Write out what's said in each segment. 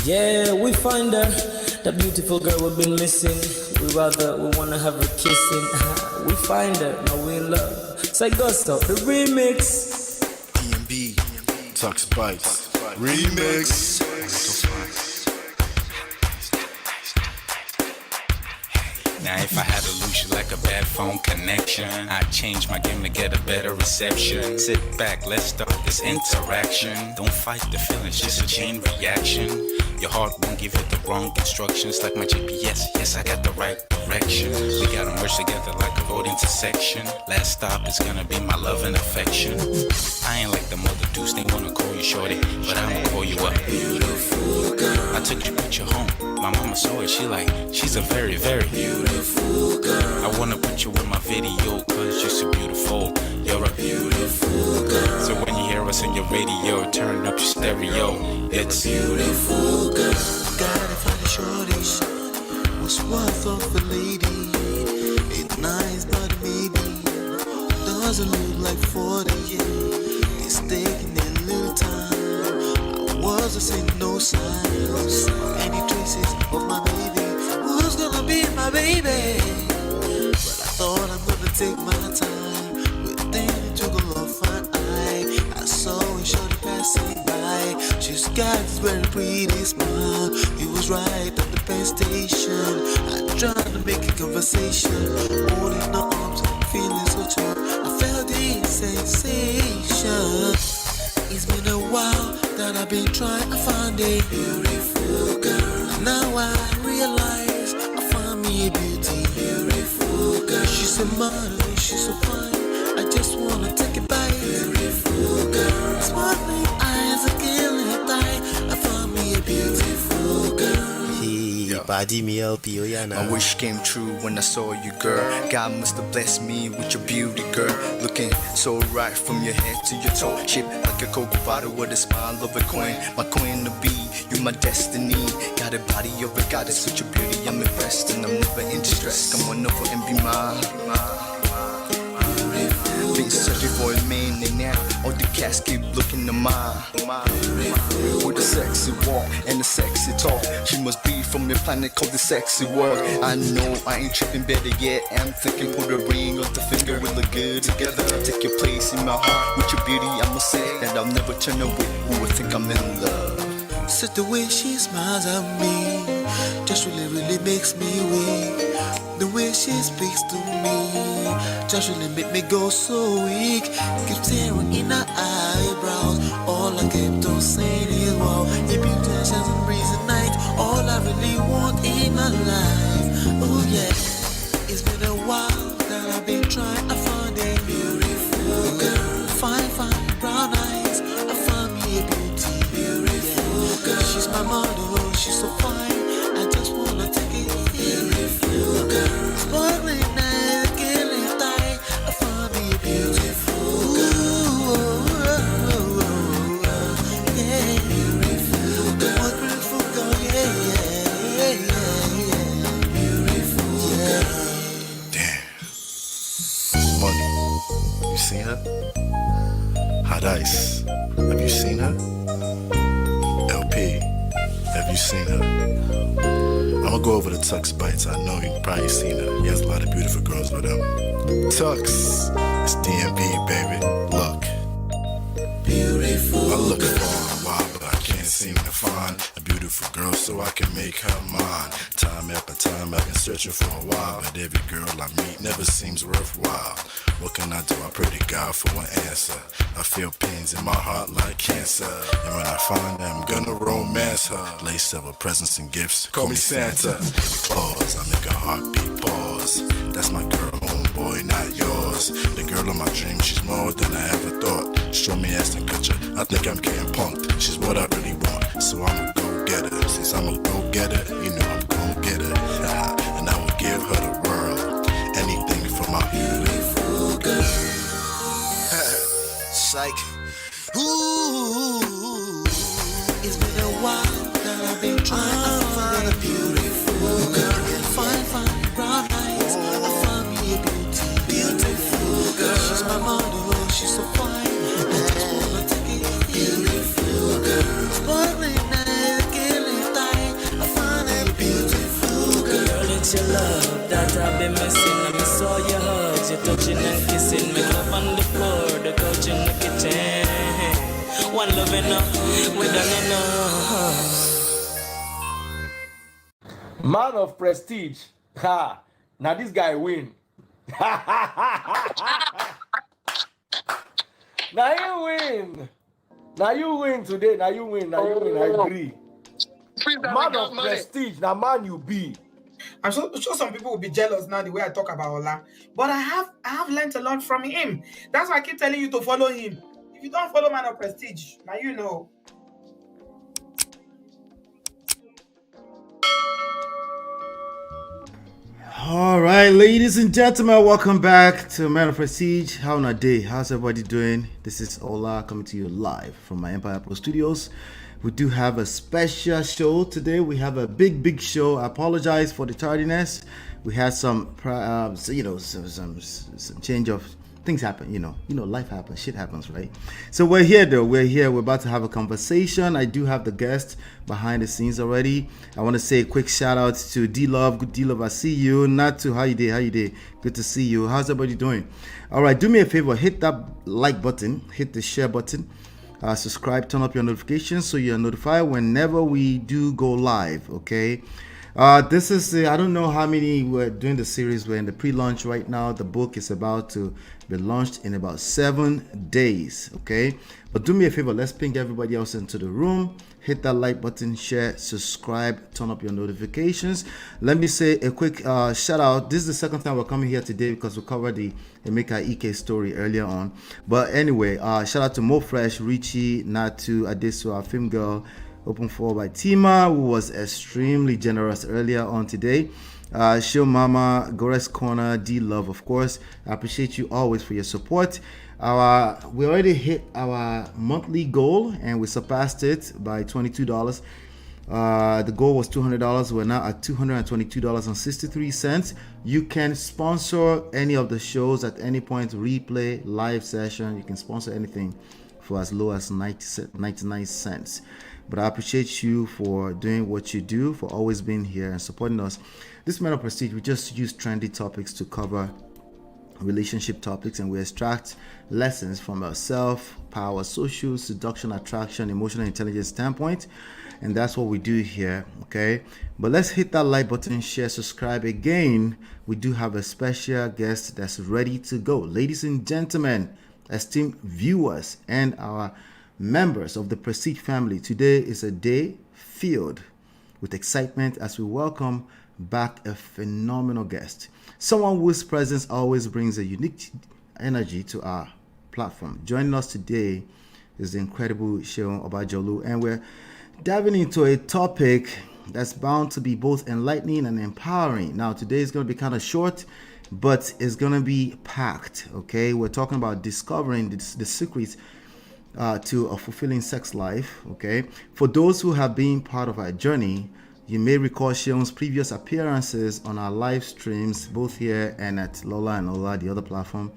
Yeah, we find her, the beautiful girl we've been missing. We wanna have her kissing. We find her, now we in love. Say Gusto, the remix. DMB, Tux Bites, remix. Now if I had to lose you like a bad phone connection, I'd change my game to get a better reception. Sit back, let's start this interaction. Don't fight the feelings, just a chain reaction. Your heart won't give you the wrong instructions. Like my GPS, yes I got the right direction. We gotta merge together like a road intersection. Last stop is gonna be my love and affection. I ain't like the mother dudes, they wanna call you shorty, but I'ma call you a beautiful girl. I took your picture home, my mama saw it, she's a very, very beautiful girl. I wanna put you in my video, cause you're so beautiful. You're a beautiful girl. So when you hear us in your radio, turn up your stereo. It's beautiful girl. Gotta find a shorty, what's worth of a lady. It's nice but maybe doesn't look like 40. It's taking a little time. I wasn't seeing no signs, any traces of my baby. Who's gonna be my baby? But I thought I'm gonna take my time within it took a little fun eye. I saw a shorty passing by. She's got this very pretty smile. It was right at the bus station. I tried to make a conversation, holding her arms and feeling so charmed. I felt the sensation. It's been a while that I've been trying to find a beautiful girl. Now I realize I found me a beautiful girl. She's a model, she's so fine. I just wanna take it by. Beautiful girl, smiling eyes are killing tight. I found me a beautiful girl. Body me LP, oh yeah, My wish came true when I saw you, girl. God must have blessed me with your beauty, girl. Looking so right from your head to your toe. Shaped like a cocoa bottle with a smile of a queen. My queen to be, you my destiny. Got a body of a goddess with your beauty. I'm impressed and I'm never in distress. Come on over and be mine. Been searching for a man and now all the cats keep looking to mine. With a sexy walk and a sexy talk. She must be from a planet called the sexy world. I know I ain't tripping, better yet I'm thinking put a ring on the finger. We look good together. Take your place in my heart. With your beauty I'ma say that I'll never turn away. Who would think I'm in love? So the way she smiles at me just really makes me weak. The way she speaks to me just really make me go so weak. Keep staring in her eyebrows. All I kept on saying is wow. If you touch as a breeze at night, all I really want in my life. Oh yeah, it's been a while that I've been trying to find a beautiful girl. Fine brown eyes. I found me a beautiful girl. She's my model, she's so fine. I just wanna take it. Beautiful girl. Sparkling eyes, killing tight. I found me a beautiful girl. Yeah, beautiful girl. What beautiful girl, yeah. Beautiful girl. Damn. Money. You seen her? Hot Ice. Have you seen her? LP. Have you seen her? I'ma go over to Tux Bites. I know you've probably seen her. He has a lot of beautiful girls with him. Tux, it's DMB, baby. Look. Beautiful. I look for a while, but I can't seem to find a beautiful girl so I can make her mine. Time after time, I've been searching for a while, but every girl I meet never seems worthwhile. What can I do? I pray to God for an answer. I feel pains in my heart like cancer, and when I find her, I'm gonna romance her. Lace of her presents and gifts, call me Santa. Pause, I make a heartbeat pause. That's my girl, homeboy, not yours. The girl of my dreams, she's more than I ever thought. Show me ass and picture, I think I'm getting punked. She's what I really want, so I'ma go get her. Since I'm a go getter, you know I'm gon' get her. And I will give her the world, anything for my beautiful girl. Psych. Ooh, it's been a while that I've been trying to find a beautiful girl. Fine brown eyes. I found me a beautiful girl. She's my model, she's so fine. I just wanna take it. Beautiful girl. Sparkling eyes, killing one loving we done Man of prestige. Ha! Now this guy win. Now you win. Now you win today. Now you win. Now you win. I agree. Man of prestige. Now man you be. I'm sure some people will be jealous now the way I talk about Ola. But I have learned a lot from him. That's why I keep telling you to follow him. If you don't follow Man of Prestige, now you know. All right, ladies and gentlemen, welcome back to Man of Prestige. How on a day? How's everybody doing? This is Ola coming to you live from my Empire Pro Studios. We do have a special show today. We have a big show. I apologize for the tardiness. We had some change of things happen. You know, life happens, shit happens, right? So we're here though. We're about to have a conversation. I do have the guest behind the scenes already. I want to say a quick shout out to D-Love. Good D-Love, I see you. Not to how you day. Good to see you. How's everybody doing? All right, do me a favor. Hit that like button. Hit the share button. Subscribe, turn up your notifications so you're notified whenever we do go live. Okay. This is I don't know how many we're doing the series. We're in the pre-launch right now. The book is about to be launched in about 7 days. Okay, but do me a favor, let's ping everybody else into the room. Hit that like button, share, subscribe, turn up your notifications. Let me say a quick shout out. This is the second time we're coming here today because we covered the Emeka Ike story earlier on. But anyway, shout out to Mo Fresh, Richie, Natu, Adesu, our film girl. Open for by Tima, who was extremely generous earlier on today. Show Mama, Gores Corner, D-Love, of course. I appreciate you always for your support. We already hit our monthly goal and we surpassed it by $22. The goal was $200. We're now at $222.63. You can sponsor any of the shows at any point, replay, live session. You can sponsor anything for as low as 99 cents. But I appreciate you for doing what you do, for always being here and supporting us. This Man of Prestige, we just use trendy topics to cover relationship topics, and we extract lessons from a self-power, social, seduction, attraction, emotional intelligence standpoint. And that's what we do here, okay? But let's hit that like button, share, subscribe. Again, we do have a special guest that's ready to go. Ladies and gentlemen, esteemed viewers and our members of the Prestige family, today is a day filled with excitement as we welcome back a phenomenal guest, someone whose presence always brings a unique energy to our platform. Joining us today is the incredible Seun Obajolu, and we're diving into a topic that's bound to be both enlightening and empowering. Now, today is going to be kind of short, but it's going to be packed, okay? We're talking about discovering the secrets to a fulfilling sex life, okay? For those who have been part of our journey, you may recall Seun's previous appearances on our live streams, both here and at Lola and Ola, the other platform,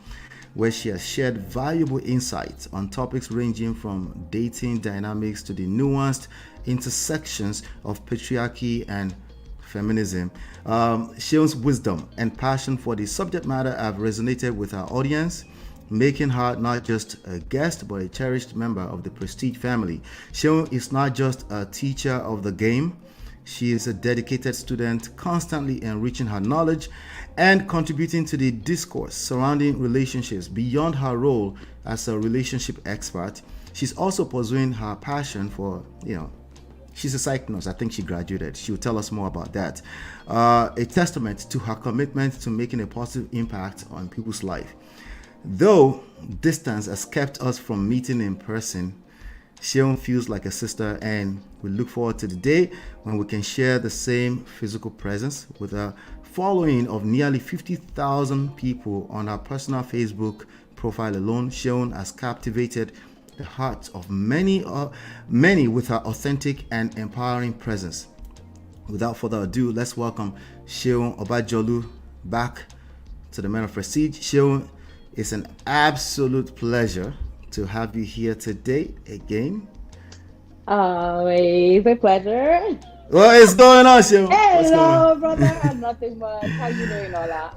where she has shared valuable insights on topics ranging from dating dynamics to the nuanced intersections of patriarchy and feminism. Seun's wisdom and passion for the subject matter have resonated with our audience, making her not just a guest but a cherished member of the Prestige family. Seun is not just a teacher of the game. She is a dedicated student, constantly enriching her knowledge and contributing to the discourse surrounding relationships. Beyond her role as a relationship expert, she's also pursuing her passion for, she's a psych nurse. I think she graduated. She will tell us more about that. A testament to her commitment to making a positive impact on people's life. Though distance has kept us from meeting in person, Seun feels like a sister, and we look forward to the day when we can share the same physical presence. With a following of nearly 50,000 people on our personal Facebook profile alone, Seun has captivated the hearts of many with her authentic and empowering presence. Without further ado, let's welcome Seun Obajolu back to the Man of Prestige. Seun, it's an absolute pleasure to have you here today again. It's a pleasure. What is going on, Seun? Hello, brother. Nothing much. How you doing, Ola?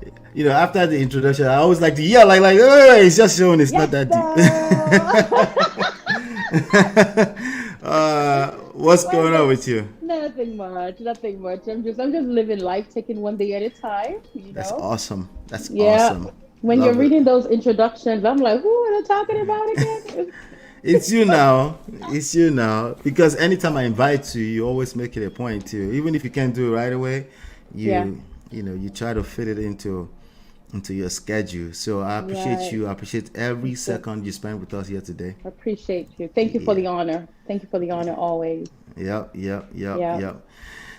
After the introduction, I always like to yell, like, hey, it's just Seun. It's not that deep. What's going on with you? Nothing much. Nothing much. I'm just living life, taking one day at a time. That's awesome. That's Yeah. awesome. When you're Love it. reading those introductions, I'm like, who are they talking about again? It's you now. It's you now. Because anytime I invite you, you always make it a point to. Even if you can't do it right away, you Yeah. you try to fit it into your schedule. So I appreciate Right. you. I appreciate every Thank you. second you spend with us here today. Appreciate you. Thank you for the honor. Thank you for the honor always. Yep, yep, yep, Yeah. yep.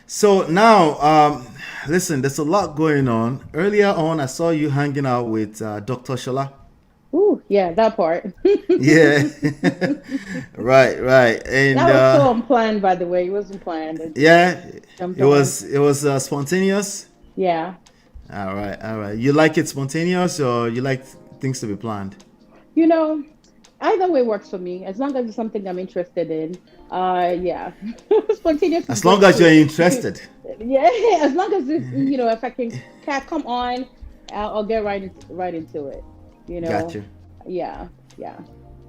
So now, listen, there's a lot going on. Earlier on, I saw you hanging out with Dr. Shola. Ooh, yeah, that part. Yeah, right, right, and That was so unplanned, by the way. It wasn't planned. It yeah, jumped it on. was spontaneous. Yeah. All right, all right. You like it spontaneous, or you like things to be planned? You know, either way works for me, as long as it's something I'm interested in. Yeah. Spontaneous is As long great as you're too. interested. Yeah, as long as it's, if I can come on, I'll get right into it. Gotcha. Yeah, yeah.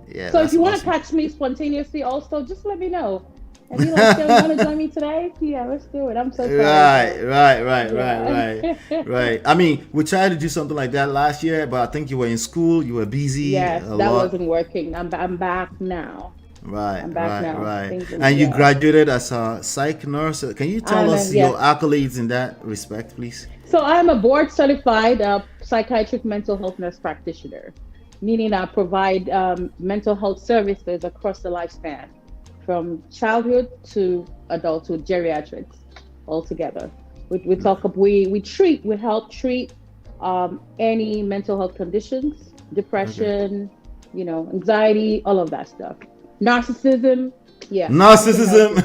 Yeah, So if that's you want to awesome. catch me spontaneously, also just let me know. And you want to join me today? Yeah, let's do it. I'm so Right, excited. right. Yeah. Right. I mean, we tried to do something like that last year, but I think you were in school, you were busy Yes, a that lot. wasn't working. I'm back now. Right, I'm back right, now. right. Things And you yeah. graduated as a psych nurse. Can you tell us your Yes. accolades in that respect, please? So I'm a board certified psychiatric mental health nurse practitioner, meaning I provide mental health services across the lifespan, from childhood to adulthood, geriatrics, altogether. We help treat any mental health conditions, Okay. depression, anxiety, all of that stuff. Narcissism, yeah, we can help Narcissism, you.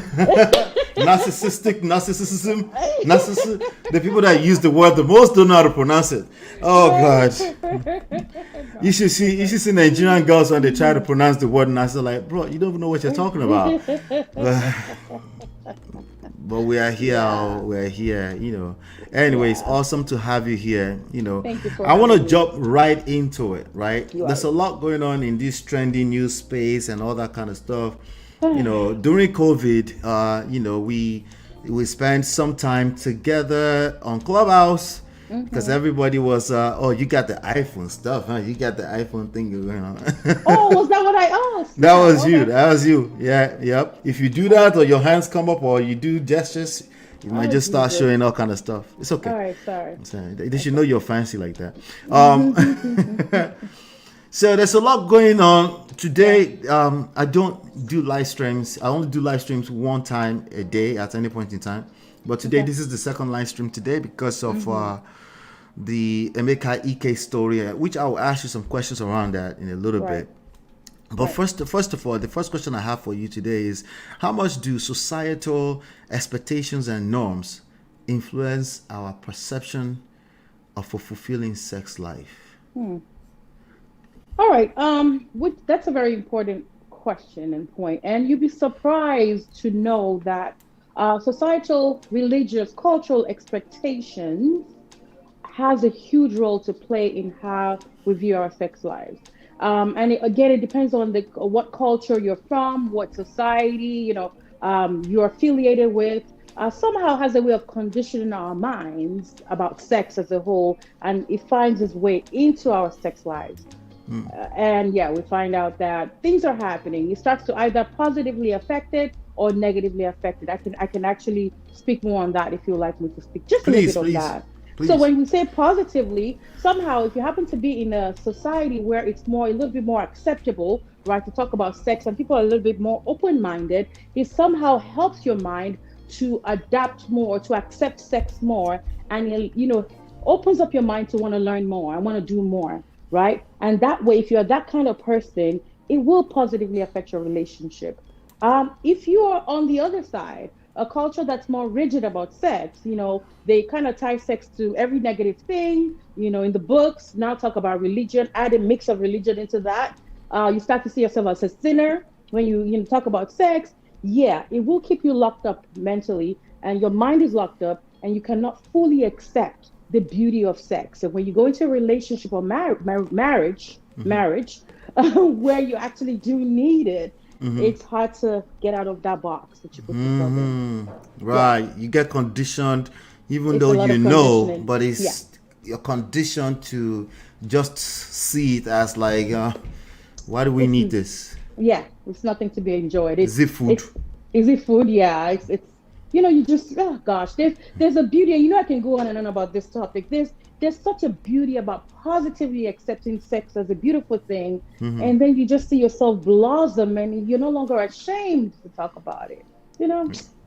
narcissism, the people that use the word the most don't know how to pronounce it. Oh God. You should see Nigerian girls when they try to pronounce the word narcissist, like, bro, you don't even know what you're talking about. But we are here, Yeah. we're here, Anyway, it's Yeah. awesome to have you here. Thank you for I want to having me. jump right into it, right? You There's are. a lot going on in this trendy news space and all that kind of stuff. During COVID, we spent some time together on Clubhouse because Hmm. everybody was, oh, you got the iPhone stuff, huh? You got the iPhone thing going on. Oh, was that what I asked? That Yeah, was you. okay. That was you. Yeah, yep. If you do that or your hands come up or you do gestures, you might Oh, just start Jesus. showing all kind of stuff. It's okay. All right, sorry. So they should know you're fancy like that. So there's a lot going on Yeah. today. I don't do live streams. I only do live streams one time a day at any point in time. But today, Okay. this is the second live stream today because of Hmm. the Emeka Ike story, which I will ask you some questions around that in a little Right, bit. But right. first of all, the first question I have for you today is: how much do societal expectations and norms influence our perception of a fulfilling sex life? Hmm. All right. That's a very important question and point. And you'd be surprised to know that societal, religious, cultural expectations has a huge role to play in how we view our sex lives. And again, it depends on what culture you're from, what society you're affiliated with. Somehow has a way of conditioning our minds about sex as a whole, and it finds its way into our sex lives. And yeah, we find out that things are happening. It starts to either positively affect it or negatively affect it. I can actually speak more on that if you would like me to speak just a little Please, bit on please, that. So please. when we say positively, somehow if you happen to be in a society where it's a little bit more acceptable, right, to talk about sex and people are a little bit more open-minded, it somehow helps your mind to adapt more, to accept sex more, and opens up your mind to want to learn more. I want to do more, right? And that way, if you're that kind of person, it will positively affect your relationship. If you are on the other side, a culture that's more rigid about sex, they kind of tie sex to every negative thing, in the books. Now talk about religion, add a mix of religion into that. You start to see yourself as a sinner when you talk about sex. Yeah, it will keep you locked up mentally, and your mind is locked up, and you cannot fully accept the beauty of sex. And when you go into a relationship or marriage, where you actually do need it, it's hard to get out of that box that you put yourself in. Right. You get conditioned, even It's a though lot you of know, conditioning. but it's you're conditioned to just see it as like, why do we need this? Yeah, it's nothing to be enjoyed. Is it food? Is it food? Yeah, it's you just, oh gosh, there's a beauty. And I can go on and on about this topic. There's such a beauty about positively accepting sex as a beautiful thing, and then you just see yourself blossom, and you're no longer ashamed to talk about it.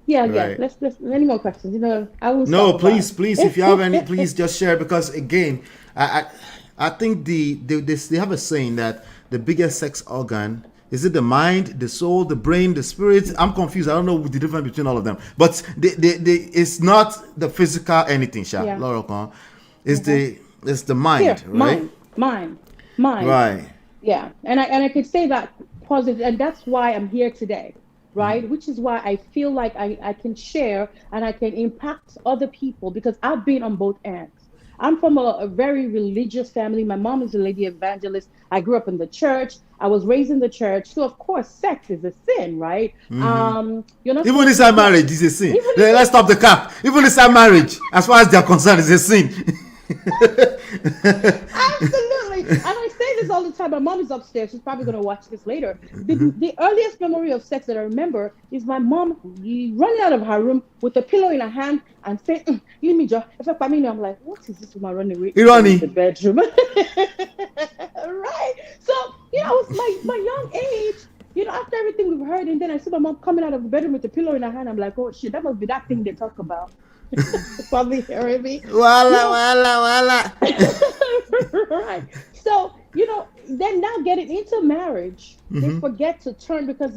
Yeah. Right. Let's any more questions? I will. No, stop about please, it. if you have any, please just share, because again, I think they have a saying that the biggest sex organ, is it the mind, the soul, the brain, the spirit? I'm confused. I don't know the difference between all of them. But it's not the physical anything, Sha. Yeah. Laura Khan. It's the mind, Here, right? mind. Right. Yeah, and I could say that positive, and that's why I'm here today, right? Which is why I feel like I can share and I can impact other people, because I've been on both ends. I'm from a very religious family. My mom is a lady evangelist. I grew up in the church. I was raised in the church. So of course, sex is a sin, right? You're not Even inside marriage is a sin. Let's stop the cap. Even inside marriage, as far as they're concerned, is a sin. Absolutely. And I say this all the time. My mom is upstairs. She's probably going to watch this later. The earliest memory of sex that I remember is my mom running out of her room with a pillow in her hand and saying, "Leave me, Joe." I'm like, what is this woman running away Irani. from the bedroom? Right. So, I was my young age, after everything we've heard, and then I see my mom coming out of the bedroom with a pillow in her hand. I'm like, oh shit, that must be that thing they talk about. Probably hearing me. Wala. Right. So, then now getting into marriage, they forget to turn, because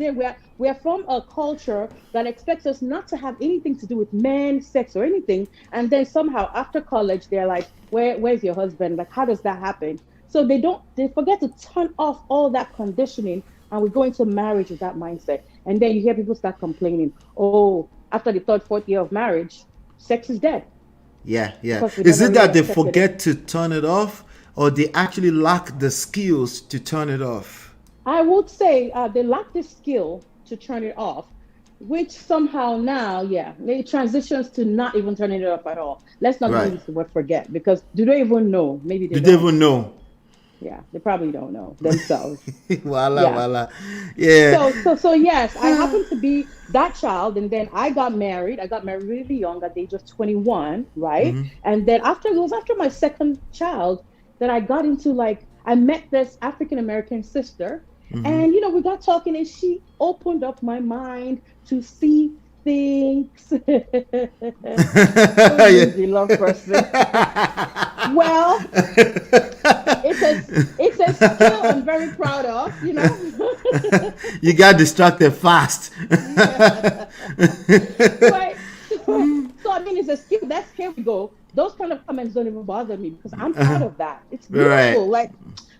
we're from a culture that expects us not to have anything to do with men, sex, or anything. And then somehow after college, they're like, where's your husband? Like, how does that happen? So they forget to turn off all that conditioning, and we go into marriage with that mindset. And then you hear people start complaining, oh, after the third, fourth year of marriage, sex is dead. Yeah. Because we Is never it that really they accepted forget to turn it off, or they actually lack the skills to turn it off? I would say they lack the skill to turn it off, which somehow now, it transitions to not even turning it off at all. Let's not use the word forget, because do they even know? Maybe they Do don't. they even know? Yeah, they probably don't know themselves. Wala. Yeah. So yes, I happened to be that child, and then I got married. I got married really young, at the age of 21, right? And then after my second child that I got into, I met this African American sister, and we got talking, and she opened up my mind to see things. Easy love person. Well, it's a skill I'm very proud of, You got distracted fast. Right. So I mean, it's a skill. Here we go. Those kind of comments don't even bother me, because I'm proud of that. It's beautiful. Right.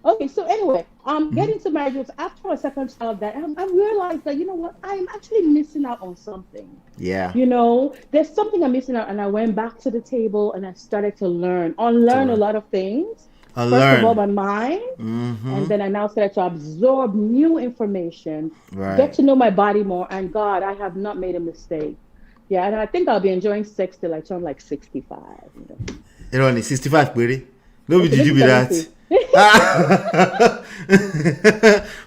Okay, so anyway, getting to marriage was after my second child that I realized that, what, I'm actually missing out on something. Yeah. There's something I'm missing out, and I went back to the table and I started to unlearn a lot of things. First of all, my mind, and then I now started to absorb new information, get to know my body more, and God, I have not made a mistake. Yeah, and I think I'll be enjoying sex till I turn like 65. You're only 65, baby. Nobody did you be that.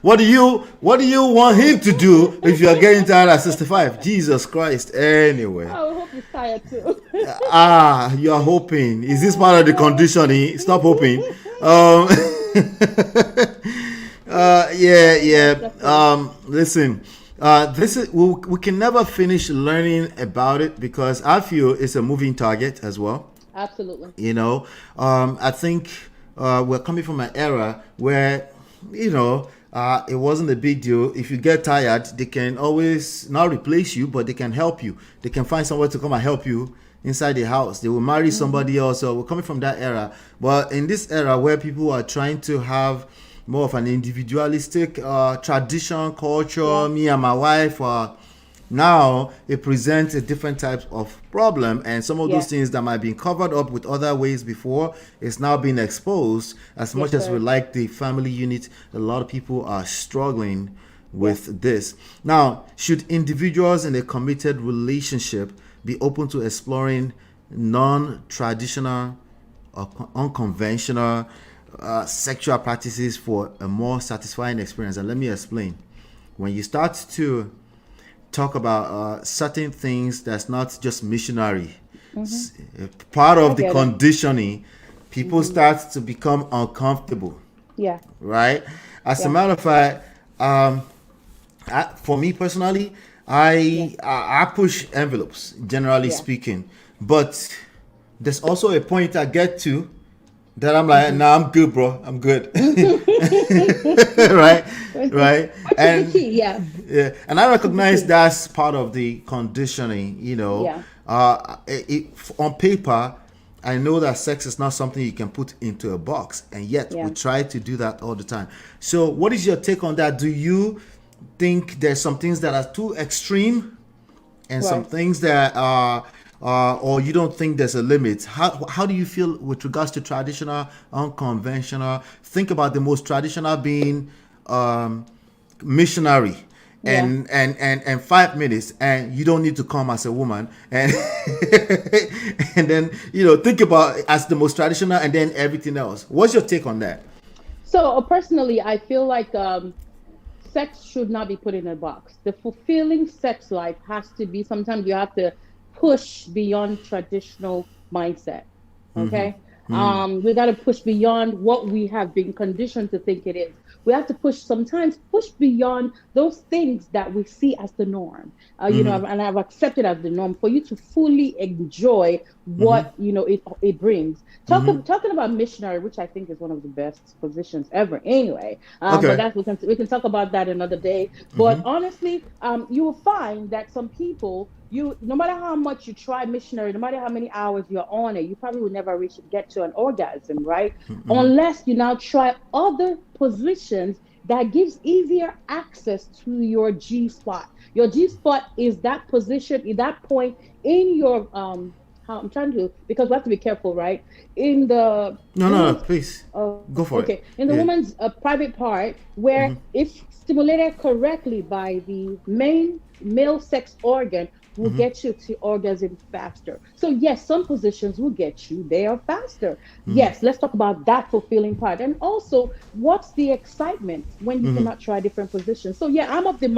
What do you want him to do if you are getting tired at 65? Jesus Christ. Anyway. I hope he's tired too. You are hoping. Is this part of the conditioning? Stop hoping. Listen. This is we can never finish learning about it, because I feel it's a moving target as well. Absolutely. I think we're coming from an era where it wasn't a big deal. If you get tired, they can always not replace you, but they can help you. They can find somewhere to come and help you inside the house. They will marry somebody else. So we're coming from that era. But in this era where people are trying to have more of an individualistic tradition, culture, me and my wife, now it presents a different type of problem, and some of those things that might be covered up with other ways before is now being exposed. As much as we like the family unit, a lot of people are struggling with this. Now, should individuals in a committed relationship be open to exploring non-traditional or unconventional sexual practices for a more satisfying experience? And let me explain. When you start to talk about certain things that's not just missionary, part of the conditioning, people start to become uncomfortable. Yeah. Right? As a matter of fact, for me personally, I push envelopes, generally speaking. But there's also a point I get to that I'm like, nah, I'm good, bro. I'm good. Right? And yeah. And I recognize that's part of the conditioning, you know. Yeah. On paper, I know that sex is not something you can put into a box, and yet we try to do that all the time. So what is your take on that? Do you think there's some things that are too extreme and some things that are or you don't think there's a limit? How do you feel with regards to traditional, unconventional? Think about the most traditional being missionary. And 5 minutes, and you don't need to come as a woman, and and then think about as the most traditional, and then everything else. What's your take on that? So personally, I feel like sex should not be put in a box. The fulfilling sex life has to be. Sometimes you have to push beyond traditional mindset. Okay, we got to push beyond what we have been conditioned to think it is. We have to push beyond those things that we see as the norm, and I've accepted as the norm for you to fully enjoy what, it brings. Talking about missionary, which I think is one of the best positions ever anyway. But we can talk about that another day. But honestly, you will find that some people, no matter how much you try missionary, no matter how many hours you're on it, you probably will never get to an orgasm, right? Unless you now try other positions that gives easier access to your G spot. Your G spot is that position, at that point in your because we have to be careful, right? In the please go for it. In the woman's private part, where if stimulated correctly by the main male sex organ, will get you to orgasm faster. So yes, some positions will get you there faster. Yes, let's talk about that fulfilling part. And also, what's the excitement when you cannot try different positions? So yeah, I'm of the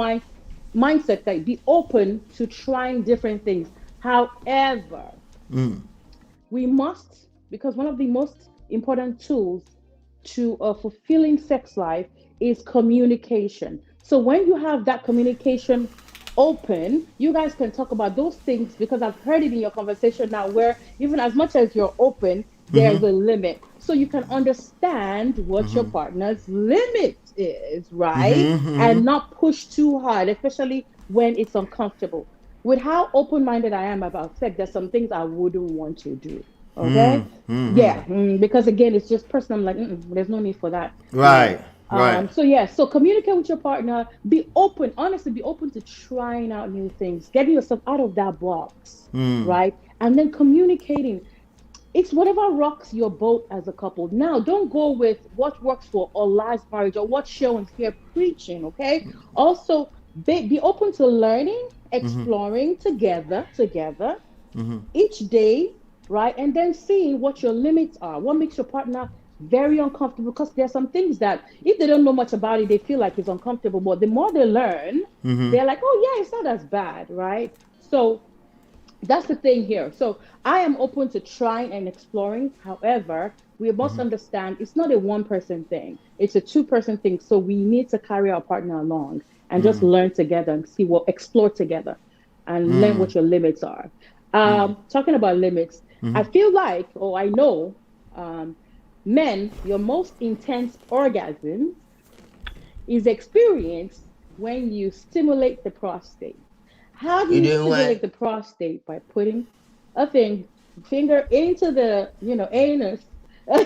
mindset that be open to trying different things. However, we must, because one of the most important tools to a fulfilling sex life is communication. So when you have that communication open, you guys can talk about those things, because I've heard it in your conversation now, where even as much as you're open, there's a limit. So you can understand what your partner's limit is, right? And not push too hard, especially when it's uncomfortable. With how open-minded I am about sex, there's some things I wouldn't want to do. Okay? Because again, it's just personal. I'm like, there's no need for that. Right. So communicate with your partner, be open, honestly, be open to trying out new things, getting yourself out of that box, right? And then communicating. It's whatever rocks your boat as a couple. Now, don't go with what works for our last marriage or what Sean's here preaching, okay? Also, be open to learning, exploring together, each day, right? And then seeing what your limits are, what makes your partner very uncomfortable, because there's some things that if they don't know much about it, they feel like it's uncomfortable. But the more they learn, they're like, oh yeah, it's not as bad, right? So that's the thing here. So I am open to trying and exploring. However, we must understand it's not a one-person thing. It's a two-person thing. So we need to carry our partner along and just learn together and explore together and learn what your limits are. Talking about limits, I feel like, I know, men, your most intense orgasm is experienced when you stimulate the prostate. How do you stimulate the prostate? By putting a finger into the, anus. And I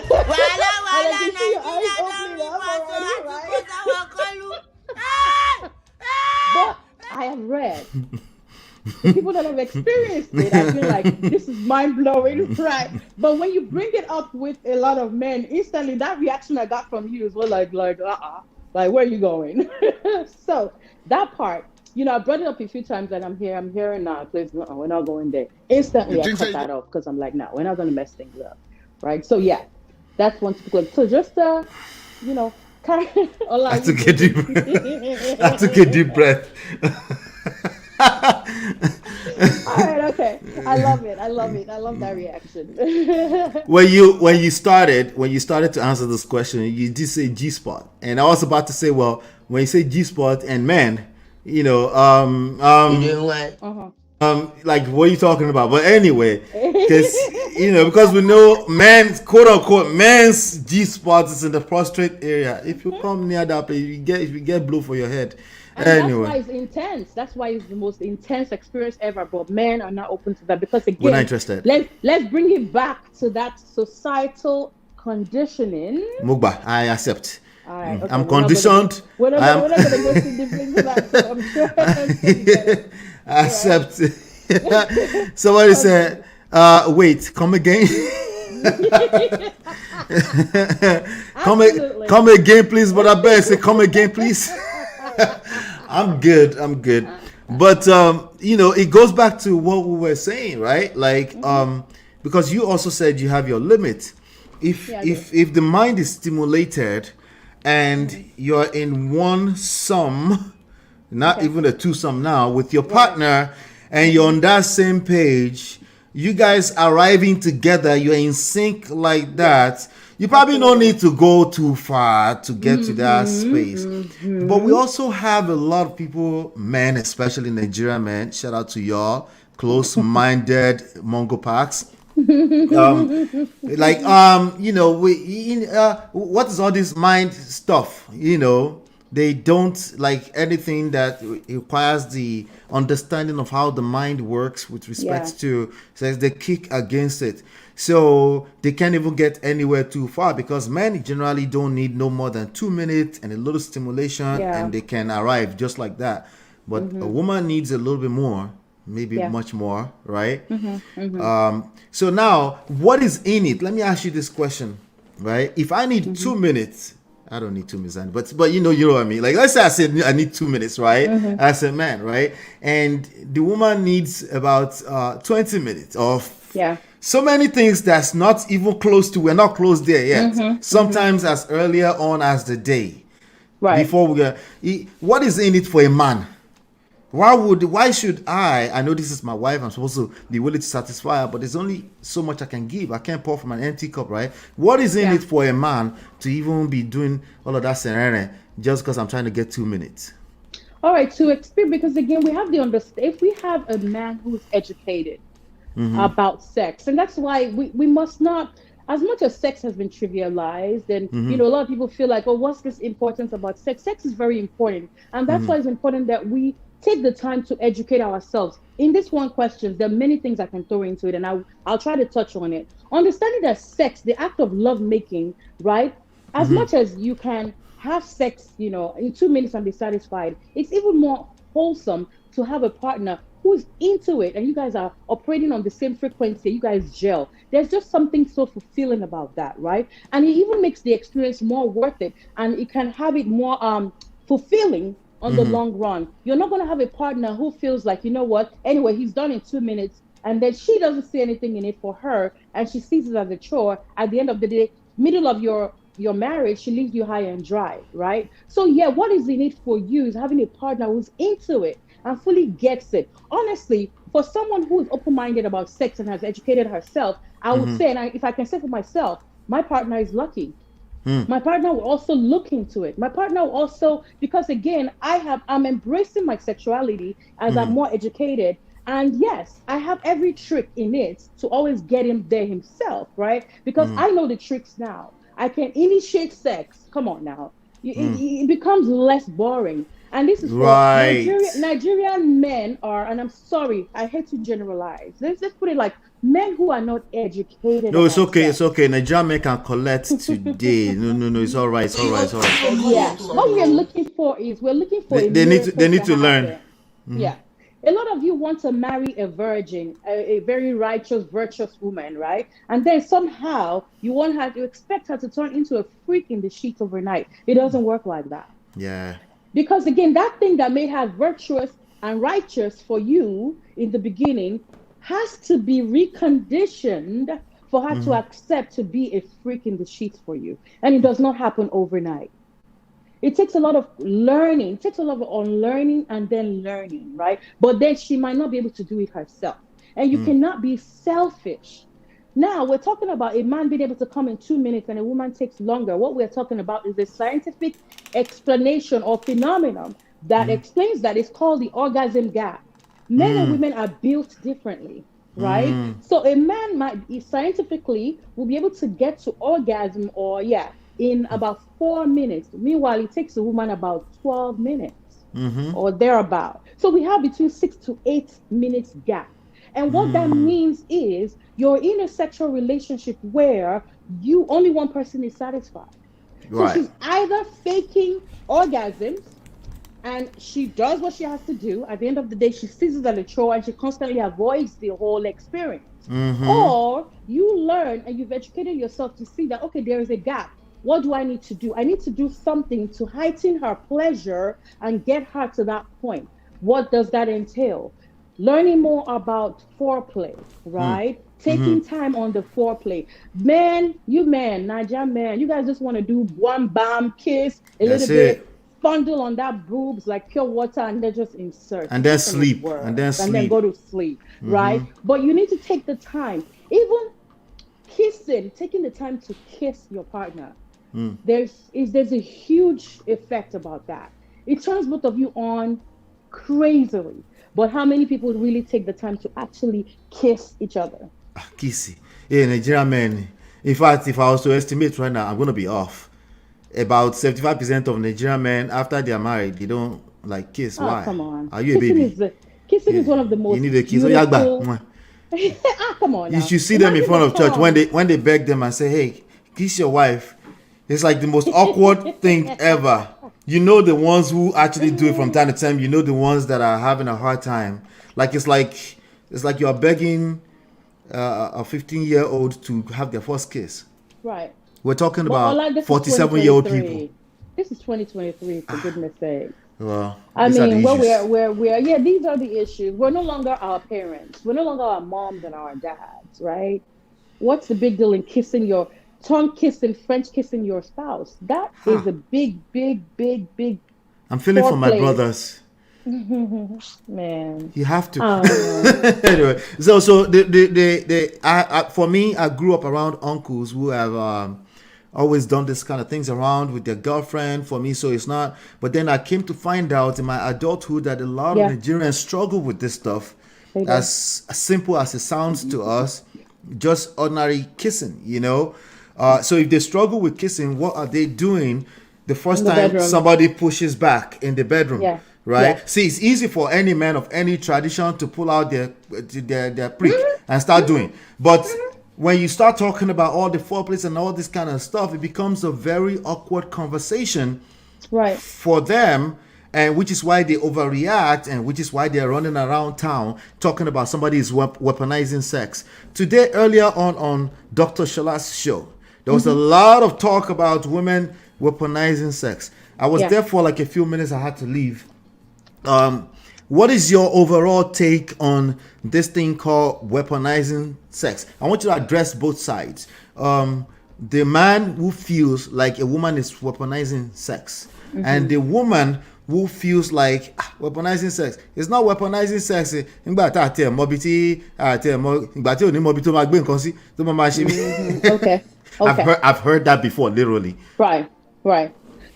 can see your eyes opening up already, right? But I have read, the people that have experienced it, I feel like this is mind-blowing, right? But when you bring it up with a lot of men, instantly that reaction I got from you is like, Like, where are you going? So that part, I brought it up a few times, and I'm hearing now. Please, no, we're not going there. Instantly, I cut that off because I'm like, no, we're not going to mess things up, right? So yeah, that's one typical. So just kind of, I took a deep I took a deep breath. All right, okay. I love it. I love it. I love that reaction. When you started to answer this question, you did say G spot, and I was about to say, well, when you say G spot and men, Uh-huh. like what are you talking about? But anyway, because we know men's quote unquote men's G spot is in the prostrate area. If you come near that place, you get blue for your head. And that's why it's intense. That's why it's the most intense experience ever. But men are not open to that because, again, we're not interested. Let's bring it back to that societal conditioning. Mugba, I accept. All right, okay, I'm conditioned. We're not going to go too deep into that. So I'm sure. I accept. Somebody said, "Wait, come again." come again, please. But I better say, come again, please. I'm good. But it goes back to what we were saying, right? Like, because you also said you have your limit. If the mind is stimulated and you're in one sum, not even a two sum now, with your partner, and you're on that same page, you guys arriving together, you're in sync like that. You probably don't need to go too far to get to that space. But we also have a lot of people, men, especially Nigerian men, shout out to y'all, close-minded Mongo Parks. What is all this mind stuff? They don't like anything that requires the understanding of how the mind works with respect to sex. They kick against it. So they can't even get anywhere too far because men generally don't need no more than 2 minutes and a little stimulation and they can arrive just like that. But a woman needs a little bit more, maybe much more, right? So now, what is in it? Let me ask you this question, right? If I need 2 minutes, I don't need 2 minutes, but you know what I mean. Like, let's say I said I need 2 minutes, right? As a man, right? And the woman needs about 20 minutes of so many things that's not even close to. We're not close there yet. Sometimes as earlier on as the day, right? Before we go, what is in it for a man? Why should I know this is my wife, I'm supposed to be willing to satisfy her, but there's only so much I can give. I can't pour from an empty cup, right? What is in it for a man to even be doing all of that serene just because I'm trying to get 2 minutes? All right, to experience, because again, we have the understand. If we have a man who's educated about sex, and that's why we must not, as much as sex has been trivialized, and a lot of people feel like, oh, what's this importance about sex? Sex is very important, and that's why it's important that we take the time to educate ourselves. In this one question, there are many things I can throw into it, and I'll try to touch on it. Understanding that sex, the act of love making, right? As much as you can have sex, in 2 minutes and be satisfied, it's even more wholesome to have a partner who's into it, and you guys are operating on the same frequency, you guys gel. There's just something so fulfilling about that, right? And it even makes the experience more worth it, and it can have it more fulfilling on the long run. You're not going to have a partner who feels like, anyway, he's done in 2 minutes, and then she doesn't see anything in it for her, and she sees it as a chore. At the end of the day, middle of your marriage, she leaves you high and dry, right? So what is in it for you is having a partner who's into it and fully gets it. Honestly, for someone who is open-minded about sex and has educated herself, I would say, and if I can say for myself, my partner is lucky. My partner will also look into it. My partner will also, because again, I'm embracing my sexuality as I'm more educated. And yes, I have every trick in it to always get him there himself, right? Because I know the tricks now. I can initiate sex. Come on now. It becomes less boring. And this is right. Nigerian men are, and I'm sorry, I hate to generalize. Let's put it like men who are not educated. No, it's okay. Sex. It's okay. Nigerian men can collect today. No. It's all right. It's all right. Yeah. What we're looking for they need to learn. Yeah. A lot of you want to marry a virgin, a very righteous, virtuous woman, right? And then somehow you expect her to turn into a freak in the sheets overnight. It doesn't work like that. Yeah. Because again, that thing that made her virtuous and righteous for you in the beginning has to be reconditioned for her to accept to be a freak in the sheets for you. And it does not happen overnight. It takes a lot of learning, it takes a lot of unlearning and then learning, right? But then she might not be able to do it herself. And you cannot be selfish. Now, we're talking about a man being able to come in 2 minutes and a woman takes longer. What we're talking about is a scientific explanation or phenomenon that explains that. It's called the orgasm gap. Men and women are built differently, right? So a man might be scientifically will be able to get to orgasm or in about 4 minutes. Meanwhile, it takes a woman about 12 minutes or thereabout. So we have between 6 to 8 minutes gap. And what that means is you're in a sexual relationship where you only one person is satisfied. So she's either faking orgasms and she does what she has to do. At the end of the day, she sees it as a chore and she constantly avoids the whole experience. Or you learn and you've educated yourself to see that, okay, there is a gap. What do I need to do? I need to do something to heighten her pleasure and get her to that point. What does that entail? Learning more about foreplay, right? Taking time on the foreplay. Naija man, you guys just want to do one bam kiss, a little bit, fondle on that boobs like pure water, and then just insert. And then sleep. And then go to sleep, right? But you need to take the time. Even kissing, taking the time to kiss your partner. There's a huge effect about that. It turns both of you on crazily. But how many people really take the time to actually kiss each other? Kissy. Yeah, Nigerian men. In fact, if I was to estimate right now, I'm going to be off. About 75% of Nigerian men, after they are married, they don't like kiss. Oh, Why? Come on. Are you a baby? Kissing is one of the most You need a kiss. beautiful... Come on now. You should see them in front of church when they beg them and say, hey, kiss your wife. It's like the most awkward thing ever. You know the ones who actually do it from time to time. You know the ones that are having a hard time. It's like you're begging a 15-year-old to have their first kiss. Right. We're talking about 47-year-old people. This is 2023, for goodness sake. Well, I mean, we're these are the issues. We're no longer our parents. We're no longer our moms and our dads, right? What's the big deal in kissing your tongue kissing, French kissing your spouse? That is a big. I'm feeling for my brothers. Man, you have to. Anyway, so for me, I grew up around uncles who have always done this kind of things around with their girlfriend. For me, so it's not. But then I came to find out in my adulthood that a lot of Nigerians struggle with this stuff. As simple as it sounds to us, just ordinary kissing, you know. So if they struggle with kissing, what are they doing the first time somebody pushes back in the bedroom? Right? Yeah. See, it's easy for any man of any tradition to pull out their prick and start doing. But when you start talking about all the foreplays and all this kind of stuff, it becomes a very awkward conversation for them. And which is why they overreact, and which is why they're running around town talking about somebody is weaponizing sex. Today, earlier on Dr. Shala's show, there was a lot of talk about women weaponizing sex. I was there for like a few minutes. I had to leave. What is your overall take on this thing called weaponizing sex? I want you to address both sides. The man who feels like a woman is weaponizing sex, and the woman who feels like weaponizing sex. It's not weaponizing sex. Okay. I've heard that before, literally. Right.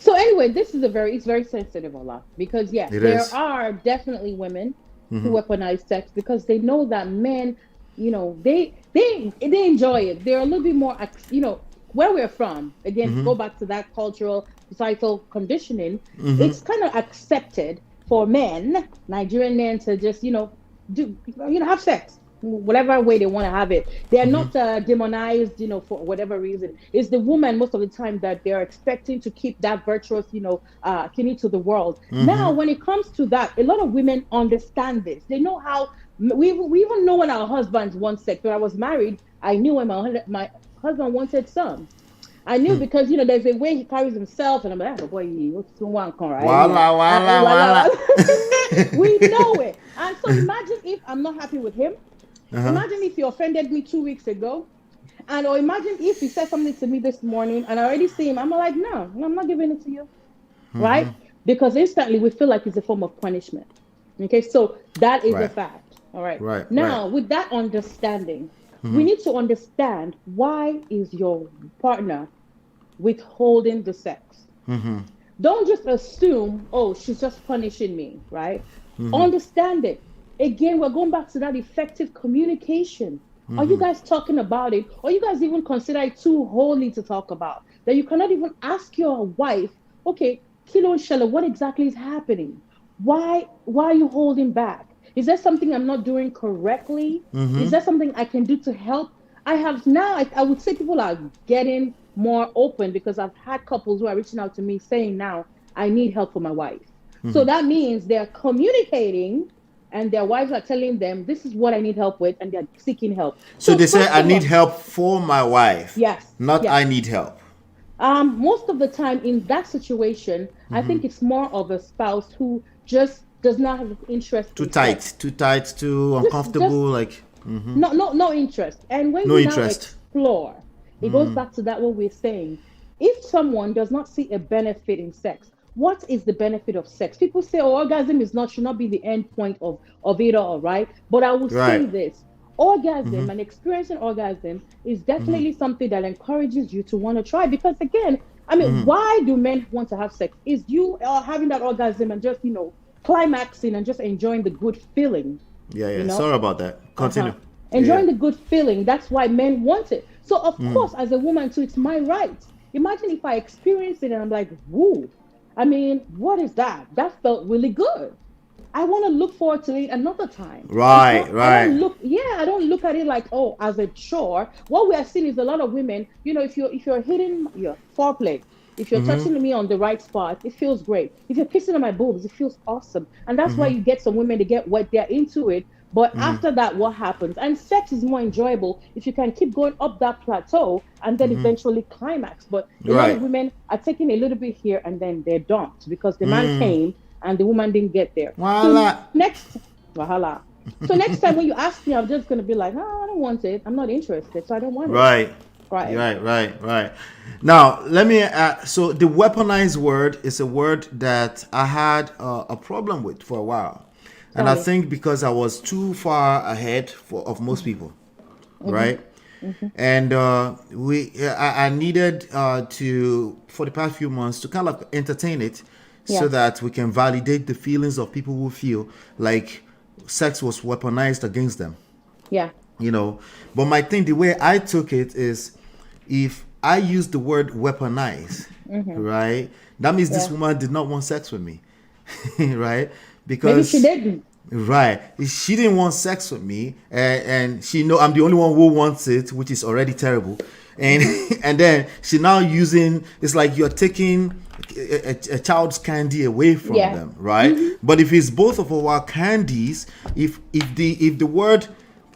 So anyway, it's very sensitive, Ola, because there are definitely women who weaponize sex because they know that men, you know, they enjoy it. They're a little bit more, you know, where we're from. Again, go back to that cultural, societal conditioning. It's kind of accepted for men, Nigerian men, to just, have sex whatever way they want to have it. They're not demonized, for whatever reason. It's the woman most of the time that they're expecting to keep that virtuous, kidney to the world. Now, when it comes to that, a lot of women understand this. They know how, we even know when our husbands want sex. When I was married, I knew when my husband wanted some. I knew because there's a way he carries himself, and I'm like, oh boy, what's the one con, right? Wala, wala, wala. We know it. And so imagine if I'm not happy with him. Uh-huh. Imagine if he offended me 2 weeks ago. Or imagine if he said something to me this morning and I already see him. I'm like, no, I'm not giving it to you. Right? Because instantly we feel like it's a form of punishment. Okay, so that is a fact. All right. Now, with that understanding, we need to understand, why is your partner withholding the sex? Don't just assume, oh, she's just punishing me, right? Understand it. Again, we're going back to that effective communication. Are you guys talking about it? Or you guys even consider it too holy to talk about? That you cannot even ask your wife, okay, Kilo and Shella, what exactly is happening? Why are you holding back? Is there something I'm not doing correctly? Is there something I can do to help? I have now, I would say people are getting more open, because I've had couples who are reaching out to me saying, now I need help for my wife. So that means they're communicating, and their wives are telling them, this is what I need help with, and they're seeking help. So they say, I need help for my wife. Yes. Not I need help. Most of the time in that situation, I think it's more of a spouse who just does not have interest. Too tight, too uncomfortable, no interest. And when you now explore, it goes back to that what we're saying. If someone does not see a benefit in sex, what is the benefit of sex? People say, oh, orgasm should not be the end point of it all, right? But I will say this. Orgasm and experiencing orgasm is definitely something that encourages you to want to try. Because again, I mean, why do men want to have sex? Is you having that orgasm and just, climaxing and just enjoying the good feeling. Yeah. Sorry about that. Continue. Enjoying the good feeling. That's why men want it. So of course, as a woman too, it's my right. Imagine if I experience it and I'm like, woo. I mean, what is that? That felt really good. I want to look forward to it another time. Right. I don't look at it like, oh, as a chore. What we are seeing is a lot of women, if you're hitting your foreplay, if you're touching me on the right spot, it feels great. If you're kissing on my boobs, it feels awesome. And that's why you get some women to get wet, they're into it. But after that, what happens? And sex is more enjoyable if you can keep going up that plateau and then eventually climax. But a lot of women are taking a little bit here and then they're dumped because the man came and the woman didn't get there. So next time when you ask me, I'm just going to be like, oh, I don't want it. I'm not interested, so I don't want it. Right. Now, let me so the weaponized word is a word that I had a problem with for a while. And I think because I was too far ahead of most people, right? And I needed to, for the past few months, to kind of entertain it so that we can validate the feelings of people who feel like sex was weaponized against them. Yeah. But my thing, the way I took it is, if I use the word weaponize, right, that means this woman did not want sex with me, right? Because maybe she didn't. Right. She didn't want sex with me, and she know I'm the only one who wants it, which is already terrible. And and then she now using, it's like you're taking a child's candy away from them, right? But if it's both of our candies, if the word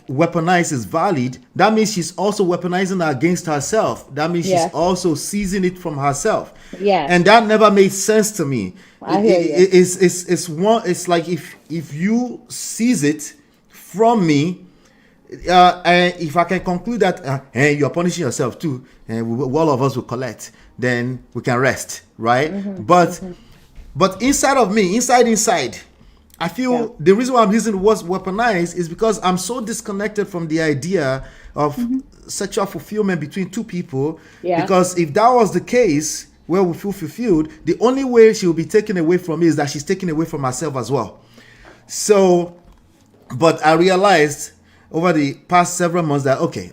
weaponize is valid, that means she's also weaponizing it against herself. That means she's also seizing it from herself. And that never made sense to me. It's like if you seize it from me, and if I can conclude that you're punishing yourself too, and all of us will collect, then we can rest, right? But inside of me, inside, I feel the reason why I'm using the word weaponize is because I'm so disconnected from the idea of sexual fulfillment between two people. Because if that was the case, where we feel fulfilled, the only way she will be taken away from me is that she's taken away from herself as well. So, but I realized over the past several months that, okay,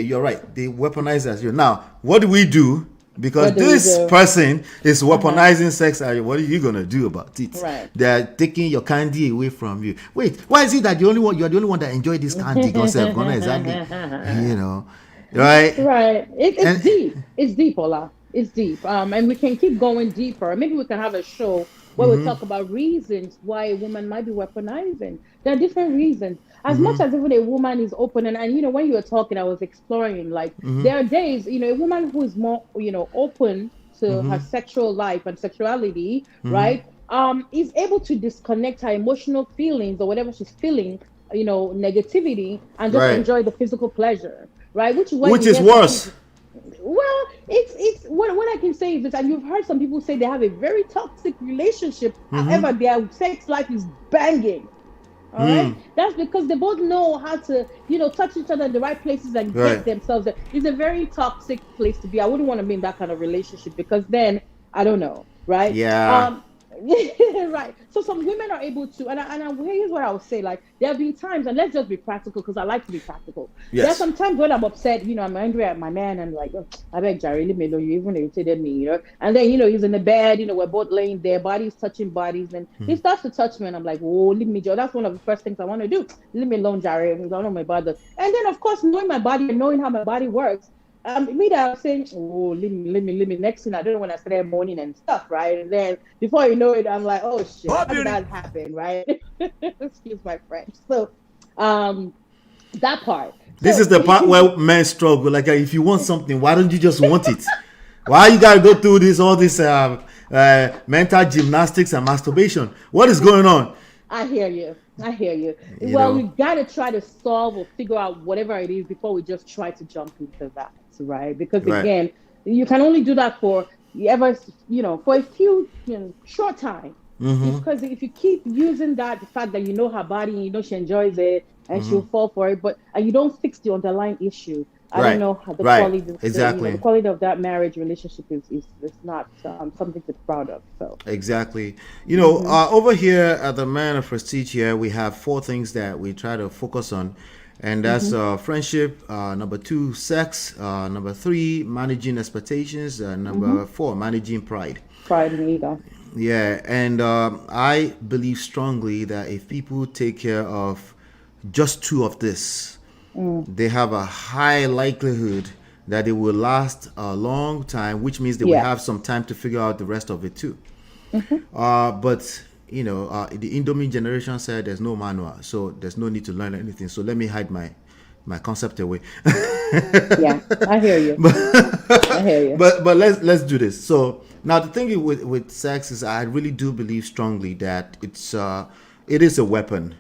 you're right. They weaponize us. Now, what do we do? Because this person is weaponizing sex. What are you going to do about it? Right. They're taking your candy away from you. Wait, why is it that you're the only one that enjoy this candy? Exactly. Right? Right. It's deep. It's deep, Ola. It's deep. And we can keep going deeper. Maybe we can have a show where we talk about reasons why a woman might be weaponizing. There are different reasons. As much as even a woman is open, and you know, when you were talking, I was exploring, like, there are days, you know, a woman who is more, you know, open to her sexual life and sexuality, right? Is able to disconnect her emotional feelings or whatever she's feeling, you know, negativity, and just enjoy the physical pleasure, right? Which is Which is worse. Well, it's what I can say is this, and you've heard some people say they have a very toxic relationship. However, their sex life is banging. All right, that's because they both know how to, you know, touch each other in the right places and get themselves there. It's a very toxic place to be. I wouldn't want to be in that kind of relationship, because then I don't know, right? Yeah. Right. So some women are able to, here's what I would say. Like, there have been times, and let's just be practical, because I like to be practical. Yes. There are some times when I'm upset, you know, I'm angry at my man, and like, oh, I beg Jerry, leave me alone. You even irritated me, you know. And then, you know, he's in the bed, you know, we're both laying there, bodies touching bodies, and he starts to touch me, and I'm like, oh, leave me, Joe. That's one of the first things I want to do. Leave me alone, Jerry. I don't know my body. And then, of course, knowing my body and knowing how my body works, me that I'm saying, oh, leave me. Next thing I don't know, when I started moaning and stuff, right? And then before you know it, I'm like, oh shit, how did that happen, right? Excuse my French. So, that part. This is the part where men struggle. Like, if you want something, why don't you just want it? Why you gotta go through all this mental gymnastics and masturbation? What is going on? I hear you. You Well, know. we gotta try to solve or figure out whatever it is before we just try to jump into that, right? Because again, you can only do that for for a few, you know, short time. Because if you keep using that, the fact that you know her body, you know she enjoys it, and she'll fall for it, and you don't fix the underlying issue, I don't know how the quality, the quality of that marriage relationship is not something to be proud of. So exactly, you know, over here at the Man of Prestige here, we have 4 things that we try to focus on, and that's friendship, number 2, sex, number 3, managing expectations, number 4, managing pride. Pride and ego. Yeah, and I believe strongly that if people take care of just 2 of this, they have a high likelihood that it will last a long time, which means they will have some time to figure out the rest of it too. But you know, the Indomie generation said there's no manual, so there's no need to learn anything. So let me hide my concept away. Yeah, I hear you. I hear you. But let's do this. So now the thing with sex is, I really do believe strongly that it is a weapon.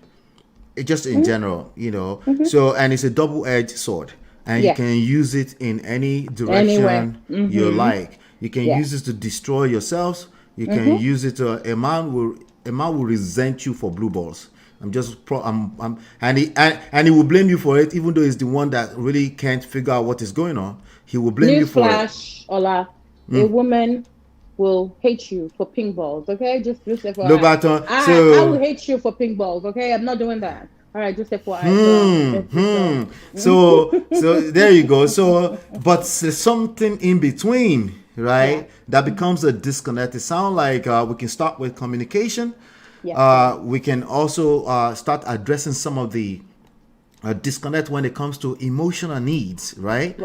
It just in general, you know. So, and it's a double-edged sword, and you can use it in any direction you like. You can use it to destroy yourselves. You can use it to a man will resent you for blue balls. And he will blame you for it, even though he's the one that really can't figure out what is going on. He will blame you for it. Newsflash, Ola, a woman will hate you for pink balls, okay? Just FYI. No baton. I will hate you for pink balls, okay? I'm not doing that. All right, just FYI. So there you go. So, but there's something in between, right? That becomes a disconnect. It sounds like we can start with communication. We can also start addressing some of the disconnect when it comes to emotional needs, right?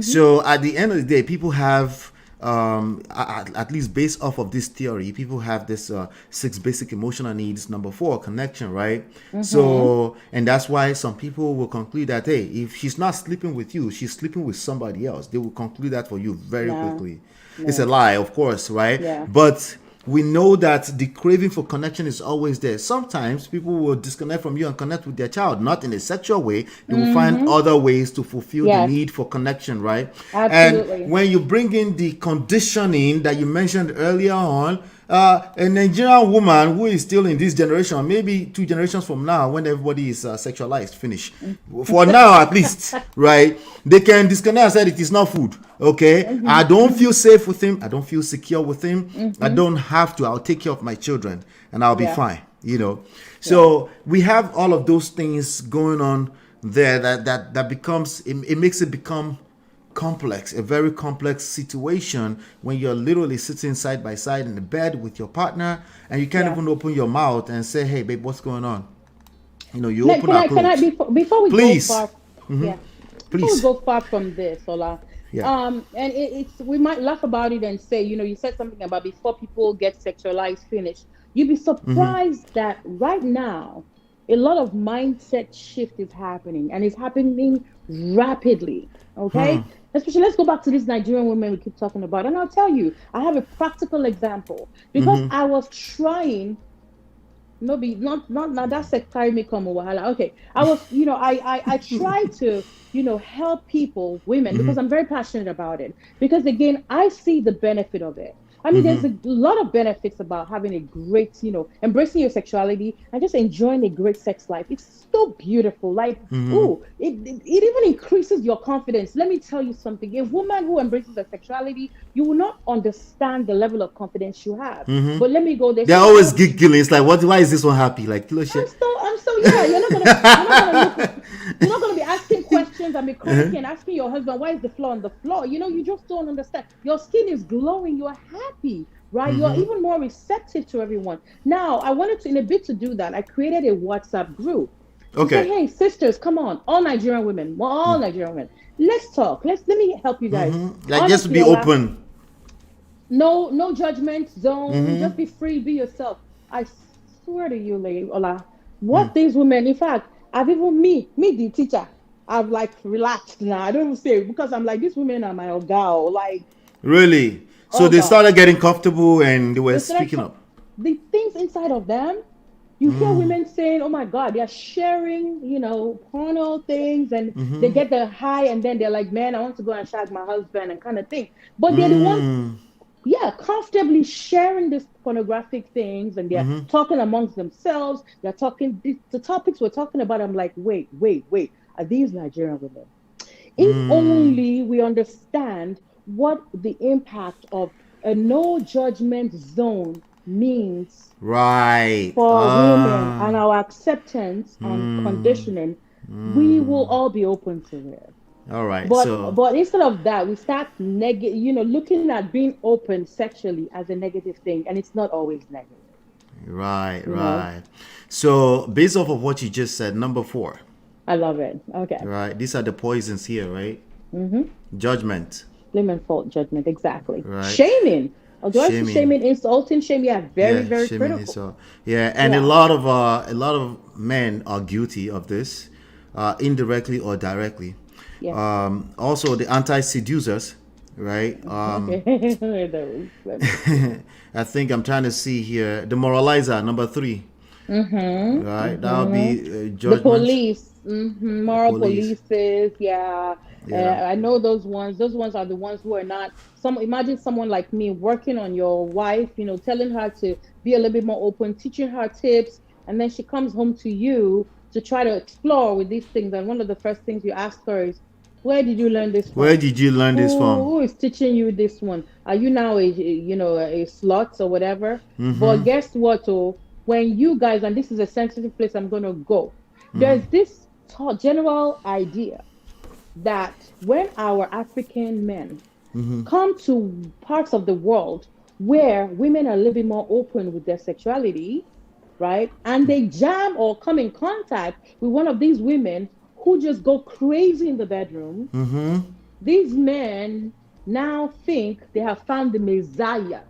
So at the end of the day, people have at least based off of this theory, people have this 6 basic emotional needs. Number 4, connection, right? So, and that's why some people will conclude that, hey, if she's not sleeping with you, she's sleeping with somebody else. They will conclude that for you very quickly. It's a lie, of course, right? But we know that the craving for connection is always there. Sometimes people will disconnect from you and connect with their child, not in a sexual way. They will find other ways to fulfill the need for connection, right? Absolutely. And when you bring in the conditioning that you mentioned earlier on, a Nigerian woman who is still in this generation, maybe 2 generations from now, when everybody is sexualized, finish. For now, at least, right? They can disconnect and say it is not food. Okay, I don't feel safe with him. I don't feel secure with him. I don't have to. I'll take care of my children, and I'll be fine. You know. So we have all of those things going on there. That becomes it makes it become complex, a very complex situation when you're literally sitting side by side in the bed with your partner, and you can't even open your mouth and say, "Hey, babe, what's going on?" You know, you open up. Can I before we please go far? Please. Before we go far from this, Ola. And it's we might laugh about it and say, you know, you said something about before people get sexualized, finish. You'd be surprised that right now a lot of mindset shift is happening, and it's happening rapidly. Okay, especially let's go back to this Nigerian woman we keep talking about, and I'll tell you, I have a practical example because I was trying. No, be not now that's a carry me come wahala. Okay, I was, I try to, help people, women, because I'm very passionate about it. Because again, I see the benefit of it. I mean, there's a lot of benefits about having a great, embracing your sexuality and just enjoying a great sex life. It's so beautiful. Like, ooh, it even increases your confidence. Let me tell you something. A woman who embraces her sexuality, you will not understand the level of confidence you have. But let me go there. They're always giggling. It's like, what? Why is this one happy? Like, kilo shit. I'm so yeah. You're not gonna be asking questions and be cranky and asking your husband why is the floor on the floor. You just don't understand. Your skin is glowing. You are happy, right? You're even more receptive to everyone. Now, I wanted to, in a bit to do that, I created a WhatsApp group. Okay. Say, hey, sisters, come on, all Nigerian women, let's talk. Let me help you guys. Like, just be open. No judgment zone. Just be free, be yourself. I swear to you, lady Ola, what these women, in fact, I've even me the teacher, I've like relaxed now. I don't even say it because I'm like, these women are my ogal. Like, really? So they started getting comfortable and they were speaking up. The things inside of them, you hear women saying, oh my God, they're sharing, porno things, and they get the high, and then they're like, man, I want to go and shag my husband and kind of thing. But they're the ones, comfortably sharing these pornographic things, and they're talking amongst themselves. They're talking, the topics we're talking about, I'm like, wait, are these Nigerian women? If only we understand what the impact of a no judgment zone means for women and our acceptance and conditioning, we will all be open to it. All right. But instead of that, we start looking at being open sexually as a negative thing, and it's not always negative. Right. So based off of what you just said, number 4. I love it. Okay. Right. These are the poisons here, right? Judgment. Blame and fault, judgment, exactly. Right. Shaming. Shaming, insulting, shaming, very critical. And a lot of men are guilty of this, indirectly or directly. Yeah. Also the anti-seducers, right? I think I'm trying to see here the moralizer, number 3. Right, that'll be judgment. The police, moral polices, I know those ones. Those ones are the ones who are not. Imagine someone like me working on your wife, telling her to be a little bit more open, teaching her tips, and then she comes home to you to try to explore with these things. And one of the first things you ask her is, where did you learn this from? Who is teaching you this one? Are you now a slut or whatever? But guess what? When you guys, and this is a sensitive place I'm going to go, there's this general idea that when our African men come to parts of the world where women are living more open with their sexuality, right? And they jam or come in contact with one of these women who just go crazy in the bedroom. These men now think they have found the Messiah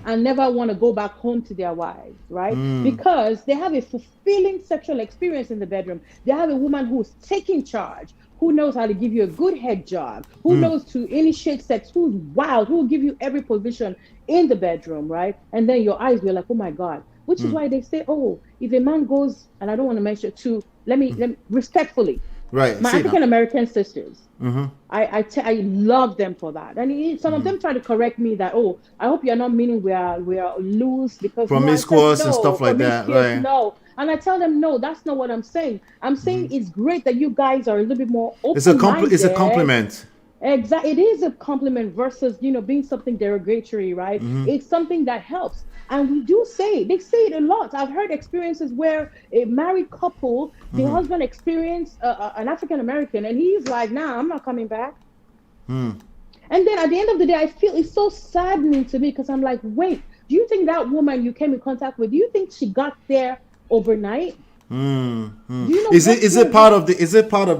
and never want to go back home to their wives, right? Because they have a fulfilling sexual experience in the bedroom. They have a woman who's taking charge, who knows how to give you a good head job, who knows to initiate sex, who's wild, who will give you every position in the bedroom, right? And then your eyes were like, oh my God. Which is why they say, if a man goes, and I don't want to mention let me respectfully, right? My African American sisters, I love them for that. And some of them try to correct me that, I hope you're not meaning we are loose because promiscuous and stuff like that, right? No. And I tell them, no, that's not what I'm saying. I'm saying it's great that you guys are a little bit more open. It's a compliment. Exactly. It is a compliment versus, being something derogatory, right? It's something that helps. And we do they say it a lot. I've heard experiences where a married couple, the husband experienced an African American, and he's like, nah, I'm not coming back. And then at the end of the day, I feel it's so saddening to me because I'm like, wait, do you think that woman you came in contact with, do you think she got there overnight? Do you know is it part of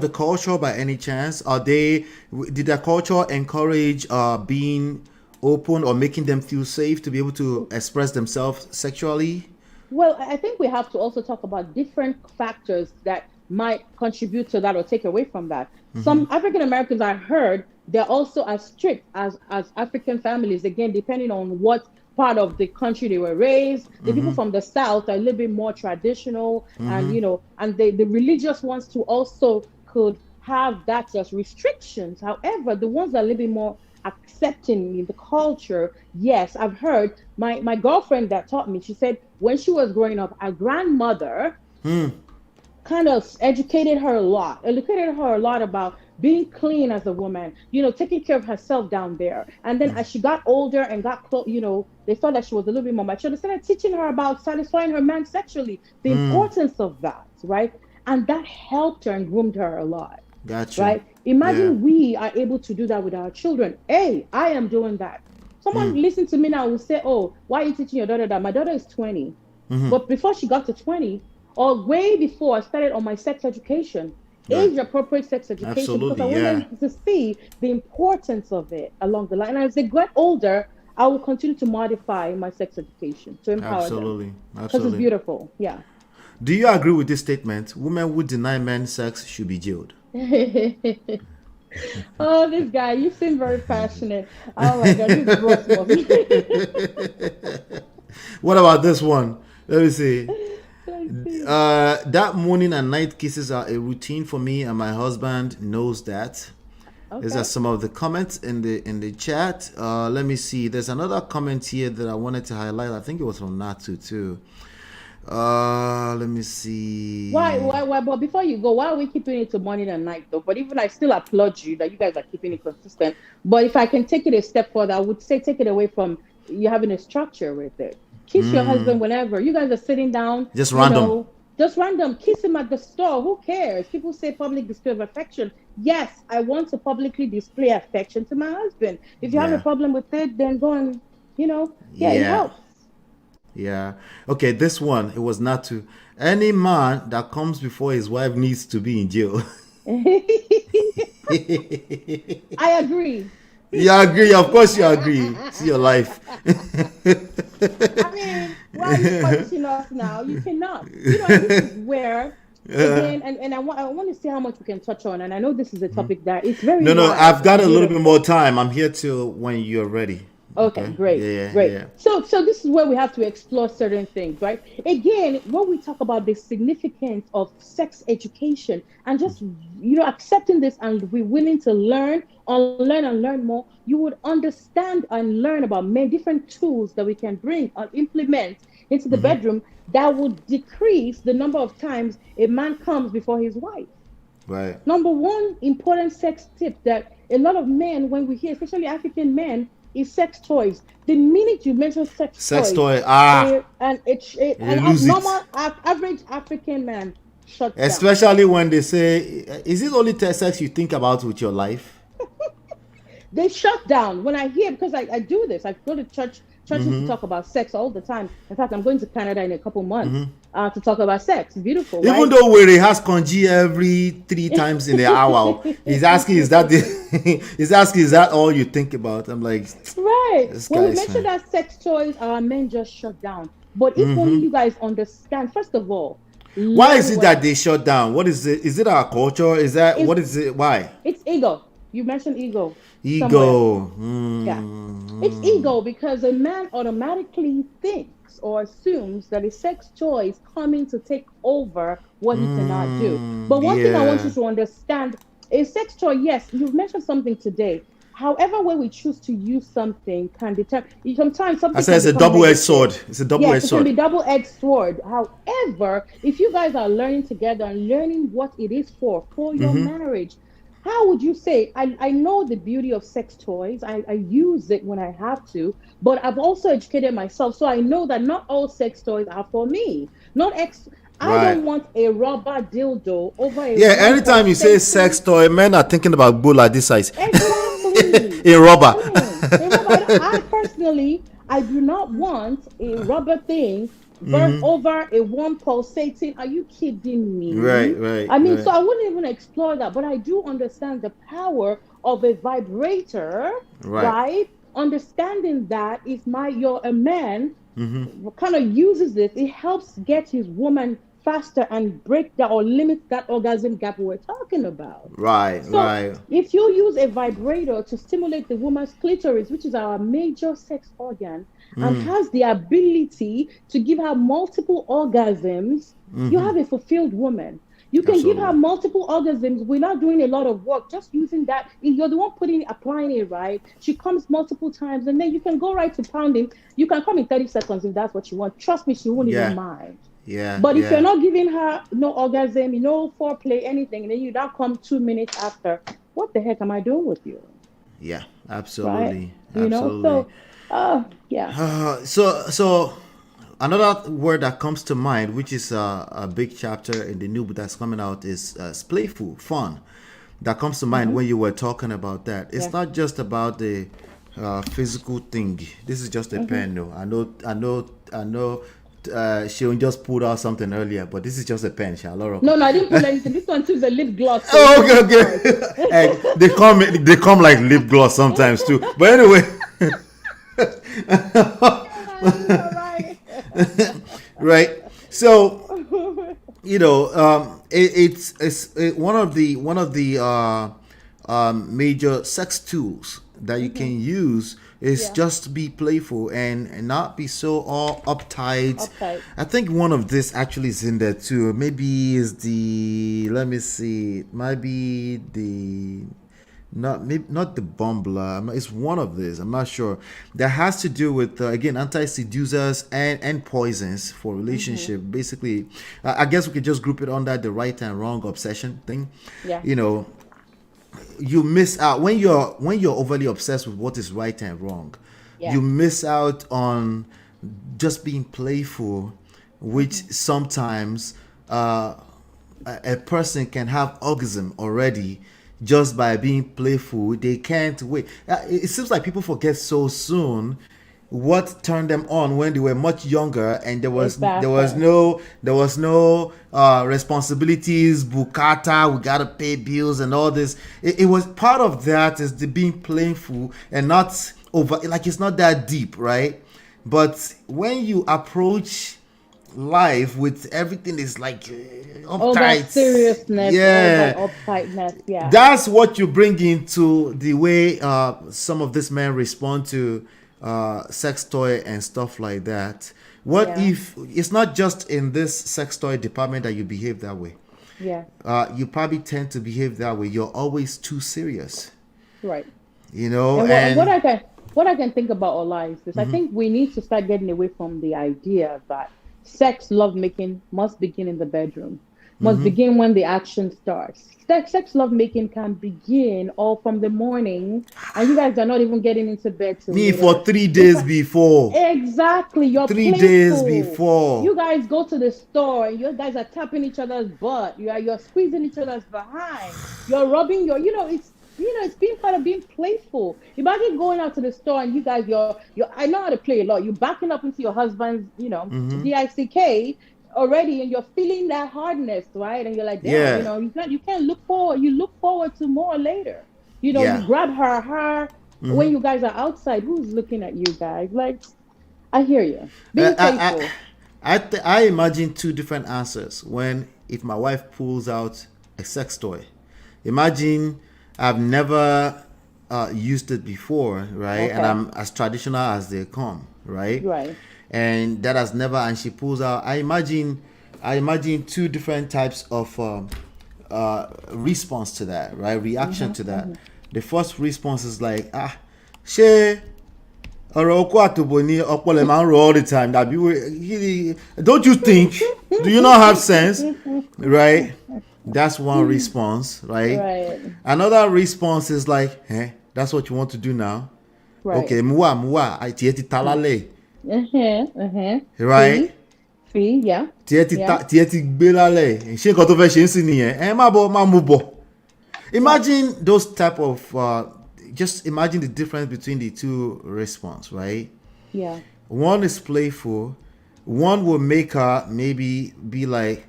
the culture by any chance? Did the culture encourage being open or making them feel safe to be able to express themselves sexually? Well, I think we have to also talk about different factors that might contribute to that or take away from that. Some African Americans, I heard, they're also as strict as African families, again, depending on what part of the country they were raised. The people from the South are a little bit more traditional, and and the religious ones too also could have that as restrictions. However, the ones that are a little bit more accepting in the culture, yes, I've heard my girlfriend that taught me, she said when she was growing up, her grandmother kind of educated her a lot about being clean as a woman, taking care of herself down there. And then as she got older and got close, they thought that she was a little bit more mature. They started teaching her about satisfying her man sexually, the importance of that, right? And that helped her and groomed her a lot. Gotcha. Right? Imagine we are able to do that with our children. Hey, I am doing that. Someone listen to me now will say, oh, why are you teaching your daughter that? My daughter is 20. But before she got to 20, or way before, I started on my sex education, age-appropriate sex education. Absolutely, because I want them to see the importance of it along the line. And as they get older, I will continue to modify my sex education to empower them. Because it's beautiful. Yeah. Do you agree with this statement? Women who deny men sex should be jailed. Oh, this guy, you seem very passionate. Oh my God, this is What about this one? Let me see. That morning and night kisses are a routine for me, and my husband knows that. Okay. These are some of the comments in the chat. Let me see. There's another comment here that I wanted to highlight. I think it was from Natu too. Let me see. Why? But before you go, why are we keeping it to morning and night though? But even I still applaud you that you guys are keeping it consistent. But if I can take it a step further, I would say take it away from you having a structure with it. Kiss your husband whenever you guys are sitting down. Just random. Just random. Kiss him at the store. Who cares? People say public display of affection. Yes, I want to publicly display affection to my husband. If you have a problem with it, then go and it helps. Yeah. Okay, this one, it was not to any man that comes before his wife needs to be in jail. I agree. You agree, of course you agree. It's your life. I mean, why are you punishing us now? You cannot. This is where again, and I want to see how much we can touch on. And I know this is a topic that it's very No, I've got a little bit more time. I'm here till when you're ready. Okay, great. Great. Yeah. So this is where we have to explore certain things, right? Again, when we talk about the significance of sex education and just accepting this and we're willing to learn and learn more, you would understand and learn about many different tools that we can bring or implement into the bedroom that would decrease the number of times a man comes before his wife. Right. Number one important sex tip that a lot of men, when we hear, especially African men, is sex toys. The minute you mention sex toy, and a normal average African man shuts down. Especially when they say, "Is it only sex you think about with your life?" They shut down when I hear, because I do this. I go to churches to talk about sex all the time. In fact, I'm going to Canada in a couple months to talk about sex. It's beautiful. Even right? though Were has congee every 3 times in the hour, he's asking, "Is that all you think about?" I'm like, right. When we mention that sex toys, our men just shut down. But if only you guys understand, first of all, why is it that they shut down? What is it? Is it our culture? What is it? Why? It's ego. You mentioned ego. Ego. Yeah. It's ego because a man automatically thinks or assumes that a sex toy is coming to take over what he cannot do. But one thing I want you to understand, a sex toy, yes, you've mentioned something today. However way we choose to use something can determine. Sometimes something. I said it's a double-edged sword. It's a double-edged sword. It can be double-edged sword. However, if you guys are learning together and learning what it is for your marriage, how would you say? I know the beauty of sex toys. I use it when I have to, but I've also educated myself, so I know that not all sex toys are for me. I don't want a rubber dildo over a. Yeah, anytime you say sex toy, men are thinking about bull like this size. Exactly. A rubber. I personally, I do not want a rubber thing burn over a warm pulsating. Are you kidding me? Right. I mean, so I wouldn't even explore that, but I do understand the power of a vibrator, right? Understanding that if you're a man kind of uses it. It helps get his woman faster and break down or limit that orgasm gap we're talking about. Right, So right. if you use a vibrator to stimulate the woman's clitoris, which is our major sex organ, and has the ability to give her multiple orgasms, you have a fulfilled woman. You can give her Absolutely. multiple orgasms without doing a lot of work, just using that. You're the one applying it, right? She comes multiple times, and then you can go right to pounding. You can come in 30 seconds if that's what you want. Trust me, she won't even Yeah, mind. yeah, But if you're yeah, not giving her no orgasm, no foreplay, anything, and then you don't come 2 minutes after, what the heck am I doing with you? yeah. Right? Absolutely, So, absolutely. yeah. So another word that comes to mind, which is a big chapter in the new book that's coming out, is playful, fun. That comes to mind when you were talking about that. It's Yeah. not just about the physical thing. This is just a pen, no. I know. She just pulled out something earlier, but this is just a pen, Shalora. No, I didn't put anything. This one too is a lip gloss. So Oh, okay, okay. Hey, they come like lip gloss sometimes too. But anyway, You're right. right. So one of the major sex tools that you can use is Yeah. just to be playful and not be so all uptight. Uptight. I think one of this actually is in there too. Maybe is the, let me see, it might be the, not the bumbler. It's one of these. I'm not sure. That has to do with again, anti-seducers and poisons for relationship. Basically, I guess we could just group it under the right and wrong obsession thing. Yeah. You miss out when you're overly obsessed with what is right and wrong. Yeah. You miss out on just being playful, which sometimes a person can have orgasm already just by being playful. They can't wait. It seems like people forget so soon what turned them on when they were much younger, and there was no responsibilities, bukata, we gotta pay bills and all this. It was part of that is the being playful and not over, like it's not that deep, right? But when you approach life with everything is like All that uptight, seriousness, yeah, all that uptightness. Yeah. that's what you bring into the way some of these men respond to sex toy and stuff like that. What Yeah. if it's not just in this sex toy department that you behave that way? Yeah. You probably tend to behave that way. You're always too serious, Right. you know. And what I can think about Ola is this. I think we need to start getting away from the idea that sex lovemaking must begin in the bedroom, must begin when the action starts. Sex lovemaking can begin all from the morning, and you guys are not even getting into bed till Me later. for 3 days before. Exactly, you're 3 days playful. before. You guys go to the store, and you guys are tapping each other's butt. You're squeezing each other's behind. You're rubbing it's being part of being playful. Imagine going out to the store and you guys, I know how to play a lot. You're backing up into your husband's, DICK already, and you're feeling that hardness, right? And you're like, damn, Yeah. you can't look forward. You look forward to more later. Yeah. You grab her hair when you guys are outside. Who's looking at you guys? Like, I hear you. Being playful. I imagine two different answers if my wife pulls out a sex toy. Imagine I've never used it before, right? Okay. And I'm as traditional as they come, right? Right. And that has never, and she pulls out. I imagine two different types of response to that, right? Reaction to that. The first response is like, she all the time. Don't you think? Do you not have sense? Right? That's one response, right? Right. Another response is like, that's what you want to do now? Right. Okay, I tieti talale. Right. Right? Fee, yeah. Tieti belale. Ṣé nǹkan tó fẹ́ ṣe ń sìn nìyẹn? Má mú bọ̀. Imagine those type of just imagine the difference between the two response, right? Yeah. One is playful. One will make her maybe be like,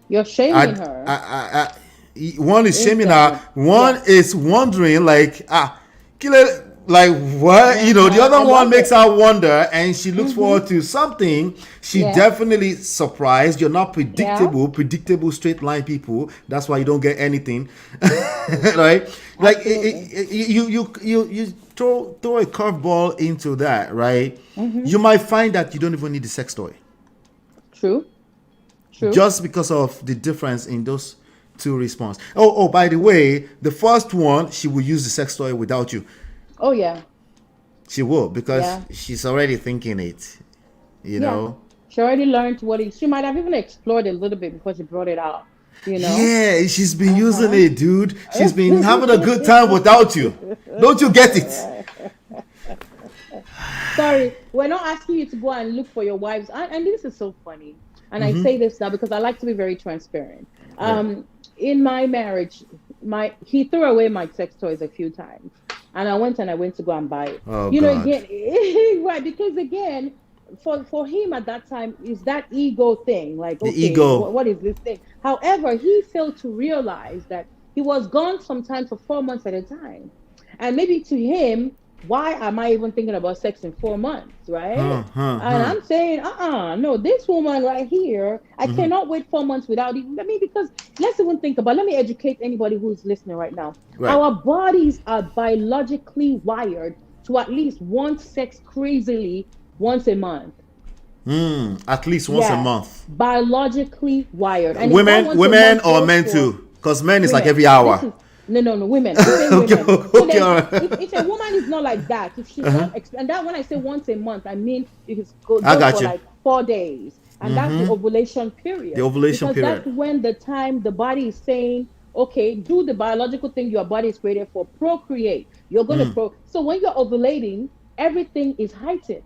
You're shaming her. one is shaming her. One is wondering like, Like what? Yeah, You know, the I other one love makes it. her wonder, and she looks forward to something. She Yeah. definitely surprised. You're not Yeah. predictable straight line people. That's why you don't get anything, right? Like you throw a curveball into that, right? You might find that you don't even need the sex toy, True. just because of the difference in those two response. Oh, by the way, the first one, she will use the sex toy without you. Oh yeah. She will, because Yeah. she's already thinking it, you know. She already learned what it. She might have even explored it a little bit before she brought it out. You know. Yeah, she's been using it, dude. She's been having a good time without you. Don't you get it? Sorry, we're not asking you to go and look for your wives. And this is so funny. And I say this now because I like to be very transparent. In my marriage, he threw away my sex toys a few times, and I went to go and buy it. Oh, you know, God. again, right? Because again, for him at that time is that ego thing. Like, The okay, ego. what is this thing? However, he failed to realize that he was gone sometimes for 4 months at a time, and maybe to him, why am I even thinking about sex in 4 months, right? And I'm saying, no, this woman right here, I cannot wait 4 months without even. I mean, because let's even think about. Let me educate anybody who's listening right now. Right. Our bodies are biologically wired to at least want sex crazily once a month. At least once a Yeah. month. Biologically wired. And if that once a Women month or goes men for- too? Because men is like Women. every hour. This is- No, women. I'm saying Okay, women. okay, then, all right. if a woman is not like that, if she's not, and that when I say once a month, I mean it's go I got for you. like 4 days, and that's the ovulation period. The ovulation because period. That's when the time the body is saying, okay, do the biological thing your body is created for, procreate. You're gonna So when you're ovulating, everything is heightened.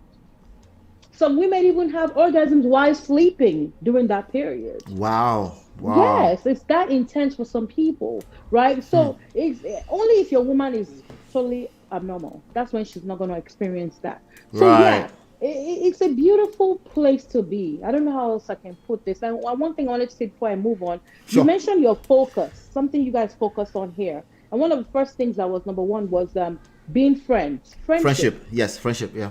Some women even have orgasms while sleeping during that period. Wow. Yes, it's that intense for some people, right? So it's only if your woman is totally abnormal, that's when she's not going to experience that. So Right. it's a beautiful place to be. I don't know how else I can put this. And one thing I wanted to say before I move on, Sure. you mentioned your focus, something you guys focus on here. And one of the first things that was number one was being friends. Friendship. Yes, friendship. Yeah.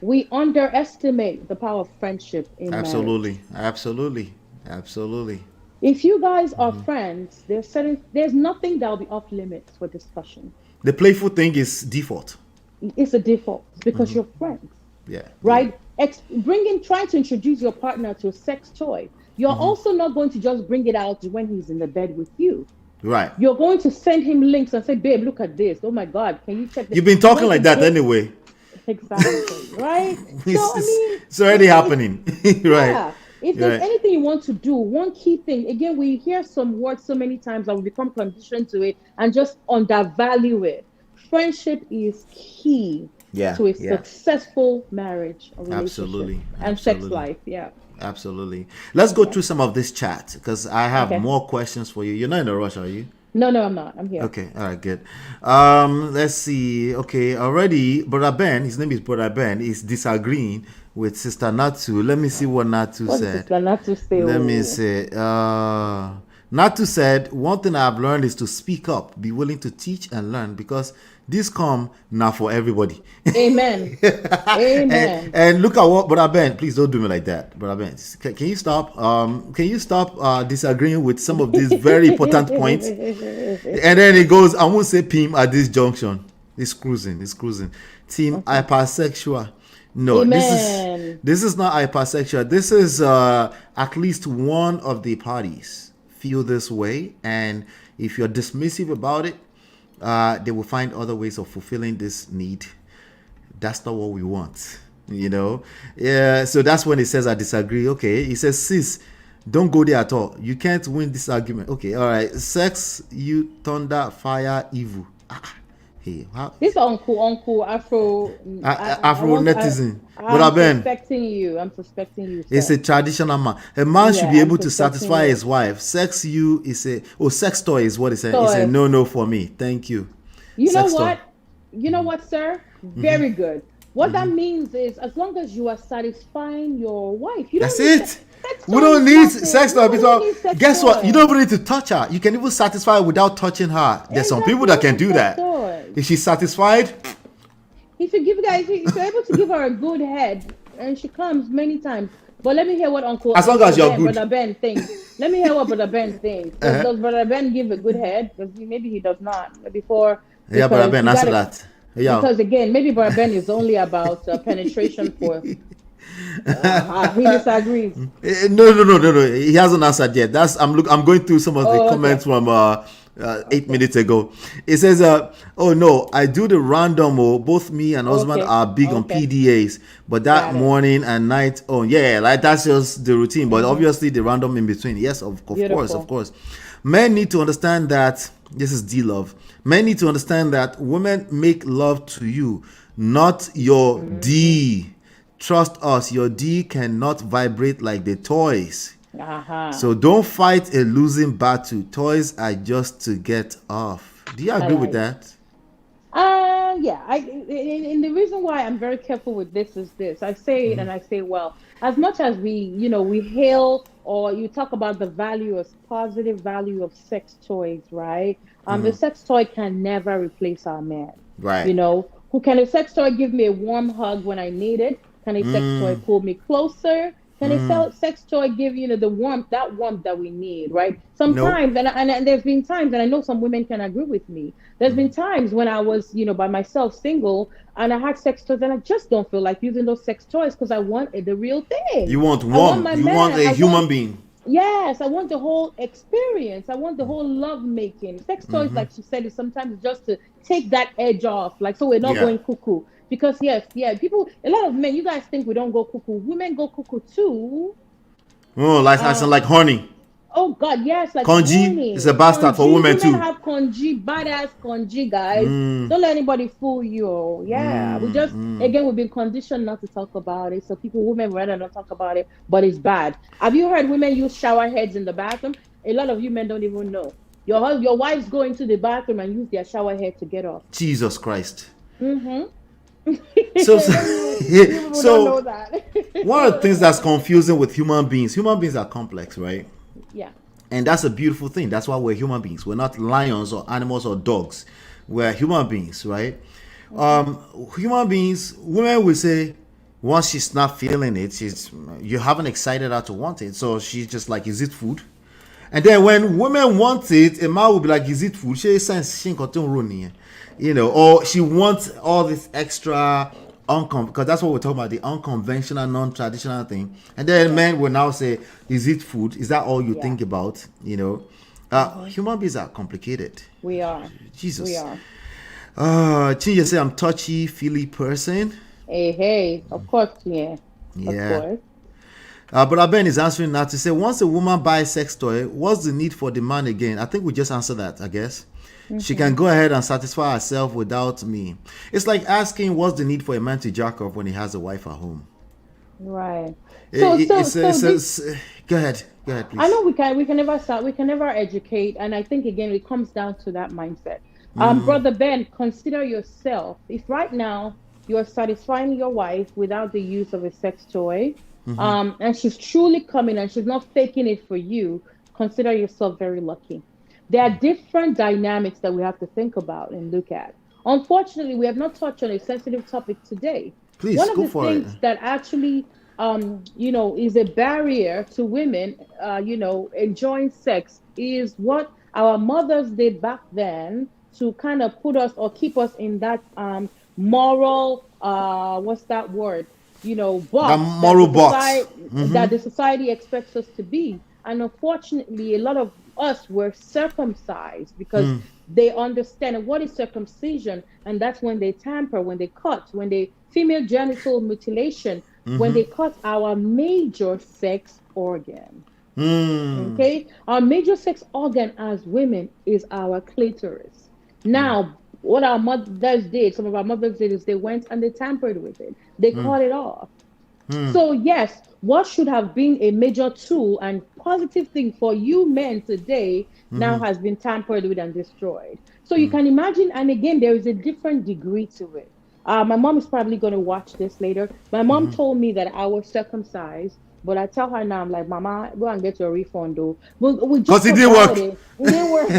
We underestimate the power of friendship in marriage. Absolutely. If you guys are friends, there's nothing that will be off limits for discussion. The playful thing is default. It's a default because you're friends, Yeah. right? Trying to introduce your partner to a sex toy. You're also not going to just bring it out when he's in the bed with you. Right. You're going to send him links and say, babe, look at this. Oh my God, can you check this? You've been talking You're like going that to go- anyway. Exactly, right? So, I mean, It's already happening. Right. yeah. If there's Right. anything you want to do, one key thing, again, we hear some words so many times and we become conditioned to it and just undervalue it. Friendship is key Yeah, to a yeah. successful marriage or relationship Absolutely, and sex absolutely. life. Yeah. Absolutely. Let's go through some of this chat because I have Okay. more questions for you. You're not in a rush, are you? No, I'm not. I'm here. Okay, all right, good. Let's see. Okay, already, Brother Ben, his name is Brother Ben, is disagreeing with Sister Natu. Let me see what Natu What said. is this not to say? Let me see. Natu said, one thing I've learned is to speak up, be willing to teach and learn because this come now for everybody. Amen. Amen. And look at what Brother Ben, please don't do me like that. Brother Ben, can you stop? Can you stop disagreeing with some of these very important points? And then it goes, I won't say Pim at this junction. It's cruising. Team hypersexual. No, Amen. this is not hypersexual. This is at least one of the parties feel this way, and if you're dismissive about it, they will find other ways of fulfilling this need. That's not what we want, Yeah, so that's when it says I disagree. Okay, he says, sis, don't go there at all. You can't win this argument. Okay, all right. Sex, you thunder, fire, evil. Hey, how? This uncle Afro netizen. I'm Brother Ben, suspecting you. Sir. it's a traditional man. A man should Yeah, be able I'm to suspecting satisfy you. his wife. Sex you is sex toy is what he said. He Toy. said no for me. Thank you. You know Sex toy. what? You know what, sir? Very good. What that means is, as long as you are satisfying your wife, you That's don't need it. sex We toy don't is need nothing. sex toy. You don't need sex Guess what? toy. You don't even need to touch her. You can even satisfy her without touching her. There's some people that can do Sex that. toy. If she's satisfied, if you give guys, if you're able to give her a good head, and she comes many times. But let me hear what As long as you're good. Brother Ben thinks. Let me hear what Brother Ben thinks. Does Brother Ben give a good head? Because maybe he does not. Before. Yeah, Brother Ben, answer that. Yeah. Because again, maybe Brother Ben is only about penetration for. He disagrees. No. He hasn't answered yet. I'm going through some of the comments from 8 minutes ago. It says, "Oh no, I do the random. Both me and husband are big on PDAs, but that morning and night. Oh yeah, like that's just the routine. But obviously the random in between. Yes, of course. Men need to understand that this is D-love. Men need to understand that women make love to you, not your D. Trust us, your D cannot vibrate like the toys. So don't fight a losing battle. Toys are just to get off." Do you agree with that? Yeah. And the reason why I'm very careful with this is this. I say it and I say, well, as much as we hail or you talk about the positive value of sex toys, right? The sex toy can never replace our man. Right. Who can a sex toy give me a warm hug when I need it? Can a sex toy pull me closer? Can a sex toy give the warmth that we need, right? Sometimes, and there's been times, and I know some women can agree with me. There's been times when I was, by myself, single, and I had sex toys, and I just don't feel like using those sex toys because I want the real thing. You want warmth. You want a human being. Yes, I want the whole experience. I want the whole love making. Sex toys, like she said, is sometimes just to take that edge off, like so we're not going cuckoo. Because people, a lot of men, you guys think we don't go cuckoo. Women go cuckoo too. Oh, like honey. Oh God, yes, like Congee is a bastard for women too. Women have congee, badass congee, guys. Don't let anybody fool you. Yeah, we just again we've been conditioned not to talk about it, so women rather not talk about it, but it's bad. Have you heard women use shower heads in the bathroom? A lot of you men don't even know. Your wives go into the bathroom and use their shower head to get off. Jesus Christ. So one of the things that's confusing with human beings are complex, right? Yeah. And that's a beautiful thing. That's why we're human beings. We're not lions or animals or dogs. We're human beings, right? Human beings, women will say, once she's not feeling it, you haven't excited her to want it. So she's just like, is it food? And then when women want it, a man will be like, is it food? She says, or she wants all this extra because that's what we're talking about, the unconventional, non-traditional thing. And then men will now say, is it food? Is that all you think about? Human beings are complicated. We are. Jesus. We are. Chinja say I'm touchy, feely person. Hey, of course, yeah. Of course. But Ben is answering now to say, once a woman buys sex toy, what's the need for the man again? I think we just answered that, I guess. She can go ahead and satisfy herself without me. It's like asking, what's the need for a man to jack off when he has a wife at home? Right. Go ahead, please. I know we can never educate, and I think again it comes down to that mindset. Brother Ben, consider yourself. If right now you are satisfying your wife without the use of a sex toy, and she's truly coming and she's not faking it for you, consider yourself very lucky. There are different dynamics that we have to think about and look at. Unfortunately, we have not touched on a sensitive topic today. Please, one of the things that actually, is a barrier to women, enjoying sex is what our mothers did back then to kind of put us or keep us in that moral, what's that word? Box. The moral box. That the society expects us to be. And unfortunately, a lot of us were circumcised because they understand what is circumcision, and that's when they tamper, when they cut, when they female genital mutilation, when they cut our major sex organ. Okay, our major sex organ as women is our clitoris. Now, what our mothers did, some of our mothers did, is they went and they tampered with it. They cut it off. So yes, what should have been a major tool and positive thing for you men today now has been tampered with and destroyed. So you can imagine, and again, there is a different degree to it. My mom is probably going to watch this later. My mom told me that I was circumcised, but I tell her now, I'm like, Mama, go and get your refund, though. Because it didn't work. It didn't work.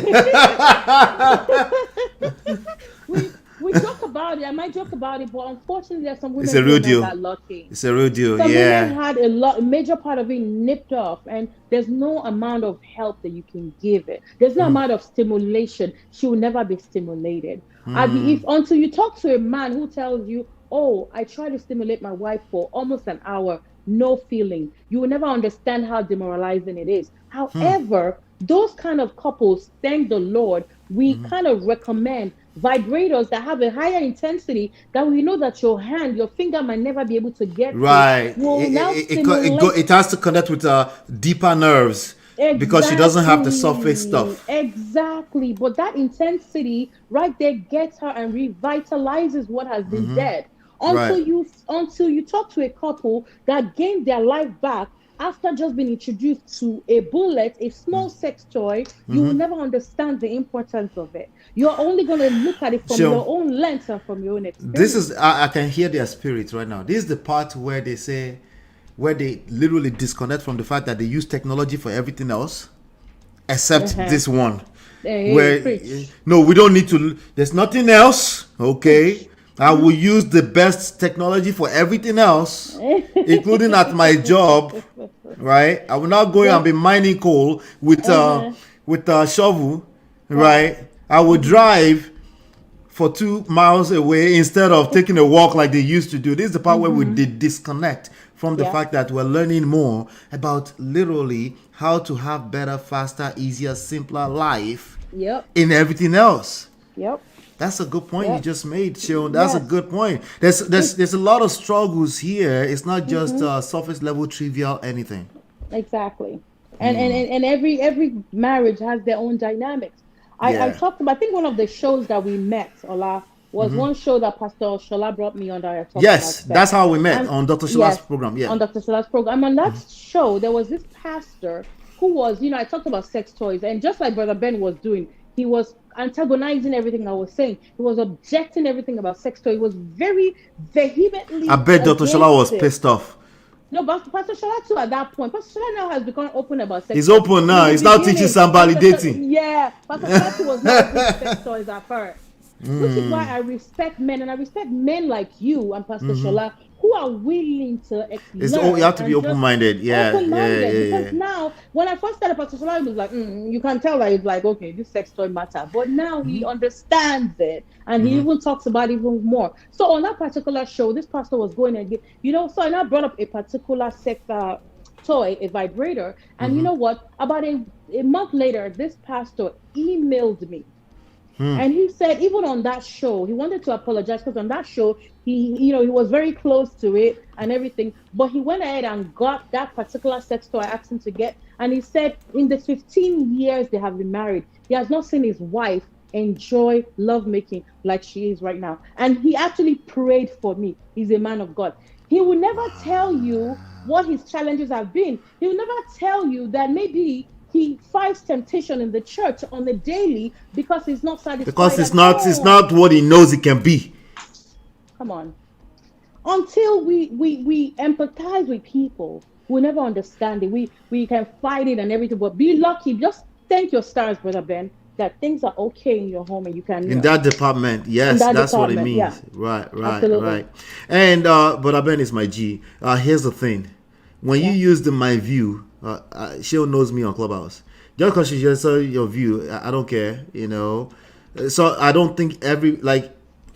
We talk about it I might joke about it, but unfortunately, there's some It's women a who real are not deal. that lucky. It's a real deal. Some women Yeah. had a major part of it nipped off, and there's no amount of help that you can give it. There's no amount of stimulation. She will never be stimulated. If until you talk to a man who tells you, "Oh, I try to stimulate my wife for almost an hour, no feeling," you will never understand how demoralizing it is. However, those kind of couples, thank the Lord, we kind of recommend vibrators that have a higher intensity that we know that your hand, your finger might never be able to get to, Right. will now It stimulate. has to connect with deeper nerves because she doesn't have the surface Exactly, stuff. exactly. But that intensity right there gets her and revitalizes what has been dead. Right. Until you talk to a couple that gained their life back after just being introduced to a bullet, a small sex toy, you will never understand the importance of it. You're only going to look at it from So your own lens and from your own this experience. is I can hear their spirit right now. This is the part where they say, where they literally disconnect from the fact that they use technology for everything else except Uh-huh. this one. Hey, Where preach. no, we don't need to. There's nothing else. Okay, I will use the best technology for everything else, including at my job. Right, I will not go and be mining coal with a shovel. Right, I will drive for 2 miles away instead of taking a walk like they used to do. This is the part where we did disconnect from the Yeah. fact that we're learning more about literally how to have better, faster, easier, simpler life Yep, in everything else. yep. That's a good point you Yep. just made, Seun. That's a Yes. good point. There's a lot of struggles here. It's not just surface level trivial anything. Exactly. And every marriage has their own dynamics. I Yeah. talked about, I think one of the shows that we met, Ola, was one show that Pastor Shola brought me on that I talked about Yes, sex. that's how we met And on Dr. Shola's yes, program. Yeah. on Dr. Shola's program. And on that show, there was this pastor who was, I talked about sex toys, and just like Brother Ben was doing, he was antagonizing everything I was saying. He was objecting everything about sex toy. He was very vehemently I bet Dr. Shola was against it. pissed off. No, but Pastor Shola too at that point. Pastor Shola now has become open about sex He's toys. open now. In the He's now teaching beginning, somebody Pastor dating. Yeah, Pastor Shola too was not into sex toys at first. Which is why I respect men, and I respect men like you and Pastor Shola who are willing to learn. You have to be and just open-minded. Yeah, open-minded. yeah. Because now, when I first started Pastor Shola, it was like, you can tell that it's like, okay, this sex toy matter. But now he understands it, and he even talks about it even more. So on that particular show, this pastor was going and so I now brought up a particular sex toy, a vibrator, and you know what? About a month later, this pastor emailed me. And he said, even on that show, he wanted to apologize because on that show, he was very close to it and everything. But he went ahead and got that particular sex toy I asked him to get. And he said, in the 15 years they have been married, he has not seen his wife enjoy lovemaking like she is right now. And he actually prayed for me. He's a man of God. He will never tell you what his challenges have been. He will never tell you that maybe he fights temptation in the church on the daily because he's not satisfied. Because it's at not home. what he knows it can be. Come on. Until we empathize with people, we'll never understand it. We can fight it and everything, but be lucky. Just thank your stars, Brother Ben, that things are okay in your home and you can. In that department, yes, that's what it means. Yeah. Right. Absolutely. And but Ben is my G. Here's the thing: when you use the My View, Sheil knows me on Clubhouse. Just because she just saw your view, I don't care. So I don't think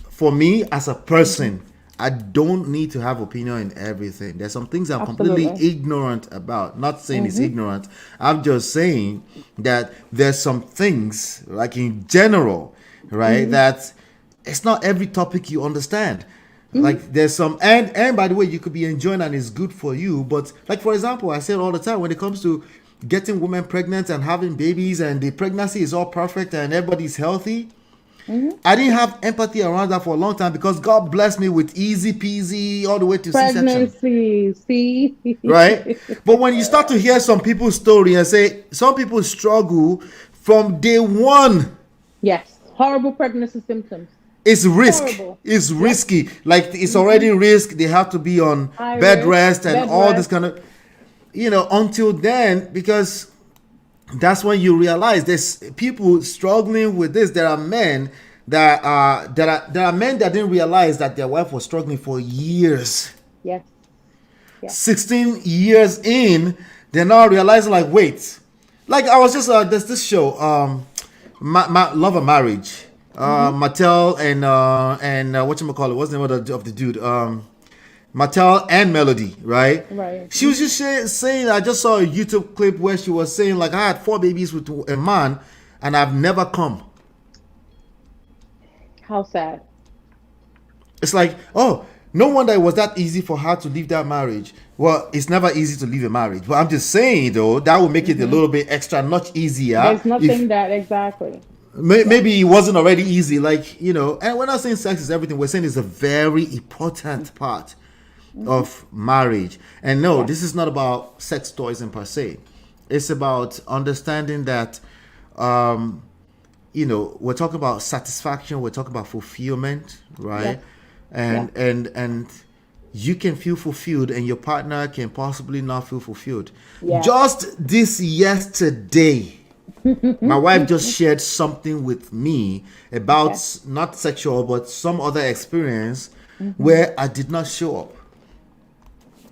for me as a person, I don't need to have opinion in everything. There's some things I'm completely ignorant about. Not saying it's ignorant. I'm just saying that there's some things, like in general, right, that it's not every topic you understand. Like there's some, and by the way, you could be enjoying and it's good for you. But like, for example, I say it all the time when it comes to getting women pregnant and having babies and the pregnancy is all perfect and everybody's healthy. I didn't have empathy around that for a long time because God blessed me with easy peasy all the way to C-section. Pregnancy, see? Right? But when you start to hear some people's story and say some people struggle from day one. Yes. Horrible pregnancy symptoms. It's risk. Horrible. It's risky. Like it's already risk. They have to be on bed rest and all this kind of, until then, because that's when you realize there's people struggling with this. There are men there are men that didn't realize that their wife was struggling for years. Yes. Yeah. 16 years in, they're now realizing, like, wait, like I was just there's this show, Love and Marriage, Mattel and whatchamacallit, what's the name of the dude, Mattel and Melody, right? Right. She was just saying, I just saw a YouTube clip where she was saying, like, I had 4 babies with a man and I've never come. How sad. It's like, oh, no wonder it was that easy for her to leave that marriage. Well, it's never easy to leave a marriage. But I'm just saying, though, that would make it a little bit extra, much easier. There's nothing that, exactly. Maybe it wasn't already easy, like, you know. And we're not saying sex is everything. We're saying it's a very important part of marriage. And no, this is not about sex toys in per se. It's about understanding that, you know, we're talking about satisfaction. We're talking about fulfillment, right? And you can feel fulfilled and your partner can possibly not feel fulfilled. Just this yesterday, my wife just shared something with me about not sexual but some other experience where I did not show up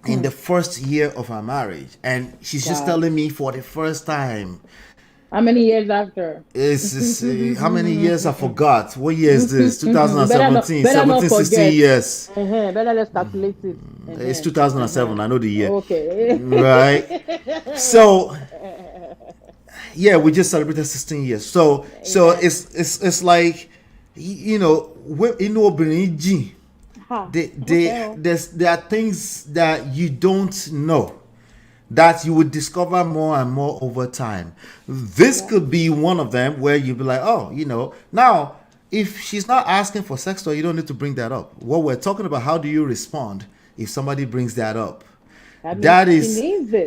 in the first year of our marriage, and she's just telling me for the first time. How many years after? How many years? I forgot. What year is this? 2017. 16 years. Better let's calculate it. It's 2007. I know the year. Okay. Right. So, yeah, we just celebrated 16 years. So it's like, you know, there are things that you don't know that you would discover more and more over time. This could be one of them where you'd be like, oh, you know, now if she's not asking for sex toy, you don't need to bring that up. What we're talking about, how do you respond if somebody brings that up? That is,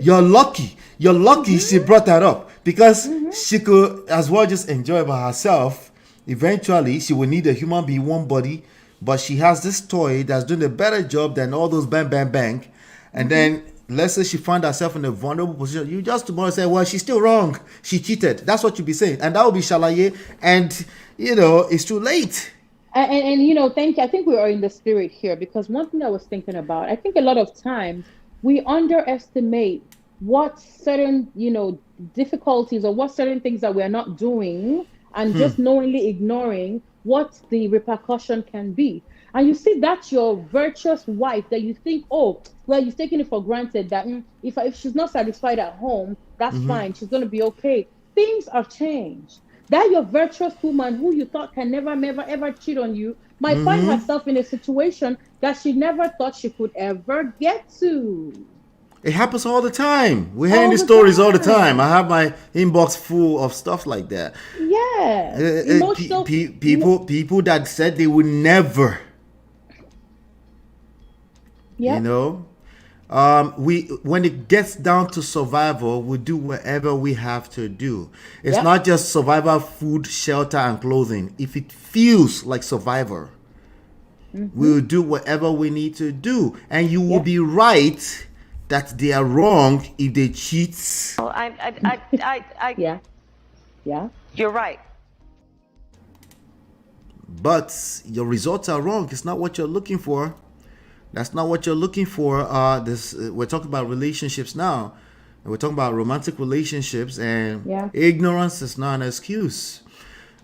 you're lucky. You're lucky she brought that up, because she could as well just enjoy it by herself. Eventually, she will need a human being, one body, but she has this toy that's doing a better job than all those bang, bang, bang. And then let's say she found herself in a vulnerable position. You just tomorrow say, well, she's still wrong. She cheated. That's what you'll be saying. And that will be shalaye. And, you know, it's too late. And you know, thank you. I think we are in the spirit here, because one thing I was thinking about, I think a lot of times we underestimate what certain, you know, difficulties or what certain things that we're not doing and just knowingly ignoring what the repercussion can be. And you see, that's your virtuous wife that you think, oh, well, you've taken it for granted that if she's not satisfied at home, that's fine. She's going to be okay. Things are changed. That your virtuous woman who you thought can never, ever cheat on you might find herself in a situation that she never thought she could ever get to. It happens all the time. We're hearing these stories all the time. I have my inbox full of stuff like that. Yeah. People that said they would never. You know, when it gets down to survival, we do whatever we have to do. It's not just survival, food, shelter, and clothing. If it feels like survivor, we will do whatever we need to do. And you will be right that they are wrong if they cheat. Well, you're right. But your results are wrong. It's not what you're looking for. That's not what you're looking for. We're talking about relationships now. And we're talking about romantic relationships, and ignorance is not an excuse.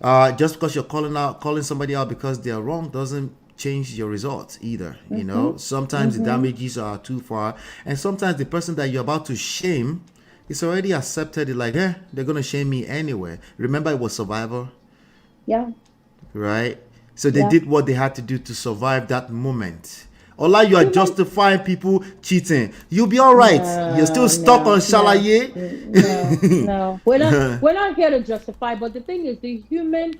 Just because you're calling somebody out because they are wrong doesn't change your results either. You know, sometimes the damages are too far, and sometimes the person that you're about to shame is already accepted it, like, they're gonna shame me anyway. Remember, it was survivor. Right? So they did what they had to do to survive that moment. Ola, you are justifying people cheating. You'll be all right. You're still stuck on shalaye. No. We're not here to justify, but the thing is, the human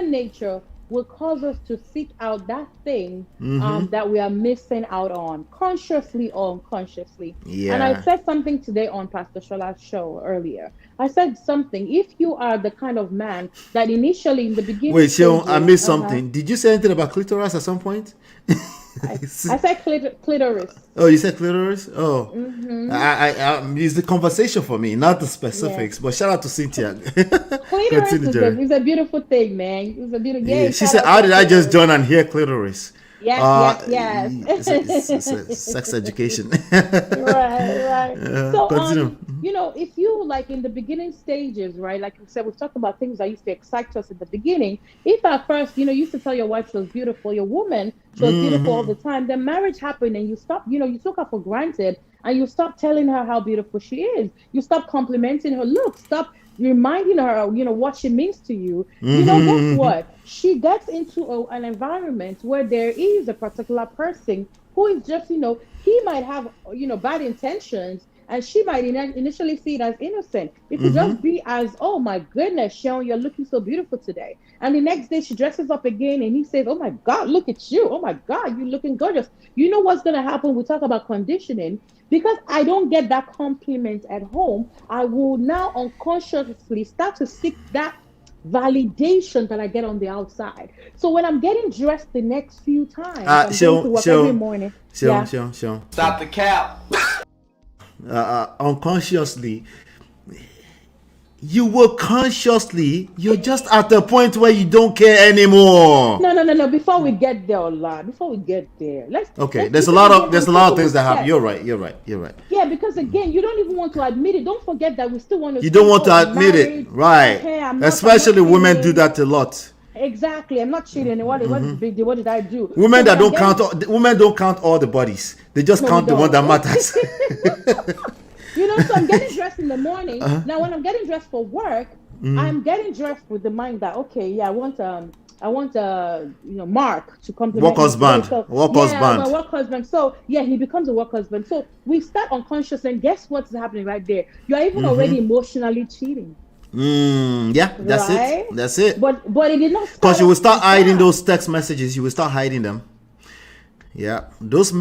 nature will cause us to seek out that thing that we are missing out on, consciously or unconsciously. And I said something today on Pastor Shola's show earlier. I said something. If you are the kind of man that initially in the beginning... Wait, Seun, I missed something. Did you say anything about clitoris at some point? I said clitoris. Oh, you said clitoris? Oh, it's the conversation for me, not the specifics. But shout out to Cynthia. Clitoris is a beautiful thing, man. It's a beautiful. Yeah, she said, "How did I just join and hear clitoris?" Yes. It's sex education. right. So, continue. If you like in the beginning stages, right? Like you said, we've talked about things that used to excite us in the beginning. If at first, you used to tell your wife she was beautiful, your woman she was beautiful all the time, then marriage happened and you stop, you took her for granted and you stop telling her how beautiful she is. You stop complimenting her looks. Stop reminding her, what she means to you. Guess what? She gets into an environment where there is a particular person who is just, he might have, bad intentions, and she might initially see it as innocent. It could just be as, oh my goodness, Sean, you're looking so beautiful today. And the next day she dresses up again and he says, oh my God, look at you. Oh my God, you're looking gorgeous. You know what's going to happen? We talk about conditioning. Because I don't get that compliment at home, I will now unconsciously start to seek that validation that I get on the outside. So when I'm getting dressed the next few times, I'm going to work every morning. Stop the cap. Unconsciously, you will consciously, you're just at the point where you don't care anymore. No. Before we get there, let's there's a lot of things that happen. You're right. Yeah, because again, you don't even want to admit it. Don't forget that we still want to. You don't want to admit it, right? Okay, especially women do that a lot. Exactly. I'm not cheating. What is the big deal? What did I do? Women don't count all the bodies. They just count the one that matters. So I'm getting dressed in the morning. Now, when I'm getting dressed for work, I'm getting dressed with the mind that, I want Mark to compliment work husband. My work husband. So he becomes a work husband. So we start unconscious, and guess what's happening right there? You're even already emotionally cheating. That's it. But it did not. Because you will start hiding those text messages. You will start hiding them. Yeah, those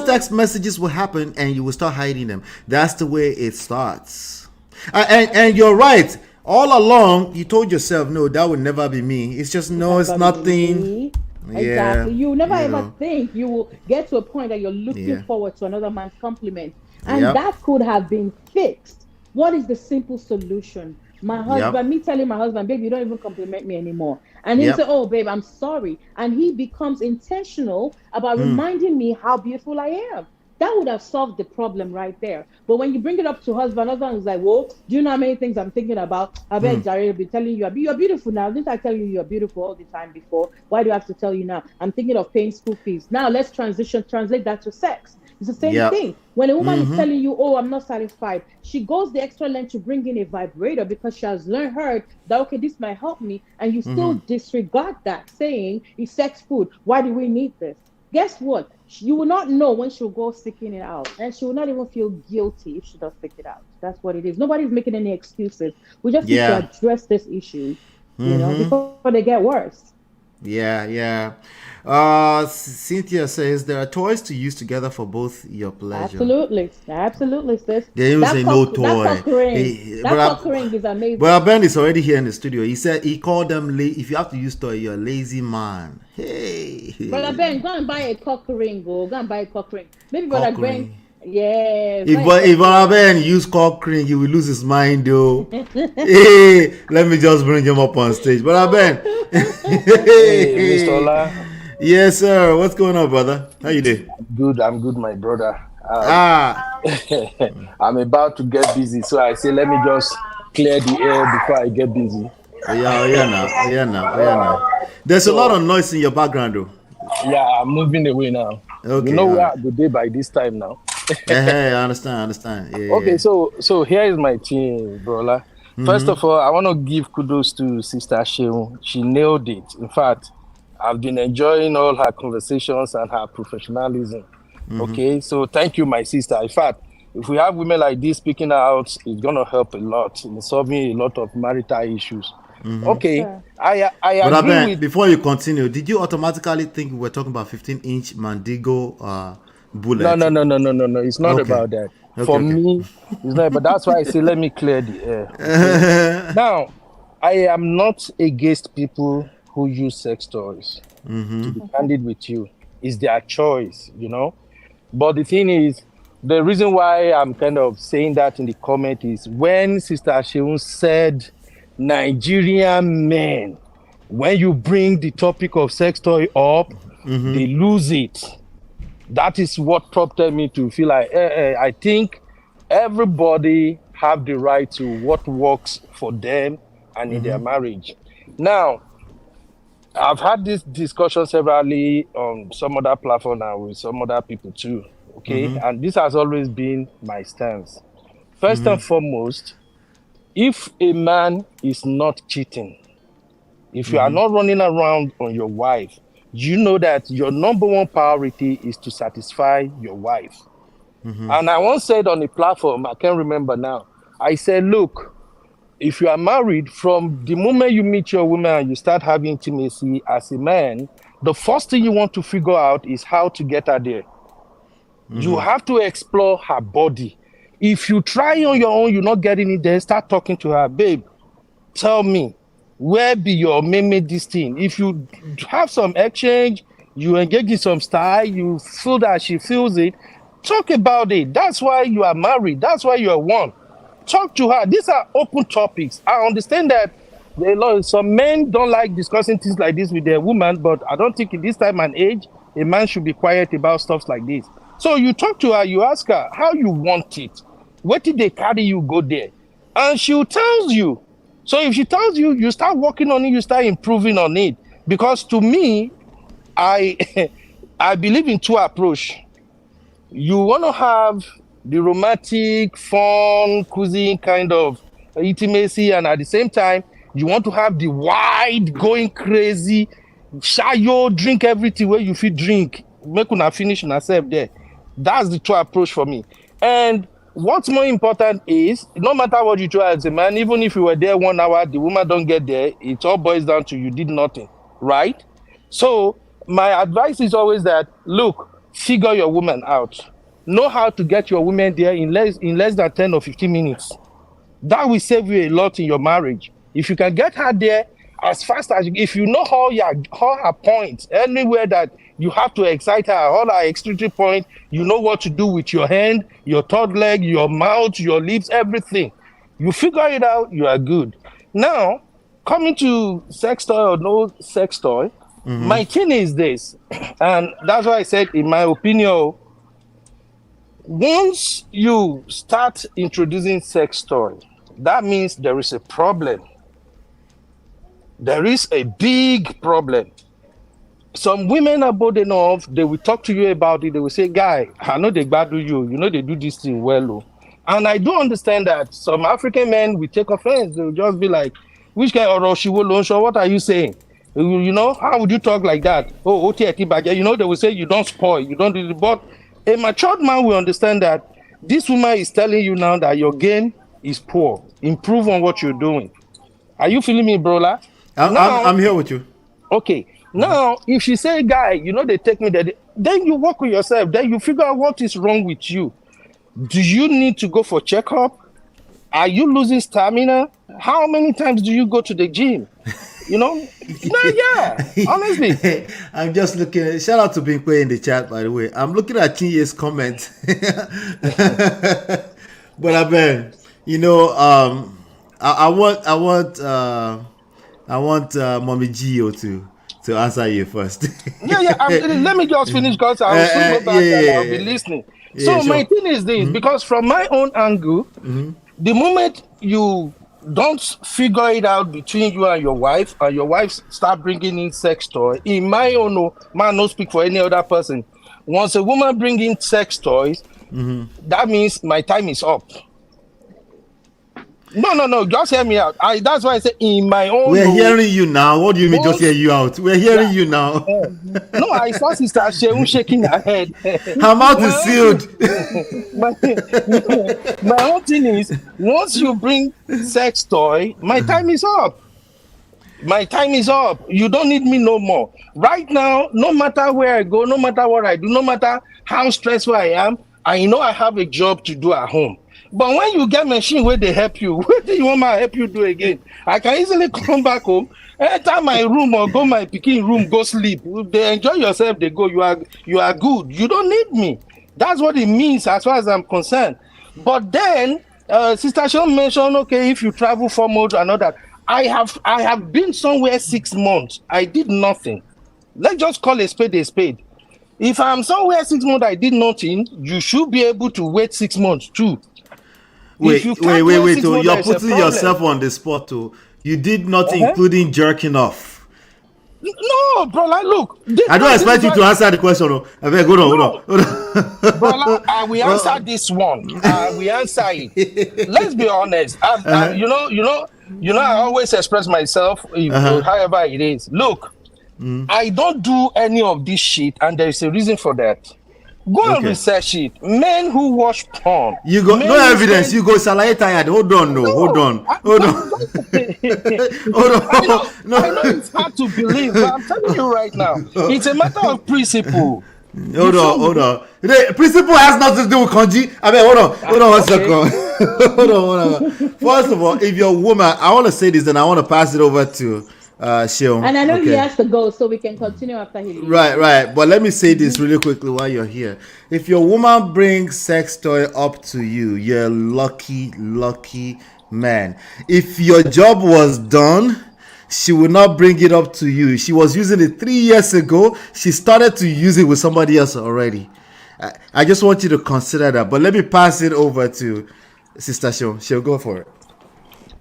text messages will happen, and you will start hiding them. That's the way it starts. And you're right. All along, you told yourself, no, that would never be me. It's just it's nothing. Exactly. You never ever think you will get to a point that you're looking forward to another man's compliment, and that could have been fixed. What is the simple solution? My husband, me telling my husband, babe, you don't even compliment me anymore. And he said, oh, babe, I'm sorry. And he becomes intentional about reminding me how beautiful I am. That would have solved the problem right there. But when you bring it up to husband is like, whoa, do you know how many things I'm thinking about? I bet Jared will be telling you, you're beautiful now. Didn't I tell you you're beautiful all the time before? Why do I have to tell you now? I'm thinking of paying school fees. Now let's translate that to sex. It's the same thing. When a woman is telling you, oh, I'm not satisfied, she goes the extra length to bring in a vibrator because she has heard that, okay, this might help me. And you still disregard that, saying it's sex food. Why do we need this? Guess what? You will not know when she'll go seeking it out. And she will not even feel guilty if she does seek it out. That's what it is. Nobody's making any excuses. We just need to address this issue, before they get worse. Yeah. Cynthia says there are toys to use together for both your pleasure. Absolutely, sis. They even say no toy. That cockring is amazing. But Ben is already here in the studio. He said he called them if you have to use toy, you're a lazy man. Hey. Brother Ben, go and buy a cockring. Go and buy a cockring. Maybe Brother Ben. Yeah. If Ben use cockring, he will lose his mind, though. Hey, let me just bring him up on stage. Brother Ben. Hey, Mr. Ola. Yes, sir. What's going on, brother? How you doing? Good. I'm good, my brother. I'm about to get busy, so I say let me just clear the air before I get busy. Yeah, now. There's a lot of noise in your background, though. Yeah, I'm moving away now. Okay, you know where I go day by this time now. Hey, I understand. Okay, so here is my team, brother. First of all, I want to give kudos to Sister Seun. She nailed it. In fact, I've been enjoying all her conversations and her professionalism. Okay, so thank you, my sister. In fact, if we have women like this speaking out, it's going to help a lot in solving a lot of marital issues. Okay, sure. I but agree with... Before you continue, did you automatically think we were talking about 15-inch Mandigo bullet? No. It's not about that. For me, it's not. But that's why I say let me clear the air. Now, I am not against people who use sex toys. To be candid with you, It's their choice, But the thing is, the reason why I'm kind of saying that in the comment is when Sister Seun said Nigerian men, when you bring the topic of sex toy up, they lose it. That is what prompted me to feel like, I think everybody have the right to what works for them and in their marriage. Now, I've had this discussion severally on some other platform and with some other people too, okay? And this has always been my stance. First and foremost, if a man is not cheating, if you are not running around on your wife, you know that your number one priority is to satisfy your wife. And I once said on a platform, I can't remember now, I said, look, if you are married, from the moment you meet your woman and you start having intimacy as a man, the first thing you want to figure out is how to get her there. You have to explore her body. If you try on your own, you're not getting it there, start talking to her. Babe, tell me, where be your meme this thing? If you have some exchange, you engage in some style, you feel that she feels it, talk about it. That's why you are married. That's why you are one. Talk to her. These are open topics. I understand that some men don't like discussing things like this with their woman, but I don't think in this time and age, a man should be quiet about stuff like this. So you talk to her, you ask her how you want it. What did they carry you go there? And she tells you. So if she tells you, you start working on it, you start improving on it. Because to me, I believe in two approach. You want to have the romantic, fun, cozy kind of intimacy, and at the same time, you want to have the wide, going crazy, shayo, drink everything where you feel drink. Make una finish yourself there. That's the two approach for me. And what's more important is, no matter what you try as a man, even if you were there 1 hour, the woman don't get there, it all boils down to you did nothing, right? So my advice is always that, look, figure your woman out. Know how to get your woman there in less than 10 or 15 minutes. That will save you a lot in your marriage. If you can get her there as fast as if you know all her points, anywhere that you have to excite her, all her extreme point, you know what to do with your hand, your third leg, your mouth, your lips, everything. You figure it out, you are good. Now, coming to sex toy or no sex toy, my thing is this, and that's why I said, in my opinion, once you start introducing sex toy, that means there is a problem. There is a big problem. Some women are bold enough, they will talk to you about it. They will say, guy, I know they bad with you. You know they do this thing well. Oh. And I do understand that some African men will take offense. They will just be like, which guy or what are you saying? You know, how would you talk like that? Oh, you know, they will say you don't spoil, you don't do it. But a matured man will understand that this woman is telling you now that your game is poor. Improve on what you're doing. Are you feeling me, brola? I'm here with you. Okay. Now, if she say, guy, you know, they take me there, then you work with yourself. Then you figure out what is wrong with you. Do you need to go for checkup? Are you losing stamina? How many times do you go to the gym? You know? No, yeah, honestly. I'm just looking. Shout out to Binkwe in the chat, by the way. I'm looking at Chinye's comment. But I bet, you know, I want Mommy Gio to answer you first. Let me just finish because I will soon go back and I'll be listening. So my thing is this, because from my own angle, the moment you don't figure it out between you and your wife start bringing in sex toy, in my own, man, no speak for any other person. Once a woman bring in sex toys, that means my time is up. No, just hear me out. That's why I say in my own. We're hearing you now. What do you mean just hear you out? We're hearing you now. No, I saw Sister Seun shaking her head. Her mouth is sealed. My whole thing is, once you bring sex toy, my time is up. My time is up. You don't need me no more. Right now, no matter where I go, no matter what I do, no matter how stressful I am, I know I have a job to do at home. But when you get machine where they help you, what do you want me to help you do again? I can easily come back home, Enter my room or go my pikin room, go sleep. They enjoy yourself, they go, you are good. You don't need me. That's what it means as far as I'm concerned. But then, Sister Sean mentioned, okay, if you travel 4 months and all that. I have been somewhere 6 months. I did nothing. Let's just call a spade a spade. If I'm somewhere 6 months, I did nothing, you should be able to wait 6 months too. Wait. You're putting yourself on the spot too. You did nothing, including jerking off. No, bro, like, look. I don't expect you to answer the question. I mean, hold on. Bro, I will answer this one. We answer it. Let's be honest. You know, I always express myself, however it is. Look, I don't do any of this shit, and there is a reason for that. Go and research it. Men who watch porn. You go no evidence. You go Salai tired. Hold on. Hold on. I know it's hard to believe, but I'm telling you right now, it's a matter of principle. Hold on. The principle has nothing to do with Konji. I mean, hold on 1 second. hold on. First of all, if you're a woman, I want to say this, then I want to pass it over to Seun. And I know he has to go, so we can continue after he leaves. Right. But let me say this really quickly while you're here. If your woman brings sex toy up to you, you're a lucky man. If your job was done, she will not bring it up to you. She was using it 3 years ago. She started to use it with somebody else already. I just want you to consider that. But let me pass it over to Sister Seun. She'll go for it.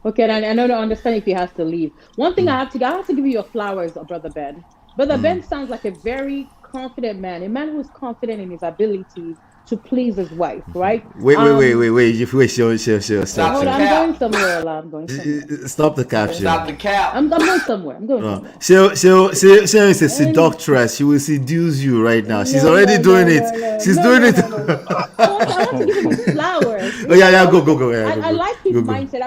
Okay, and I know to understand if he has to leave. One thing I have to give you your flowers, Brother Ben. Brother Ben sounds like a very confident man, a man who's confident in his abilities to please his wife, right? Wait, sure. Stop. Hold on, I'm going somewhere. Stop the cap. Stop the cap. I'm going somewhere. She is a seductress. She will seduce you right now. She's already doing it. She's doing it. I want to give him his flowers. Oh yeah, go. I like his mindset.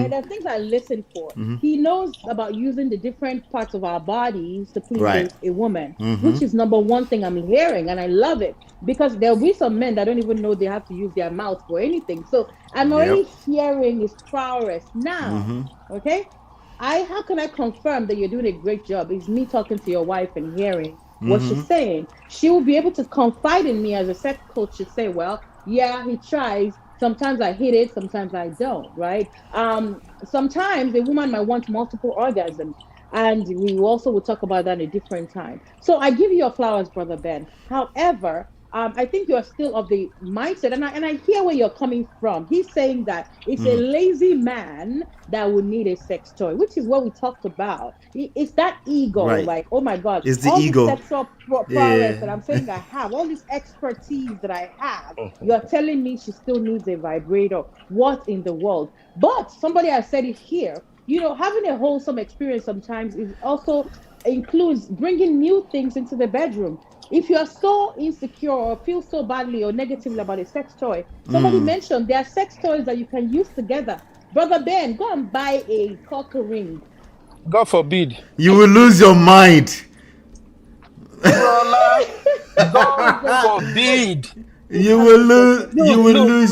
There are things I listen for. He knows about using the different parts of our bodies to please a woman, which is number one thing I'm hearing, and I love it. Because there'll be some men that don't even know they have to use their mouth for anything. So I'm already hearing his prowess now. Okay? How can I confirm that you're doing a great job? Is me talking to your wife and hearing what she's saying. She will be able to confide in me as a sex coach to say, well, yeah, he tries. Sometimes I hit it, sometimes I don't, right? Sometimes a woman might want multiple orgasms. And we also will talk about that at a different time. So I give you your flowers, Brother Ben. However, I think you're still of the mindset, and I hear where you're coming from. He's saying that it's a lazy man that would need a sex toy, which is what we talked about. It's that ego, like, oh my God, it's the all ego. This sexual prowess that I'm saying I have, all this expertise that I have. You're telling me she still needs a vibrator. What in the world? But somebody has said it here. You know, having a wholesome experience sometimes is also includes bringing new things into the bedroom. If you are so insecure or feel so badly or negatively about a sex toy, somebody mentioned there are sex toys that you can use together. Brother Ben, go and buy a cock ring. God forbid. You will lose your mind. God forbid. You will lose.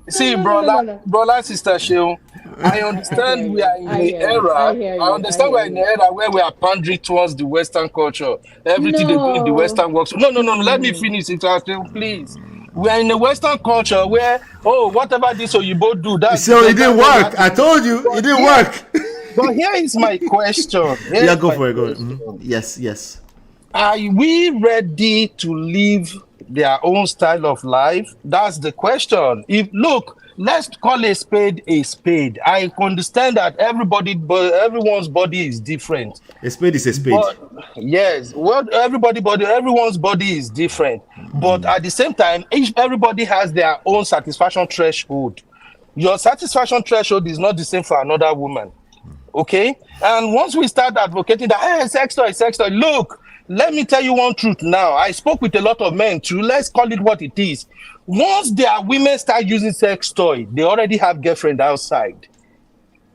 See, brother, Sister Seun, I understand we are in the era. I understand we're in the era where we are pandering towards the Western culture. Everything they do in the Western works. No. Let me finish it, please. We are in a Western culture where, whatever this or you both do, that. So it didn't work. I told you, it didn't work. But here is my question. Go for it. Go. Yes. Are we ready to live their own style of life? That's the question. Let's call a spade a spade. I understand that everyone's body is different. A spade is a spade. Yes, everyone's body is different. But at the same time, everybody has their own satisfaction threshold. Your satisfaction threshold is not the same for another woman. Okay? And once we start advocating that, sex toy, look, let me tell you one truth now. I spoke with a lot of men too. Let's call it what it is. Once their women start using sex toy, they already have girlfriend outside.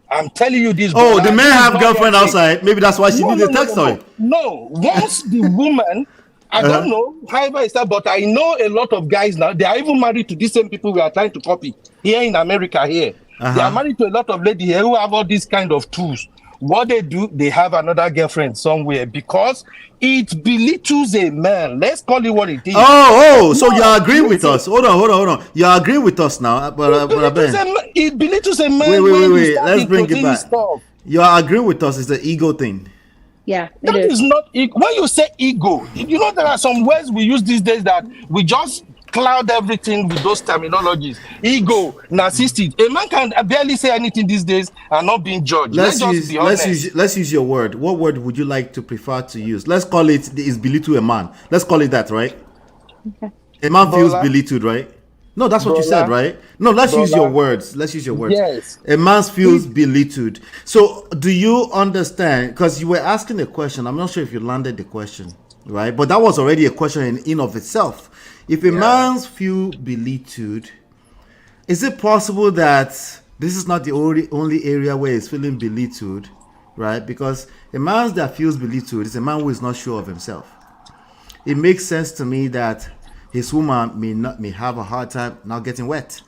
I'm telling you this. Oh, the men have girlfriend outside. Maybe that's why she needs a sex toy. No. Once the woman, I don't know, however it's that, but I know a lot of guys now, they are even married to these same people we are trying to copy here in America here. They are married to a lot of ladies here who have all these kind of tools. What they do, they have another girlfriend somewhere because it belittles a man. Let's call it what it is. So you agree with us? Hold on. You agree with us now, but it belittles a man. Wait. Let's bring it back. Stuff. You are agreeing with us? It's the ego thing. Yeah, that is not ego. When you say ego, you know there are some words we use these days that we just cloud everything with those terminologies. Ego, narcissistic. A man can barely say anything these days and not being judged. Let's use your word. What word would you like to prefer to use? Let's call it is belittle a man. Let's call it that, right? Okay. A man feels belittled, right? No, that's what you said, right? No, let's use your words. Yes. A man feels belittled. So do you understand? Because you were asking a question. I'm not sure if you landed the question, right? But that was already a question in of itself. If a man feels belittled, is it possible that this is not the only area where he's feeling belittled, right? Because a man that feels belittled is a man who is not sure of himself. It makes sense to me that his woman may have a hard time not getting wet.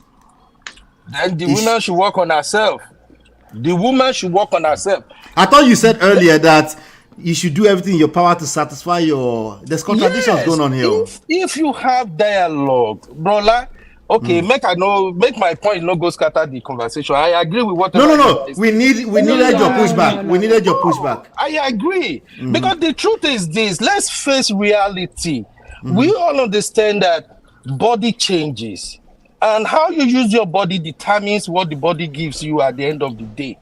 Then the woman should work on herself. I thought you said earlier that you should do everything in your power to satisfy your... There's contradictions going on here. If you have dialogue, brother, okay, make my point not go scatter the conversation. I agree with what... No. We needed your pushback. We needed your pushback. I agree. Because the truth is this. Let's face reality. We all understand that body changes, and how you use your body determines what the body gives you at the end of the day.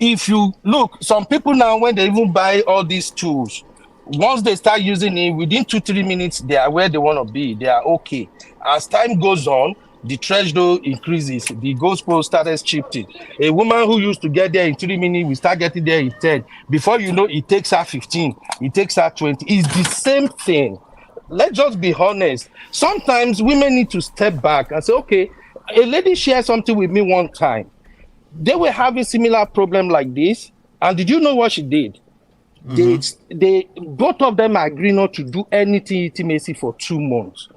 If you look, some people now, when they even buy all these tools, once they start using it, within 2-3 minutes, they are where they want to be. They are okay. As time goes on, the threshold increases. The goalpost started shifting. A woman who used to get there in 3 minutes will start getting there in 10. Before you know, it takes her 15. It takes her 20. It's the same thing. Let's just be honest. Sometimes women need to step back and say, okay, a lady shared something with me one time. They were having similar problem like this. And did you know what she did? They both of them agree not to do anything intimacy for 2 months.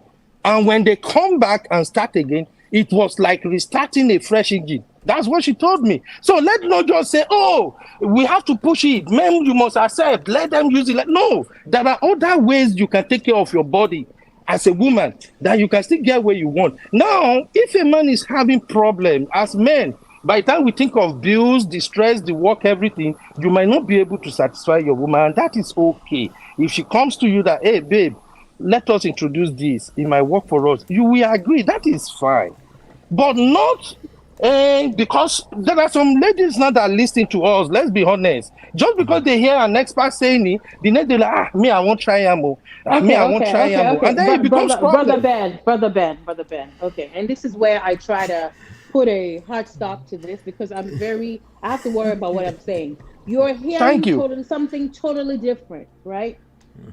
And when they come back and start again, it was like restarting a fresh engine. That's what she told me. So let's not just say, oh, we have to push it. Men, you must accept. Let them use it. No, there are other ways you can take care of your body as a woman that you can still get where you want. Now, if a man is having problem as men, by the time we think of bills, the stress, the work, everything, you might not be able to satisfy your woman. And that is okay. If she comes to you that, hey, babe, let us introduce this. It might work for us. You will agree. That is fine. But not... because there are some ladies now that are listening to us, let's be honest. Just because they hear an expert saying it, the next they're like, me, I won't try ammo. And then it becomes Brother Ben. Okay, and this is where I try to put a hard stop to this because I have to worry about what I'm saying. You're hearing something totally different, right?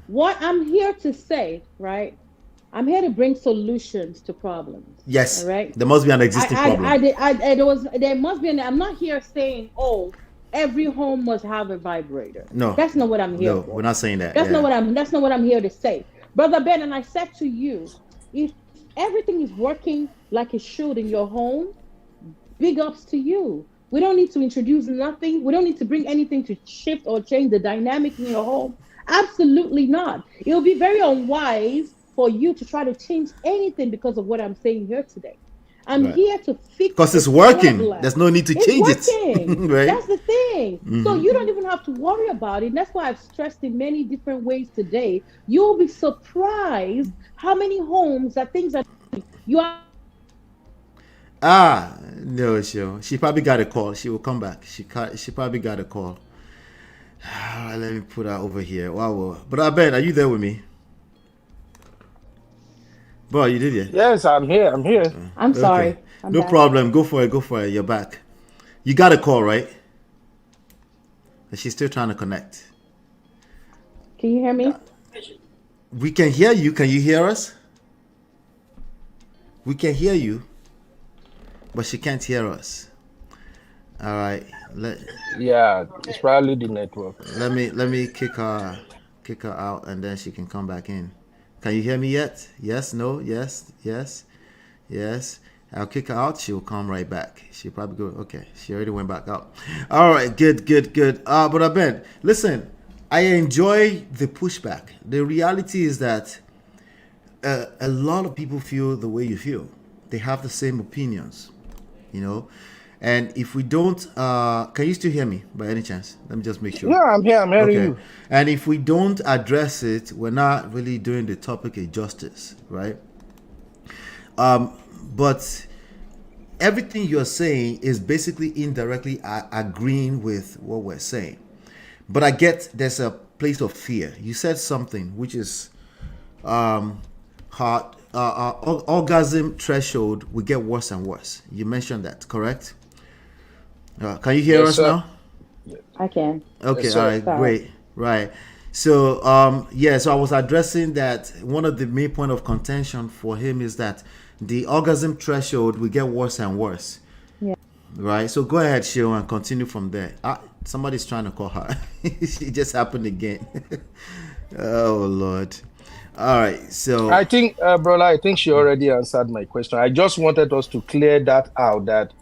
What I'm here to say, right? I'm here to bring solutions to problems. Yes. All right. There must be an existing problem. There must be. I'm not here saying, oh, every home must have a vibrator. No. That's not what I'm here for. No, we're not saying that. That's not what I'm here to say. Brother Ben, and I said to you, if everything is working like it should in your home, big ups to you. We don't need to introduce nothing. We don't need to bring anything to shift or change the dynamic in your home. Absolutely not. It'll be very unwise for you to try to change anything because of what I'm saying here today. I'm here to fix because it's working. There's no need to change it. Right? That's the thing. So you don't even have to worry about it. And that's why I've stressed in many different ways today. You'll be surprised how many homes that things are you are. No, she probably got a call. She will come back. She probably got a call. All right, let me put her over here. Wow. But I bet, are you there with me? Bro, you did it? Yes, I'm here. I'm sorry. Okay. No problem. Go for it. You're back. You got a call, right? She's still trying to connect. Can you hear me? We can hear you. Can you hear us? We can hear you, but she can't hear us. All right. Yeah, it's probably the network. Let me kick her out, and then she can come back in. Can you hear me yet? Yes, no, yes. I'll kick her out. She'll come right back. She'll probably go, okay, she already went back out. All right, good. But Ben, listen, I enjoy the pushback. The reality is that a lot of people feel the way you feel. They have the same opinions, you know. And if we don't, can you still hear me by any chance? Let me just make sure. Yeah, I'm here. I'm hearing you. And if we don't address it, we're not really doing the topic a justice, right? But everything you're saying is basically indirectly agreeing with what we're saying. But I get there's a place of fear. You said something which is hard. Orgasm threshold will get worse and worse. You mentioned that, correct? Can you hear us now? I can. Okay, Yes, all right, great. Right. So, so I was addressing that one of the main point of contention for him is that the orgasm threshold will get worse and worse. Yeah. Right. So go ahead, Sheil, and continue from there. Somebody's trying to call her. It just happened again. Oh, Lord. All right. So I think, Brola, I think she already answered my question. I just wanted us to clear that out, that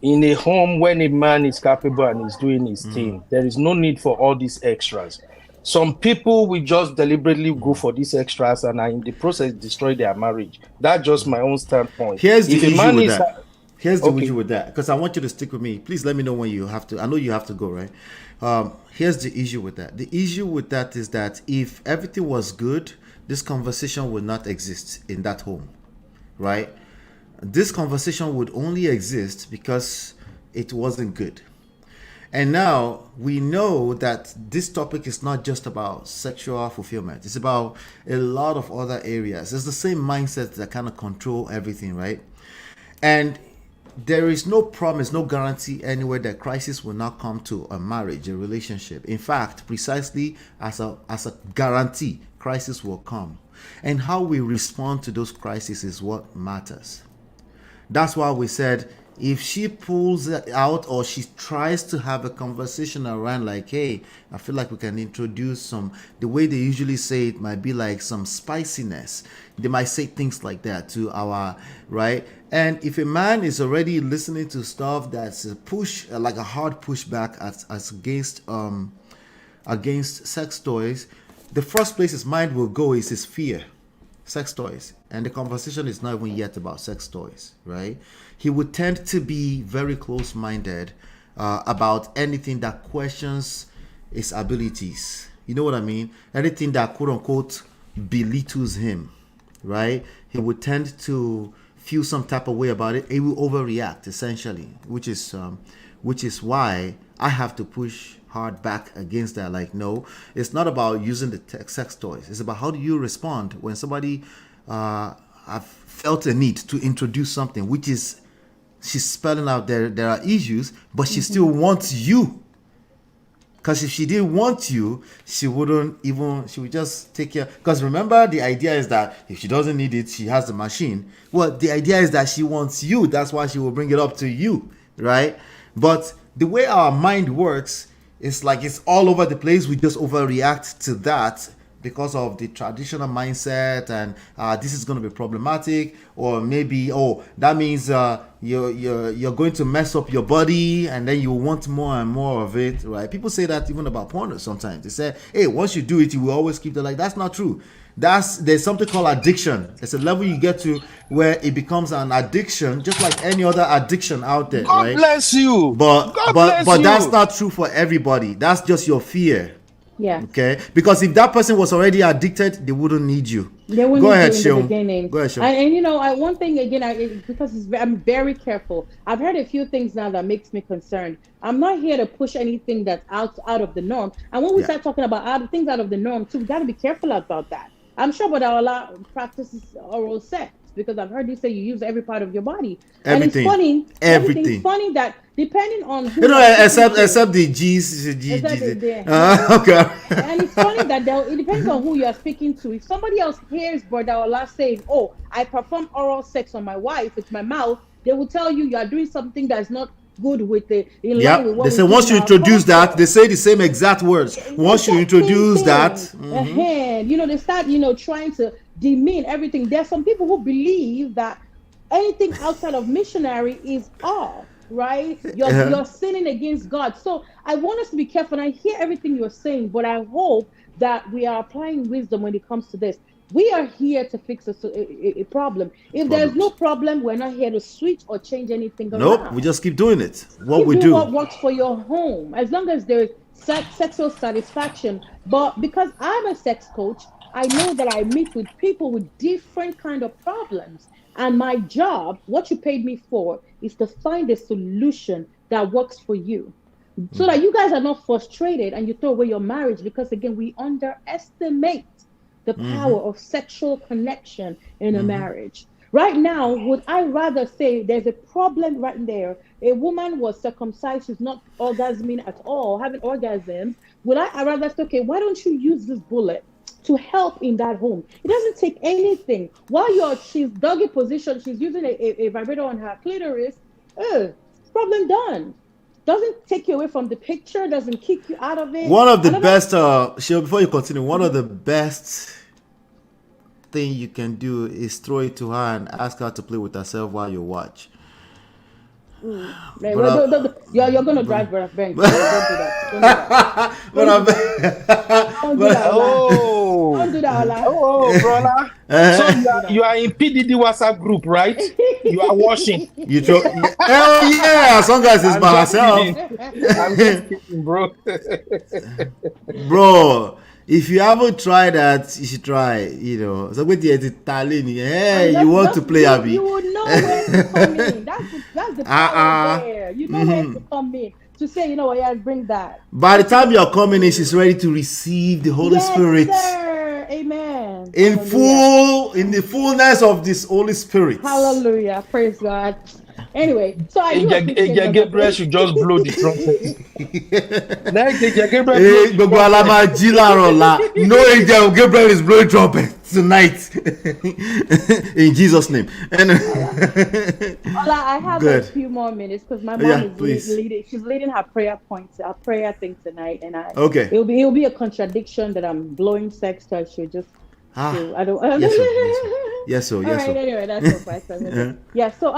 in a home, when a man is capable and is doing his thing, there is no need for all these extras. Some people will just deliberately go for these extras and in the process destroy their marriage. That's just my own standpoint. Here's the issue with that. Here's the issue with that, because I want you to stick with me. Please let me know when you have to. I know you have to go, right? Here's the issue with that. The issue with that is that if everything was good, this conversation would not exist in that home, right? This conversation would only exist because it wasn't good. And now we know that this topic is not just about sexual fulfillment. It's about a lot of other areas. It's the same mindset that kind of control everything, right? And there is no promise, no guarantee anywhere that crisis will not come to a marriage, a relationship. In fact, precisely as a guarantee, crisis will come. And how we respond to those crises is what matters. That's why we said, if she pulls it out or she tries to have a conversation around like, hey, I feel like we can introduce the way they usually say it might be like some spiciness. They might say things like that to our, right? And if a man is already listening to stuff that's a push, like a hard pushback as against sex toys, the first place his mind will go is his fear. Sex toys, and the conversation is not even yet about sex toys, right? He would tend to be very close-minded about anything that questions his abilities. You know what I mean? Anything that quote-unquote belittles him, right? He would tend to feel some type of way about it. He will overreact, essentially, which is why I have to push hard back against that. Like, no, it's not about using the sex toys. It's about how do you respond when somebody have felt a need to introduce something, which is she's spelling out there are issues, but she still wants you. Because if she didn't want you, she would just take care. Because remember, the idea is that if she doesn't need it, she has the machine. Well, the idea is that she wants you. That's why she will bring it up to you, right? But the way our mind works, it's like it's all over the place. We just overreact to that because of the traditional mindset, and this is going to be problematic, or maybe that means you're going to mess up your body, and then you want more and more of it, right? People say that even about porn sometimes. They say, hey, once you do it, you will always keep it. Like, that's not true. There's something called addiction. It's a level you get to where it becomes an addiction, just like any other addiction out there. God right? bless you. But that's not true for everybody. That's just your fear. Yeah. Okay. Because if that person was already addicted, they wouldn't need you. They wouldn't Go ahead, need you in the beginning. Go ahead, Seun. And one thing again, because I'm very careful. I've heard a few things now that makes me concerned. I'm not here to push anything that's out of the norm. And when we start talking about things out of the norm too, we got to be careful about that. I'm sure, but a lot practices oral sex, because I've heard you say you use every part of your body. Everything. And it's funny. Everything. Everything's funny that depending on who except the G's. Okay. And it's funny that it depends on who you are speaking to. If somebody else hears Brother Ola saying, "Oh, I perform oral sex on my wife with my mouth," they will tell you are doing something that's not good with the line with what they say once you introduce that, they say the same exact words. Once you introduce that, they start trying to demean everything. There's some people who believe that anything outside of missionary is off, right? You're sinning against God. So I want us to be careful. And I hear everything you're saying, but I hope that we are applying wisdom when it comes to this. We are here to fix a problem. If there's no problem, we're not here to switch or change anything Nope, around. we just keep doing it. What Keep we doing do. what works for your home, as long as there's sexual satisfaction. But because I'm a sex coach, I know that I meet with people with different kind of problems. And my job, what you paid me for, is to find a solution that works for you. So that you guys are not frustrated and you throw away your marriage, because again, we underestimate the power of sexual connection in a marriage. Right now, would I rather say there's a problem right there? A woman was circumcised, she's not orgasming at all, having orgasms. Would I rather say, okay, why don't you use this bullet to help in that home? It doesn't take anything. While she's doggy position, she's using a vibrator on her clitoris, problem done. Doesn't take you away from the picture, doesn't kick you out of it. One of the best, Sheila, before you continue, one of the best thing you can do is throw it to her and ask her to play with herself while you watch. You're going to drive Brother Ben. Don't do that. Don't do that. Oh, brother. So you are in PDD WhatsApp group, right? You are watching. You throw. Hell yeah! As long as it's by herself. I'm just kidding, bro. Bro, if you haven't tried that, you should try. So with the Italian, hey, you want to play, Abby? You would know where to come in. That's the power there. You know where to come in. To say, you know what, yeah, bring that. By the time you're coming in, she's ready to receive the Holy Spirit. Sir. Amen. In the fullness of this Holy Spirit. Hallelujah. Praise God. Anyway, so I Gabriel should just blow the trumpet. No angel Gabriel is blowing trumpet tonight. In Jesus' name. I have a few more minutes because my mom is leading. She's leading her prayer thing tonight, and it'll be a contradiction that I'm blowing sex to. She'll just. I don't. Yes, sir. All right. Anyway, that's what I said. So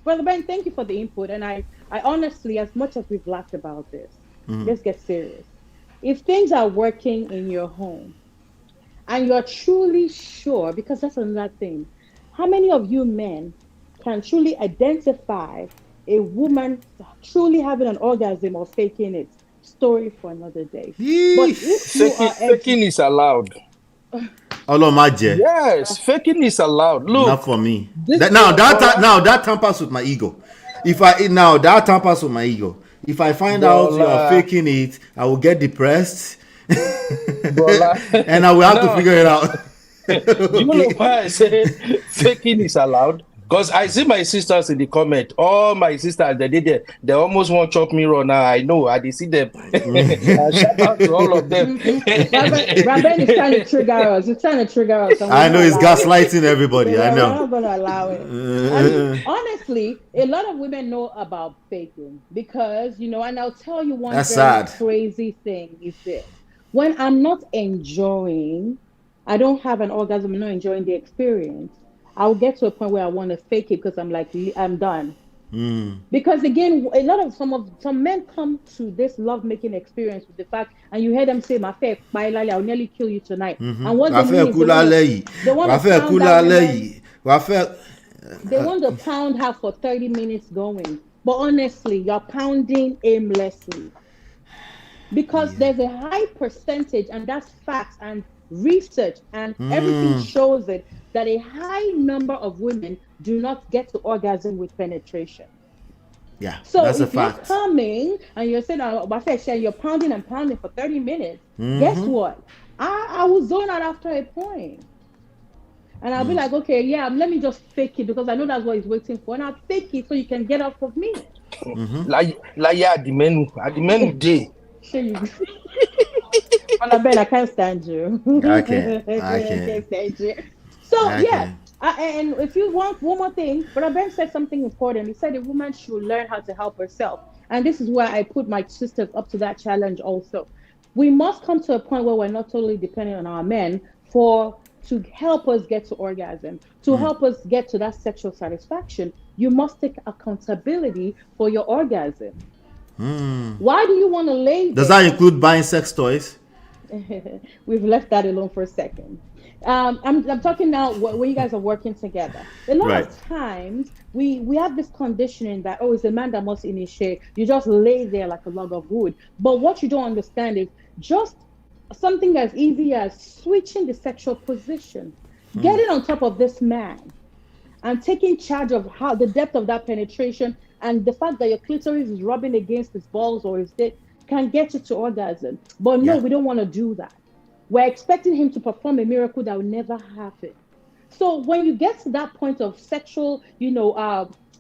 Brother Ben, thank you for the input. And I honestly, as much as we've laughed about this, let's get serious. If things are working in your home and you're truly sure, because that's another thing, how many of you men can truly identify a woman truly having an orgasm or faking it? Story for another day. But if faking is allowed. Yes, faking is allowed. Look, not for me. That tampers with my ego. That tampers with my ego. If I find out you are faking it, I will get depressed, and I will have to figure it out. You know why I say faking is allowed? Because I see my sisters in the comment. All my sisters, they almost want to chop me raw now. I know. I see them. Shout out to all of them. Rabben is trying to trigger us. He's trying to trigger us. I know he's gaslighting everybody. I know. We're not going to allow it. I mean, honestly, a lot of women know about faking because, and I'll tell you one crazy thing is this. When I'm not enjoying, I don't have an orgasm, I'm not enjoying the experience, I'll get to a point where I want to fake it because I'm like, I'm done. Because again, some men come to this love-making experience with the fact, and you hear them say, "My fair, I'll nearly kill you tonight." And what they mean is they want to pound her for 30 minutes going. But honestly, you're pounding aimlessly. Because there's a high percentage, and that's facts and research, and everything shows it, that a high number of women do not get to orgasm with penetration. Yeah, so that's if a fact. You're coming and you're saying, you're pounding and pounding for 30 minutes, guess what? I will zone out after a point. And I'll be like, okay, yeah, let me just fake it because I know that's what he's waiting for. And I'll fake it so you can get off of me. At the menu day. I can't stand you. I can't stand you. So and if you want one more thing, Brother Ben said something important. He said a woman should learn how to help herself. And this is where I put my sisters up to that challenge also. We must come to a point where we're not totally dependent on our men for to help us get to orgasm, to help us get to that sexual satisfaction, you must take accountability for your orgasm. Why do you want to lay there? Does that include buying sex toys? We've left that alone for a second. I'm talking now when you guys are working together. A lot of times we have this conditioning that, oh, it's the man that must initiate. You just lay there like a log of wood. But what you don't understand is just something as easy as switching the sexual position, getting on top of this man and taking charge of how the depth of that penetration and the fact that your clitoris is rubbing against his balls or his dick can get you to orgasm. But no, we don't want to do that. We're expecting him to perform a miracle that will never happen. So when you get to that point of sexual,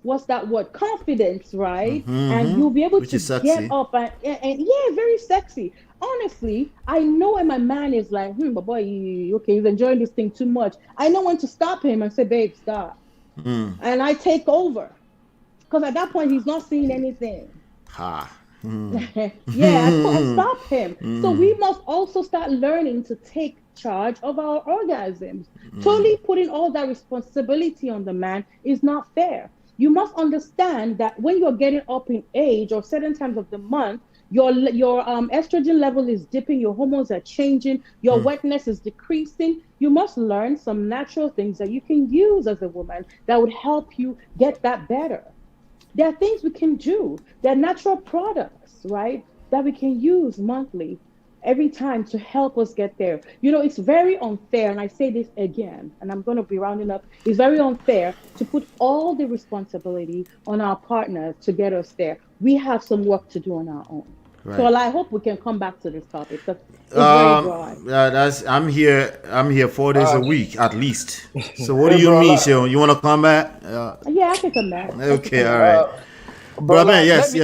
what's that word? Confidence, right? And you'll be able to get up and very sexy. Honestly, I know when my man is like, but boy, okay, he's enjoying this thing too much. I know when to stop him and say, babe, stop. And I take over. Because at that point, he's not seeing anything. I stop him. So we must also start learning to take charge of our orgasms. Totally putting all that responsibility on the man is not fair. You must understand that when you're getting up in age or certain times of the month, your estrogen level is dipping, your hormones are changing, your wetness is decreasing. You must learn some natural things that you can use as a woman that would help you get that better. There are things we can do. There are natural products, right, that we can use monthly every time to help us get there. It's very unfair, and I say this again, and I'm going to be rounding up. It's very unfair to put all the responsibility on our partners to get us there. We have some work to do on our own. Right. So I hope we can come back to this topic. It's very broad. I'm here 4 days a week at least. So what do you mean, Seun? You want to come back? Yeah, I can come back. Okay, all right. Brother, yes.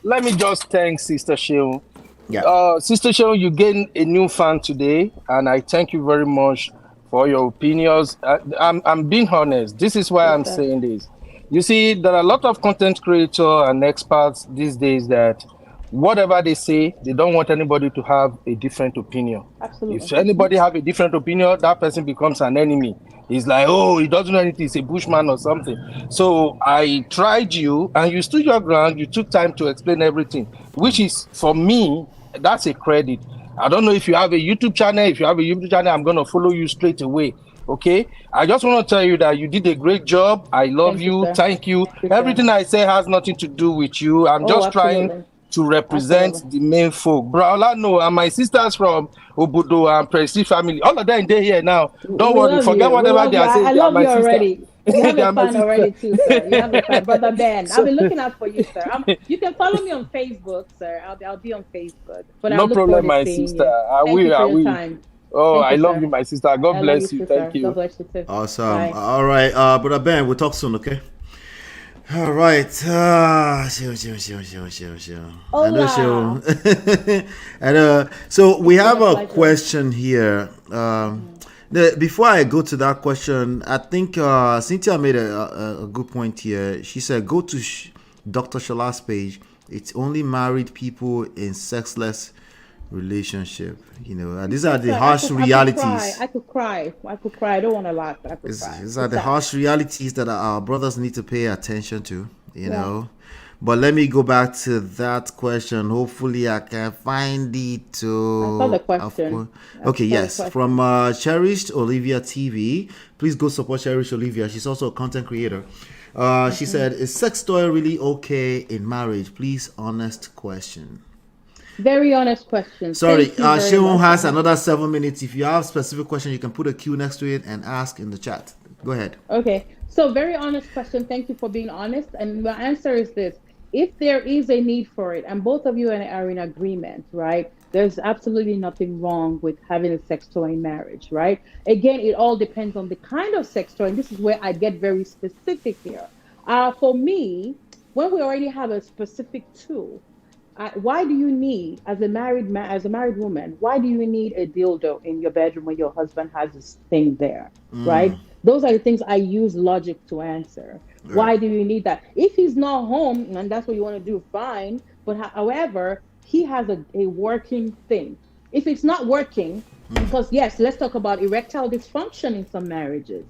Let me just thank Sister Seun. Yeah. Sister Seun, you gained a new fan today, and I thank you very much for your opinions. I'm being honest. This is why I'm saying this. You see, there are a lot of content creators and experts these days that whatever they say, they don't want anybody to have a different opinion. Absolutely. If anybody have a different opinion, that person becomes an enemy. He's like, oh, he doesn't know anything, he's a bushman or something. So I tried you, and you stood your ground. You took time to explain everything, which is, for me, that's a credit. I don't know if you have a YouTube channel. If you have a YouTube channel, I'm going to follow you straight away. Okay? I just want to tell you that you did a great job. I love you. Thank you. Everything I say has nothing to do with you. I'm just trying to represent the main folk. Bro, no, and my sisters from Obodo and Prestige family, all of them, they're here now. Don't worry, forget whatever they are saying. I love you already. You have a fan already too, sir. You have a fan, Brother Ben. I'll be looking out for you, sir. You can follow me on Facebook, sir. I'll be on Facebook. But no problem, my sister. I will. Time. Oh, I love you, my sister. God bless you. Thank you. God bless you too. Awesome. Bye. All right, Brother Ben, we'll talk soon, okay? All right. And so we have a question here. Before I go to that question, I think Cynthia made a good point here. She said, go to Dr. Shala's page. It's only married people in sexless relationship. These are the harsh realities. I could cry. I don't want to laugh. I could cry. These are the harsh realities that our brothers need to pay attention to, know. But let me go back to that question. Hopefully I can find it. I saw the question. Okay, yes. From Cherished Olivia TV. Please go support Cherished Olivia. She's also a content creator. She said, is sex toy really okay in marriage? Please, honest question. Very honest question. Sorry, Seun has another 7 minutes. If you have a specific question, you can put a Q next to it and ask in the chat. Go ahead. Okay. So very honest question. Thank you for being honest. And my answer is this. If there is a need for it, and both of you are in agreement, right? There's absolutely nothing wrong with having a sex toy in marriage, right? Again, it all depends on the kind of sex toy. And this is where I get very specific here. For me, when we already have a specific tool, why do you need, as a married woman, why do you need a dildo in your bedroom when your husband has this thing there, right? Those are the things I use logic to answer. Right. Why do you need that? If he's not home and that's what you want to do, fine. But however, he has a working thing. If it's not working, Because yes, let's talk about erectile dysfunction in some marriages.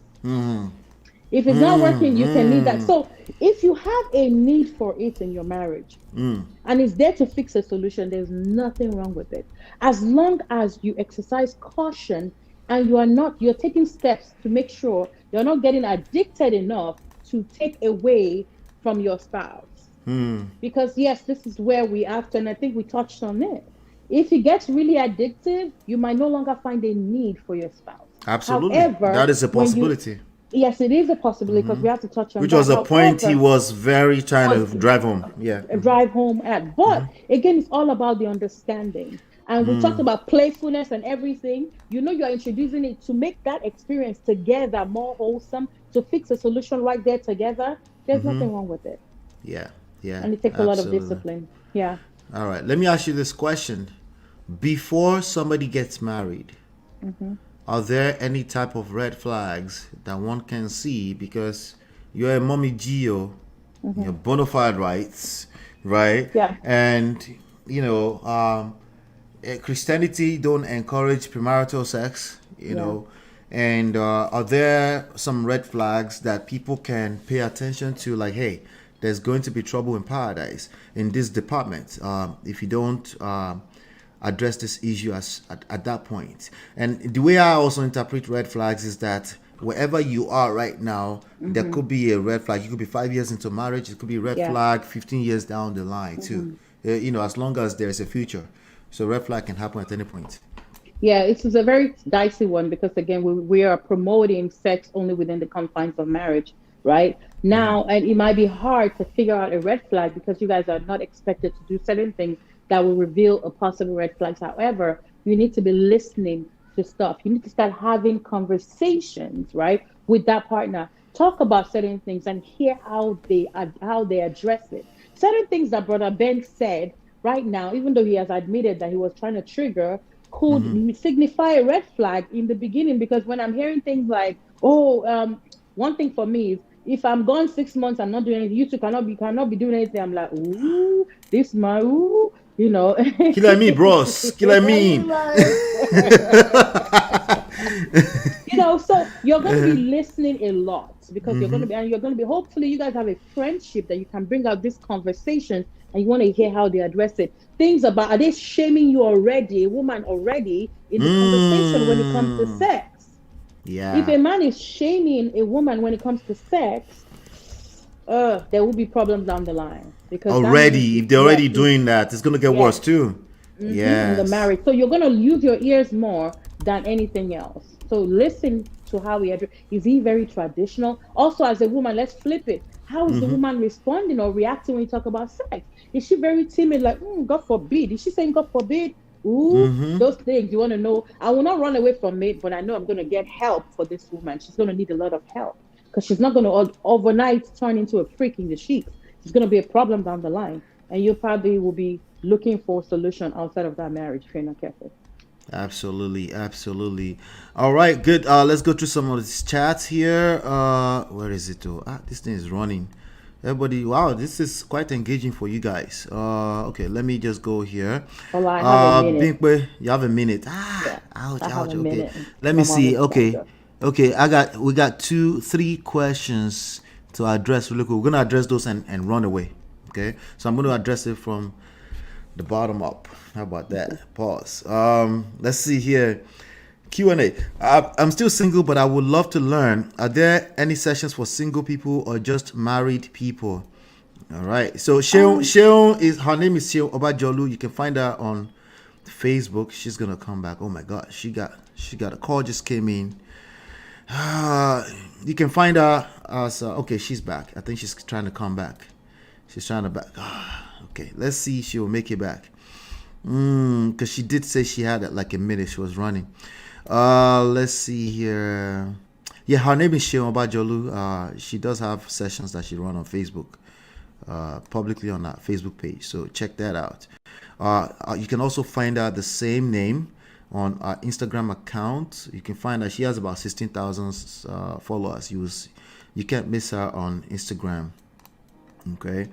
If it's not working, you can need that. So if you have a need for it in your marriage and it's there to fix a solution, there's nothing wrong with it. As long as you exercise caution and you're taking steps to make sure you're not getting addicted enough to take away from your spouse. Because yes, this is where we have to, and I think we touched on it. If it gets really addictive, you might no longer find a need for your spouse. Absolutely. However, That is a possibility. Yes, it is a possibility because we have to touch on Which that. was a point he However, was very trying to drive home. Yeah. drive home at. But again, it's all about the understanding. And we talked about playfulness and everything. You're introducing it to make that experience together more wholesome, to fix a solution right there together. There's nothing wrong with it. Yeah. Yeah. And it takes a lot of discipline. Yeah. All right. Let me ask you this question. Before somebody gets married, are there any type of red flags that one can see? Because you're a mommy Geo, you're bona fide rights, right? Yeah. And, Christianity don't encourage premarital sex, you know. And are there some red flags that people can pay attention to? Like, hey, there's going to be trouble in paradise in this department if you don't address this issue at that point. And the way I also interpret red flags is that wherever you are right now, there could be a red flag. You could be 5 years into marriage. It could be a red flag 15 years down the line too. As long as there's a future. So red flag can happen at any point. Yeah, it's a very dicey one because again, we are promoting sex only within the confines of marriage, right? Now, and it might be hard to figure out a red flag because you guys are not expected to do certain things that will reveal a possible red flags. However, you need to be listening to stuff. You need to start having conversations, right, with that partner. Talk about certain things and hear how they address it. Certain things that Brother Ben said right now, even though he has admitted that he was trying to trigger, could signify a red flag in the beginning. Because when I'm hearing things like, one thing for me is if I'm gone 6 months, I'm not doing anything. You two cannot be doing anything. I'm like, ooh, this my ooh. Kill me, bros. Kill me. So you're going to be listening a lot because you're going to be, hopefully you guys have a friendship that you can bring out this conversation and you want to hear how they address it. Things about, are they shaming you already, a woman already in the conversation when it comes to sex? Yeah. If a man is shaming a woman when it comes to sex, there will be problems down the line. Because if they're already doing that, it's going to get worse too. In the marriage. So you're going to use your ears more than anything else. So listen to how he address. Is he very traditional? Also, as a woman, let's flip it. How is the woman responding or reacting when you talk about sex? Is she very timid, like, God forbid? Is she saying God forbid? Those things you want to know. I will not run away from it, but I know I'm going to get help for this woman. She's going to need a lot of help because she's not going to overnight turn into a freak in the sheets. It's going to be a problem down the line, and you probably will be looking for a solution outside of that marriage if you're not careful. Absolutely. All right, good. Let's go through some of these chats here. Where is it though? This thing is running. Everybody, wow, this is quite engaging for you guys. Okay, let me just go here. Well, I have a minute. You have a minute. Yeah, ouch. Okay, minute. Let me see. Okay, we got 2-3 questions to address really quick. We're gonna address those and run away. Okay, so I'm gonna address it from the bottom up. How about that? Pause. Let's see here. Q&A. I'm still single, but I would love to learn. Are there any sessions for single people or just married people? All right. So Seun is, her name is Seun Obajolu. You can find her on Facebook. She's gonna come back. Oh my God, she got a call just came in. You can find her as okay. She's back. I think she's trying to come back. She's trying to back. Okay, let's see if she will make it back. Because she did say she had like a minute. She was running. Let's see here. Yeah, her name is Seun Obajolu. She does have sessions that she run on Facebook, publicly on her Facebook page. So check that out. You can also find her the same name on our Instagram account. You can find her. She has about 16,000 followers. You can't miss her on Instagram. Okay,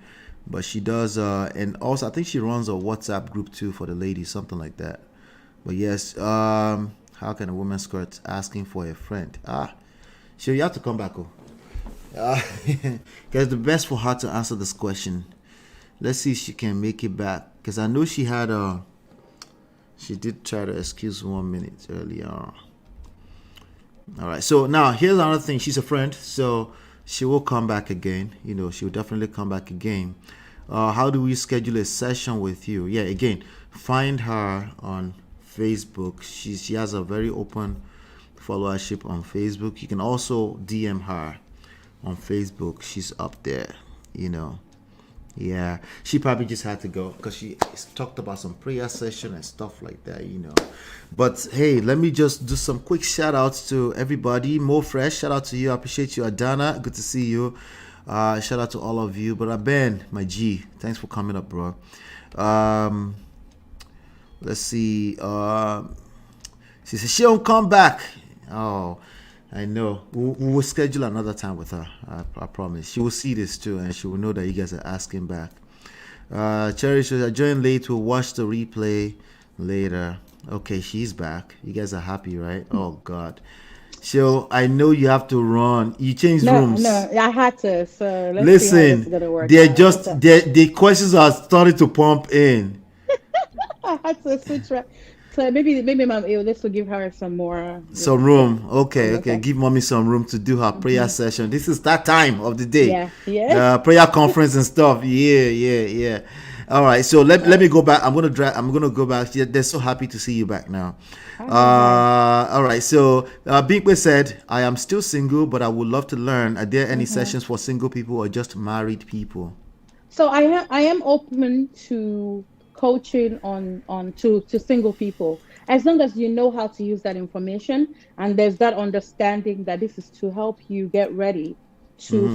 but she does, and also I think she runs a WhatsApp group too for the ladies, something like that. But yes, her How can a woman squirt? Asking for a friend. Sure, you have to come back. Because the best for her to answer this question. Let's see if she can make it back. Because I know she had she did try to excuse 1 minute earlier. All right. So now here's another thing. She's a friend, so she will come back again. You know, she will definitely come back again. How do we schedule a session with you? Yeah, again, find her on Facebook. She has a very open followership on Facebook. You can also DM her on Facebook. She's up there, you know. Yeah, she probably just had to go because she talked about some prayer session and stuff like that, you know. But hey, let me just do some quick shout outs to everybody. Mo Fresh, shout out to you. I appreciate you. Adana, good to see you. Shout out to all of you. But Ben, my G, thanks for coming up, bro. Let's see. She said she won't come back. Oh, I know. We will schedule another time with her. I promise. She will see this too, and she will know that you guys are asking back. Cherry says, I joined late. We'll watch the replay later. Okay, she's back. You guys are happy, right? Oh, God. So I know you have to run. You changed rooms. No, I had to. So let's listen, see how this is gonna work they're out. just the questions are starting to pump in. I had to switch. So maybe this will give her some more room. Okay. Give mommy some room to do her prayer session. This is that time of the day. Yeah. Prayer conference and stuff. Yeah. All right. So let me go back. I'm gonna go back. They're so happy to see you back now. All right. So Binkwe said, I am still single, but I would love to learn. Are there any sessions for single people or just married people? So I am open to coaching to single people, as long as you know how to use that information and there's that understanding that this is to help you get ready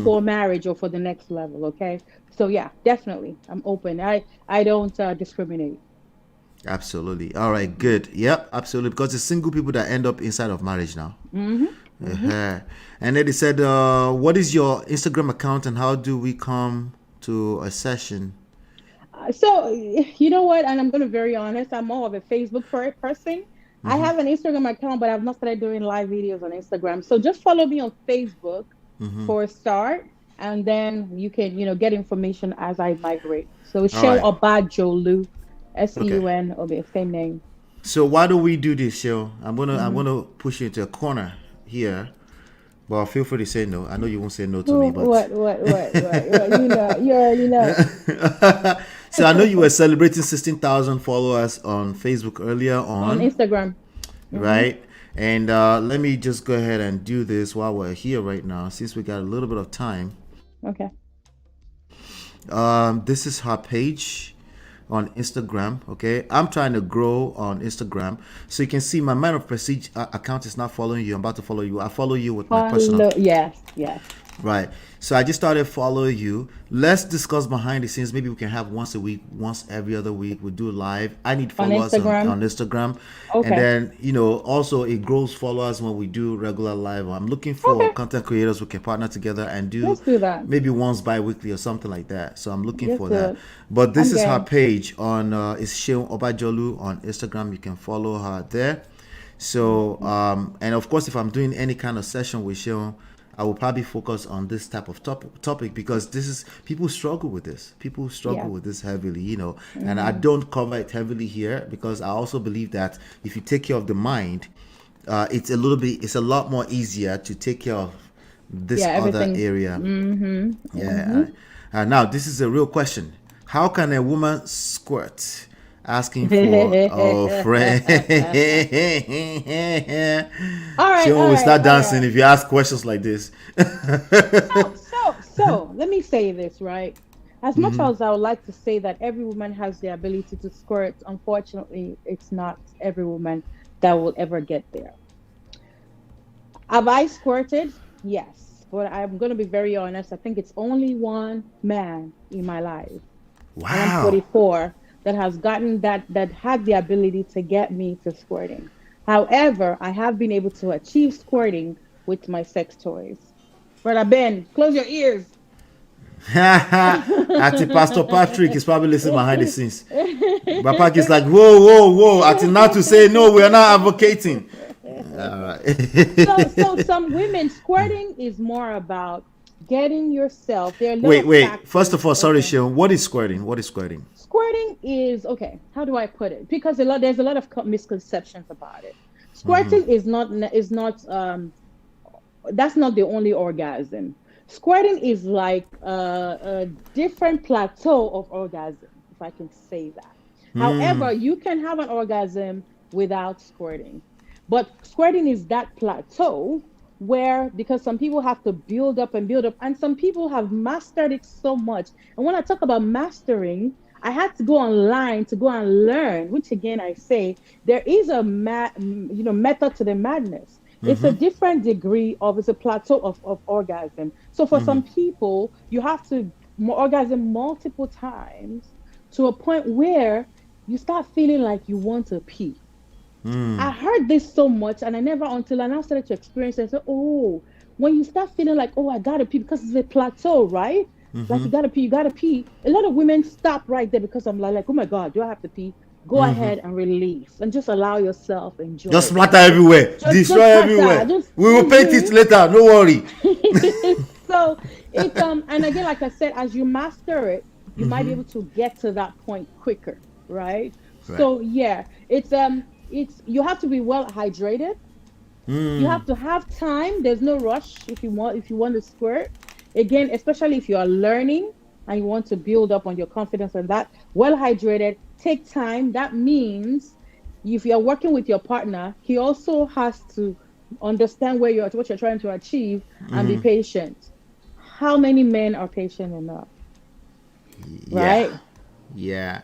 for marriage or for the next level. Okay, so yeah, definitely I'm open. I don't discriminate. Absolutely. All right, good. Yep, absolutely, because it's single people that end up inside of marriage now. And then they said, what is your Instagram account and how do we come to a session? So you know what, and I'm going to be very honest, I'm more of a Facebook person. I have an Instagram account, but I've not started doing live videos on Instagram. So just follow me on Facebook for a start, and then you can get information as I migrate. So it's Seun Obajolu, Seun, same name. So why do we do this, Seun? I'm gonna push you into a corner here. Well, feel free to say no. I know you won't say no to me, but what? You already know. So I know you were celebrating 16,000 followers on Facebook earlier on Instagram, right? And let me just go ahead and do this while we're here right now, since we got a little bit of time. Okay. This is her page on Instagram. Okay, I'm trying to grow on Instagram, so you can see my Man of Prestige account is not following you. I'm about to follow you. I follow you with my personal. Yes. Right. So I just started following you. Let's discuss behind the scenes. Maybe we can have once a week, once every other week. We do live. I need followers on Instagram. Okay. And then, also it grows followers when we do regular live. I'm looking for content creators who can partner together and Let's do that. Maybe once bi-weekly or something like that. So I'm looking for that. But this is her page on it's Seun Obajolu on Instagram. You can follow her there. So and of course, if I'm doing any kind of session with Seun, I will probably focus on this type of topic because this is people struggle with this. People struggle with this heavily, and I don't cover it heavily here because I also believe that if you take care of the mind, it's a lot more easier to take care of this other area. Now this is a real question. How can a woman squirt? Asking for a friend. All right. Seun will start dancing if you ask questions like this. So let me say this, right? As much as I would like to say that every woman has the ability to squirt, unfortunately, it's not every woman that will ever get there. Have I squirted? Yes. But I'm going to be very honest. I think it's only one man in my life. Wow. And I'm 44. That has gotten that had the ability to get me to squirting. However, I have been able to achieve squirting with my sex toys. Brother Ben, close your ears. Acting Pastor Patrick is probably listening behind the scenes. Bapak is like, whoa. Acting not to say no, we are not advocating. All right. So some women, squirting is more about getting yourself. There are a lot Wait, of wait. factors. First of all, sorry, Okay. Sean. What is squirting? What is squirting? Squirting is okay. How do I put it? Because there's a lot of misconceptions about it. Squirting is not that's not the only orgasm. Squirting is like a different plateau of orgasm, if I can say that. However, you can have an orgasm without squirting. But squirting is that plateau where, because some people have to build up, and some people have mastered it so much. And when I talk about mastering, I had to go online to go and learn, which again I say there is a method to the madness. It's a different degree of, it's a plateau of orgasm. So for some people, you have to orgasm multiple times to a point where you start feeling like you want to pee. I heard this so much, and I never, until I now started to experience it. I said, oh, when you start feeling like, oh, I gotta pee, because it's a plateau, right? Like you gotta pee, you gotta pee. A lot of women stop right there because I'm like, oh my God, do I have to pee? Go ahead and release and just allow yourself enjoy. Just splatter everywhere, destroy everywhere. We will paint it later. No worry. So it's and again, like I said, as you master it, you might be able to get to that point quicker, right? So yeah, it's you have to be well hydrated. You have to have time. There's no rush if you want to squirt. Again, especially if you are learning and you want to build up on your confidence and that. Well hydrated, take time. That means if you're working with your partner, he also has to understand what you're trying to achieve and be patient. How many men are patient enough? Right? Yeah.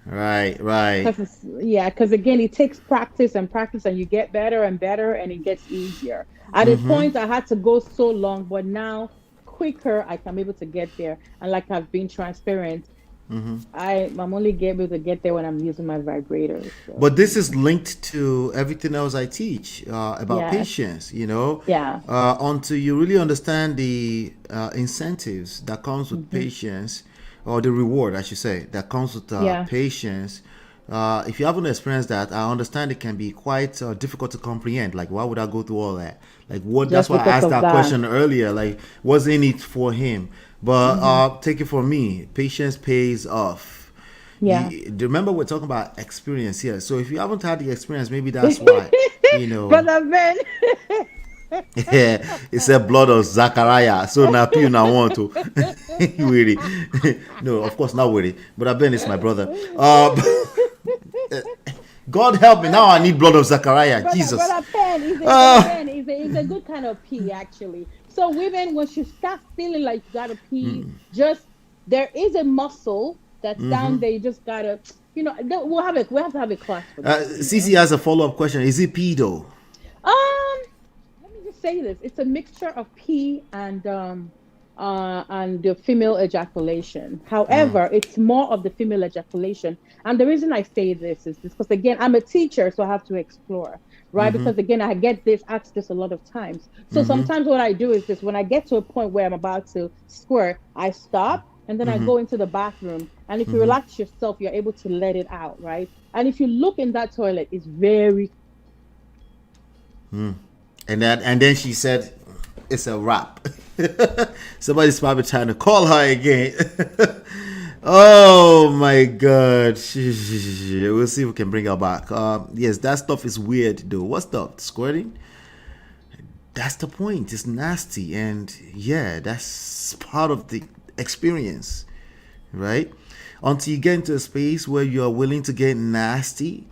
Right. Because again, it takes practice, and you get better and better, and it gets easier. At a point, I had to go so long, but now quicker, I can be able to get there. And like I've been transparent, I'm only able to get there when I'm using my vibrator. So. But this is linked to everything else I teach about patience, until you really understand the incentives that comes with patience, or the reward, I should say, that comes with patience. If you haven't experienced that, I understand it can be quite difficult to comprehend. Like, why would I go through all that? Like, what? That's why I asked that question earlier. Like, what's in it for him? But take it from me, patience pays off. Yeah. Remember, we're talking about experience here. So if you haven't had the experience, maybe that's why. Brother Ben. Yeah, it's a blood of Zachariah. So now you now want to really. No, of course not really. But Ben is my brother. God help me, now I need blood of Zachariah. Jesus. Brother Ben is a good kind of pee, actually. So women, once you start feeling like you gotta pee, just there is a muscle that's down there. You just gotta, we have to have a class for that. Cece has a follow-up question. Is it pee though? Let me just say this: it's a mixture of pee and the female ejaculation. However, it's more of the female ejaculation. And the reason I say this is because, again, I'm a teacher, so I have to explore, right? Because, again, I get asked this a lot of times. So sometimes what I do is this: when I get to a point where I'm about to squirt, I stop, and then I go into the bathroom. And if you relax yourself, you're able to let it out, right? And if you look in that toilet, it's very... And then she said, it's a wrap. Somebody's probably trying to call her again. Oh my God. We'll see if we can bring her back. Yes, that stuff is weird though. What stuff? Squirting? That's the point. It's nasty. And yeah, that's part of the experience, right? Until you get into a space where you're willing to get nasty,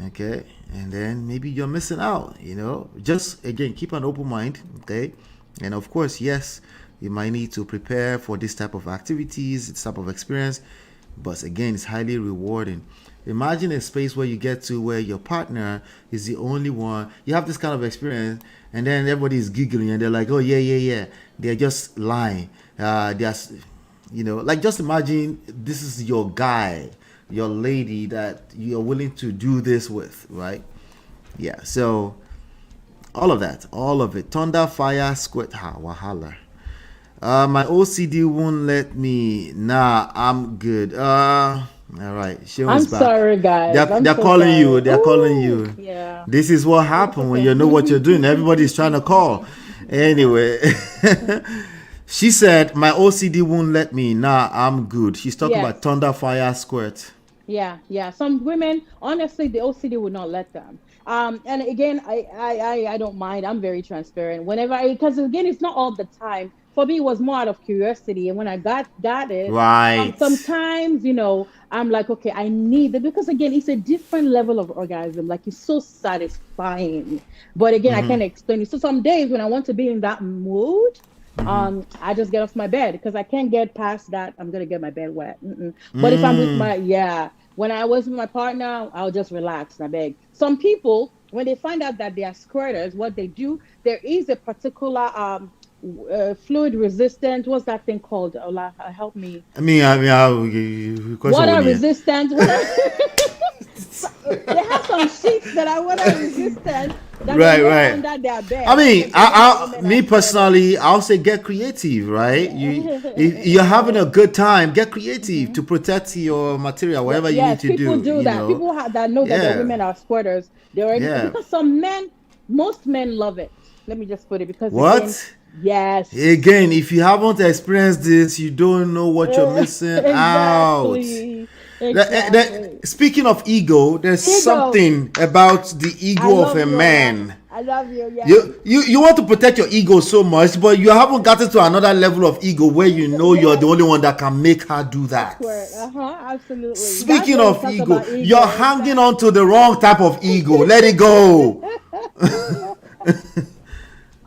okay, and then maybe you're missing out, just again keep an open mind, okay? And of course, yes, you might need to prepare for this type of activities, this type of experience, but again, it's highly rewarding. Imagine a space where you get to where your partner is the only one. You have this kind of experience, and then everybody is giggling and they're like, oh yeah, they're just lying. Like, just imagine this is your guy, your lady that you're willing to do this with, right? Yeah, so all of it, thunder, fire, squirt, wahala. My OCD won't let me. Nah, I'm good. All right, Seun I'm is back. sorry, guys. They're so calling sorry. you. They're calling Ooh, you. Yeah. This is what happened when okay. you know what you're doing. Everybody's trying to call. Anyway, she said my OCD won't let me. Nah, I'm good. She's talking Yes. about thunder, fire, squirt. Yeah. Some women, honestly, the OCD would not let them. And again, I don't mind. I'm very transparent. Because again, it's not all the time. For me, it was more out of curiosity. And when I got it, Right. sometimes, I'm like, okay, I need it because again, it's a different level of orgasm. Like it's so satisfying. But again, I can't explain it. So some days when I want to be in that mood, I just get off my bed because I can't get past that. I'm gonna get my bed wet. But if I'm with when I was with my partner, I'll just relax and I beg. Some people, when they find out that they are squirters, what they do, there is a particular fluid resistant. What's that thing called? Ola, help me. Water resistant. They have some sheets that are water resistant. Right. Under their bed. I mean, me personally, I'll say get creative, right? You're having a good time. Get creative to protect your material, whatever you need to do. People do that. People that know that the women are squirters. They already because most men love it. Let me just put it because what? Yes. Again, if you haven't experienced this, you don't know what you're missing out. Exactly. Speaking of ego, there's something about the ego of a man. I love you. Yeah. You want to protect your ego so much, but you haven't gotten to another level of ego where you know you're the only one that can make her do that. Absolutely. Speaking of ego, you're hanging on to the wrong type of ego. Let it go.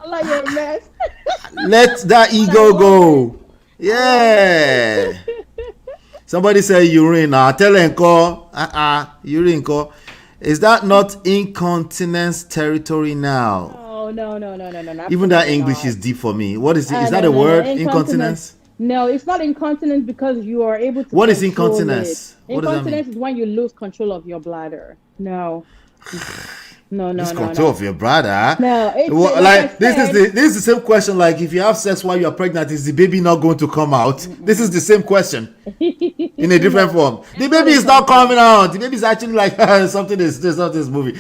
I like your mess. Let that ego go. Yeah. Somebody say urine. Tell Enko. Urine. Is that not incontinence territory now? Oh, no. Even that English is deep for me. What is it? Is that a word? Incontinence? No, it's not incontinence because you are able to. What is incontinence? Incontinence is when you lose control of your bladder. No. Lose control of your bladder. No, it's like this is the same question. Like if you have sex while you are pregnant, is the baby not going to come out? This is the same question in a different form. The baby is not coming out. The baby is actually like something is moving.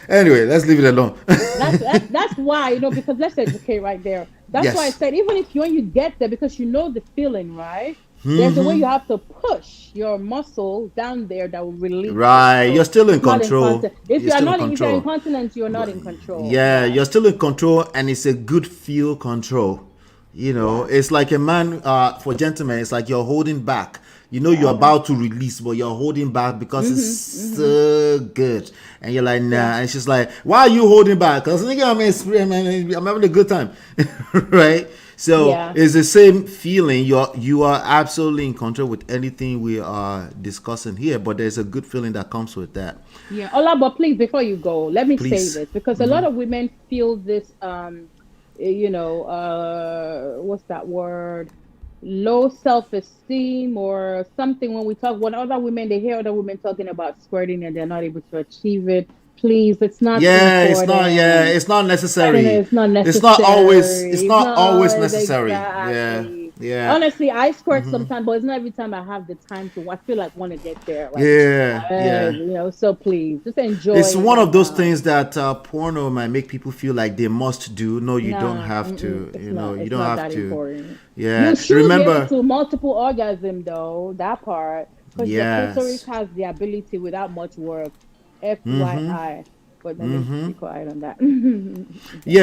Anyway, let's leave it alone. that's why because let's educate right there. That's why I said even if when you get there, because you know the feeling, right? There's a way you have to push your muscle down there that will release. Right, you're still in control. If you're incontinent, you're not in control. Yeah, you're still in control, and it's a good feel control. It's like a man. For gentlemen, it's like you're holding back. You're about to release, but you're holding back because it's so good, and you're like, nah. And she's like, why are you holding back? Because I'm having a good time, right? So it's the same feeling. You are absolutely in control with anything we are discussing here, but there's a good feeling that comes with that. Yeah, Ola, but please, before you go, let me say this because a lot of women feel this, what's that word? Low self-esteem or something when other women, they hear other women talking about squirting and they're not able to achieve it. Please, it's not. It's not. Yeah, it's not necessary. It's not necessary. It's not always necessary. Exactly. Yeah. Honestly, I squirt sometimes, but it's not every time I have the time to. I feel like want to get there. So please, just enjoy. It's one of those things that porno might make people feel like they must do. No, you don't have to. You don't have to. Important. Yeah. You should remember to multiple orgasm though. That part because your clitoris has the ability without much work. FYI, but let me be quiet on that.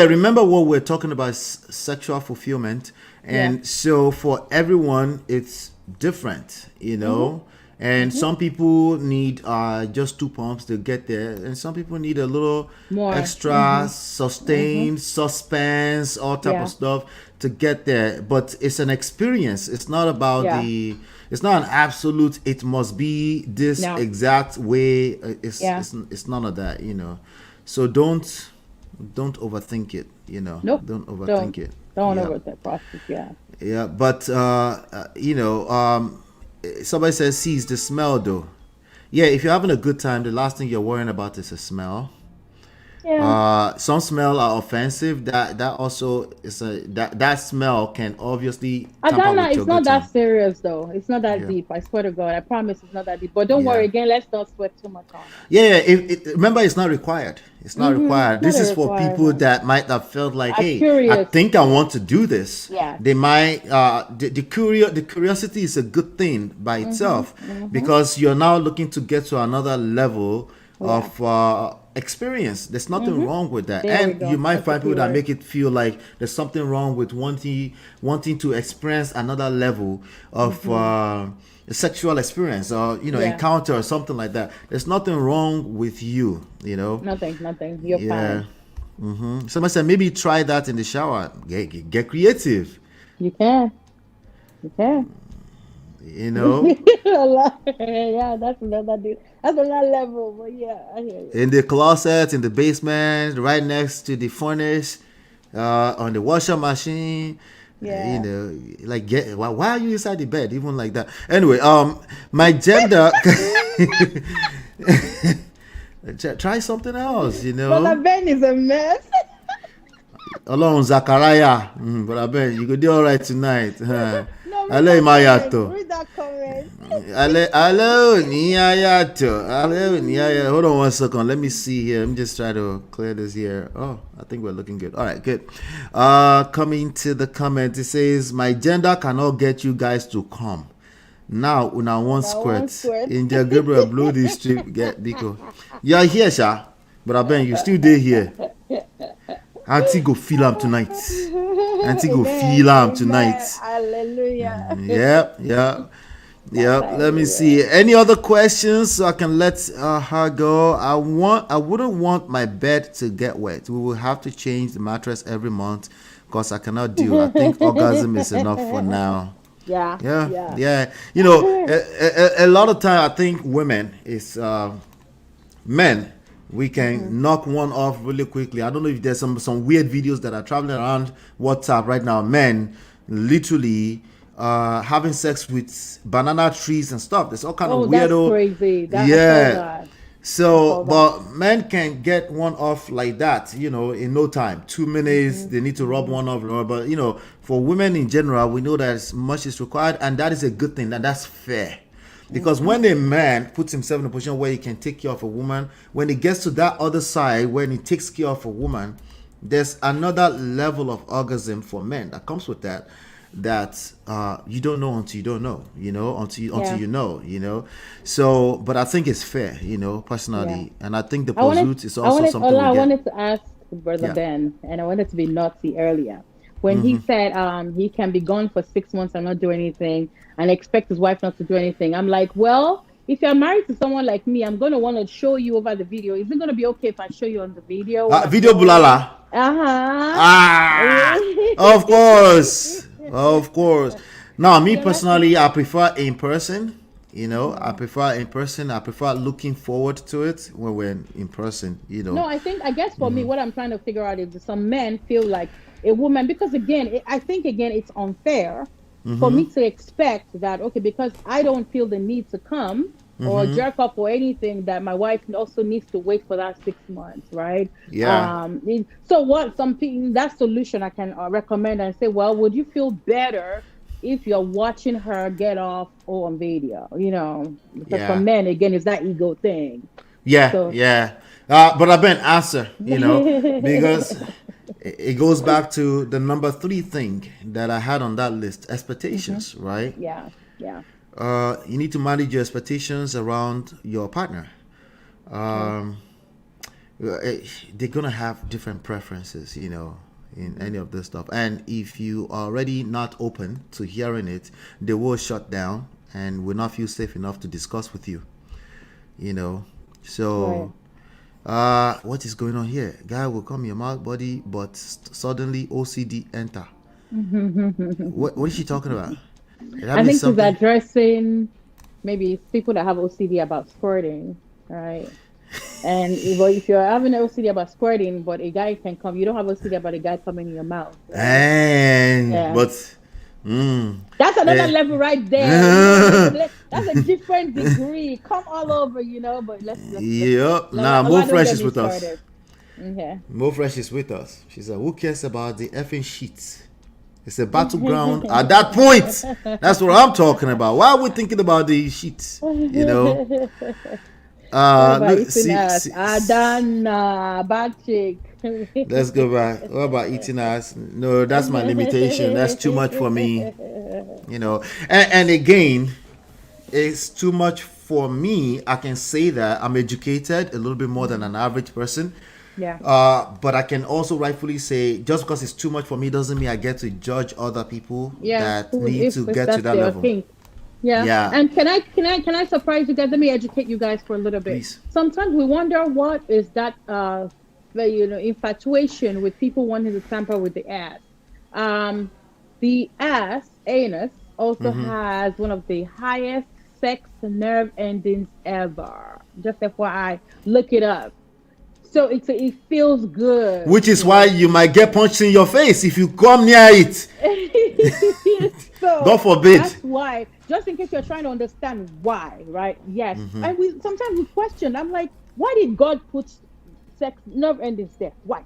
Remember what we're talking about sexual fulfillment, and so for everyone it's different, and some people need just 2 pumps to get there, and some people need a little more extra sustained suspense, all type of stuff to get there. But it's an experience. It's not about it's not an absolute. It must be this exact way. It's none of that, So don't overthink it. Nope. Don't overthink it. Don't overthink the process. Yeah, but somebody says, "Sees the smell though." Yeah, if you're having a good time, the last thing you're worrying about is the smell. Some smell are offensive. That also is that smell can obviously tamper Adana, with it's your not good that time. serious though. It's not that Yeah. deep. I swear to God. I promise it's not that deep. But don't Yeah. worry again, let's not sweat too much on it. Yeah, remember, it's not required. It's not required. Not This a is for people requirement. that might have felt like, I'm hey, I curious. think I want to do this. Yeah. They might. The curiosity is a good thing by itself, because you're now looking to get to another level of experience. There's nothing wrong with that. There we And go. you might That's find the people that keyword. make it feel like there's something wrong with wanting to experience another level of a sexual experience, or encounter or something like that. There's nothing wrong with you. Nothing. You're fine. Somebody said maybe try that in the shower. Get creative. You can. You know, Yeah, that's another level. But yeah, I hear you. in the closet, in the basement, right next to the furnace, on the washer machine. Yeah. Like why are you inside the bed? Even like that. Anyway, my gender. Try something else. Brother Ben is a mess. Ọlọ́run Zachariah, Brother Ben, you could do all right tonight. No, Ale Mayato. read that comment. Ale Niyato. Hold on one second. Let me see here. Let me just try to clear this here. Oh, I think we're looking good. All right, good. Coming to the comment, it says, my gender cannot get you guys to come. Now, una one squirt. Angel Gabriel blow this strip. Get Biko. You are here, Sha. But I bet you still there here. Auntie go feel him tonight. Auntie go feel him tonight. Hallelujah. Yep. Let me see. Any other questions so I can let her go? I wouldn't want my bed to get wet. We will have to change the mattress every month because I cannot deal. I think orgasm is enough for now. Yeah. A lot of time I think women is men. We can knock one off really quickly. I don't know if there's some weird videos that are traveling around WhatsApp right now. Men literally having sex with banana trees and stuff. There's all kind of weirdo. That's crazy. So, but men can get one off like that, in no time. 2 minutes, they need to rub one off. But, for women in general, we know that much is required, and that is a good thing, and that's fair. Because when a man puts himself in a position where he can take care of a woman, when he gets to that other side, when he takes care of a woman, there's another level of orgasm for men that comes with that you don't know until you don't know, until you know. So, but I think it's fair, personally. Yeah. And I think the pursuit is also something I wanted to ask Brother Ben, and I wanted to be naughty earlier. When he said he can be gone for 6 months and not do anything and expect his wife not to do anything, I'm like, well, if you're married to someone like me, I'm going to want to show you over the video. Is it going to be okay if I show you on the video? Video bulala. Of course. Now, me personally, I prefer in person. I prefer in person. I prefer looking forward to it when we're in person. No, I guess for me, what I'm trying to figure out is some men feel like a woman, because again, I think it's unfair for me to expect that, okay, because I don't feel the need to come or jerk up or anything, that my wife also needs to wait for that 6 months, right? Yeah. So what that solution I can recommend and say, well, would you feel better if you're watching her get off on video, because for men, again, it's that ego thing. But I've been answer, because it goes back to the number 3 thing that I had on that list, expectations, right? Yeah. You need to manage your expectations around your partner. They're gonna have different preferences, in any of this stuff. And if you are already not open to hearing it, they will shut down and will not feel safe enough to discuss with you. So what is going on here? Guy will come your mouth body, but suddenly OCD enter. What is she talking about? I think she's addressing maybe people that have OCD about squirting, right? And if you're having OCD about squirting, but a guy can come, you don't have OCD about a guy coming in your mouth. Right? But that's another level right there. That's a different degree. Come all over, but let's more freshes with us. Okay. Mo Fresh is with us. She said, "Who cares about the effing sheets? It's a battleground at that point." That's what I'm talking about. Why are we thinking about the sheets? You know. Adana, bad chick. Let's go back. What about eating ass? No, that's my limitation. That's too much for me. You know. And again, it's too much for me. I can say that I'm educated a little bit more than an average person. Yeah. But I can also rightfully say, just because it's too much for me doesn't mean I get to judge other people that need to get to that level. Yeah. And can I surprise you guys? Let me educate you guys for a little bit. Please. Sometimes we wonder what is that infatuation with people wanting to tamper with the ass. The anus also has one of the highest sex nerve endings ever. Just FYI, look it up. So it feels good. Which is why you might get punched in your face if you come near it. So God forbid. That's why. Just in case you're trying to understand why, right? Yes. And sometimes we question. I'm like, why did God put sex nerve endings there? Why?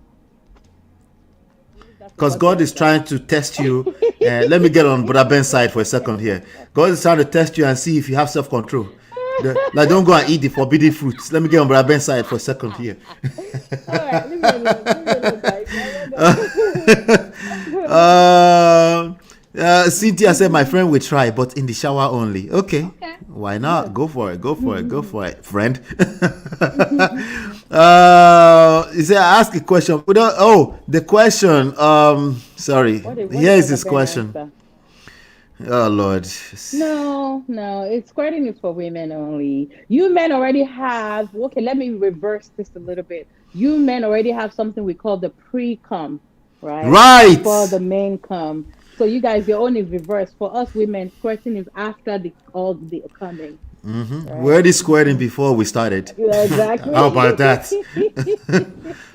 Because God is trying to test you. Let me get on Brother Ben's side for a second here. God is trying to test you and see if you have self-control. Like, don't go and eat the forbidden fruits. Let me get on Brother Ben's side for a second here. All right, leave me alone. Cynthia said, "My friend will try, but in the shower only." Okay. Why not? Go for it, friend. He said, "I ask a question." The question. Sorry. Here is this question. Oh Lord. No, it's squirting is for women only. You men already have. Okay, let me reverse this a little bit. You men already have something we call the pre-cum, right? Right. For the main cum. So you guys, your own is reversed. For us women, squirting is after all the coming. Right? We already squirting before we started. Yeah, exactly. How about that?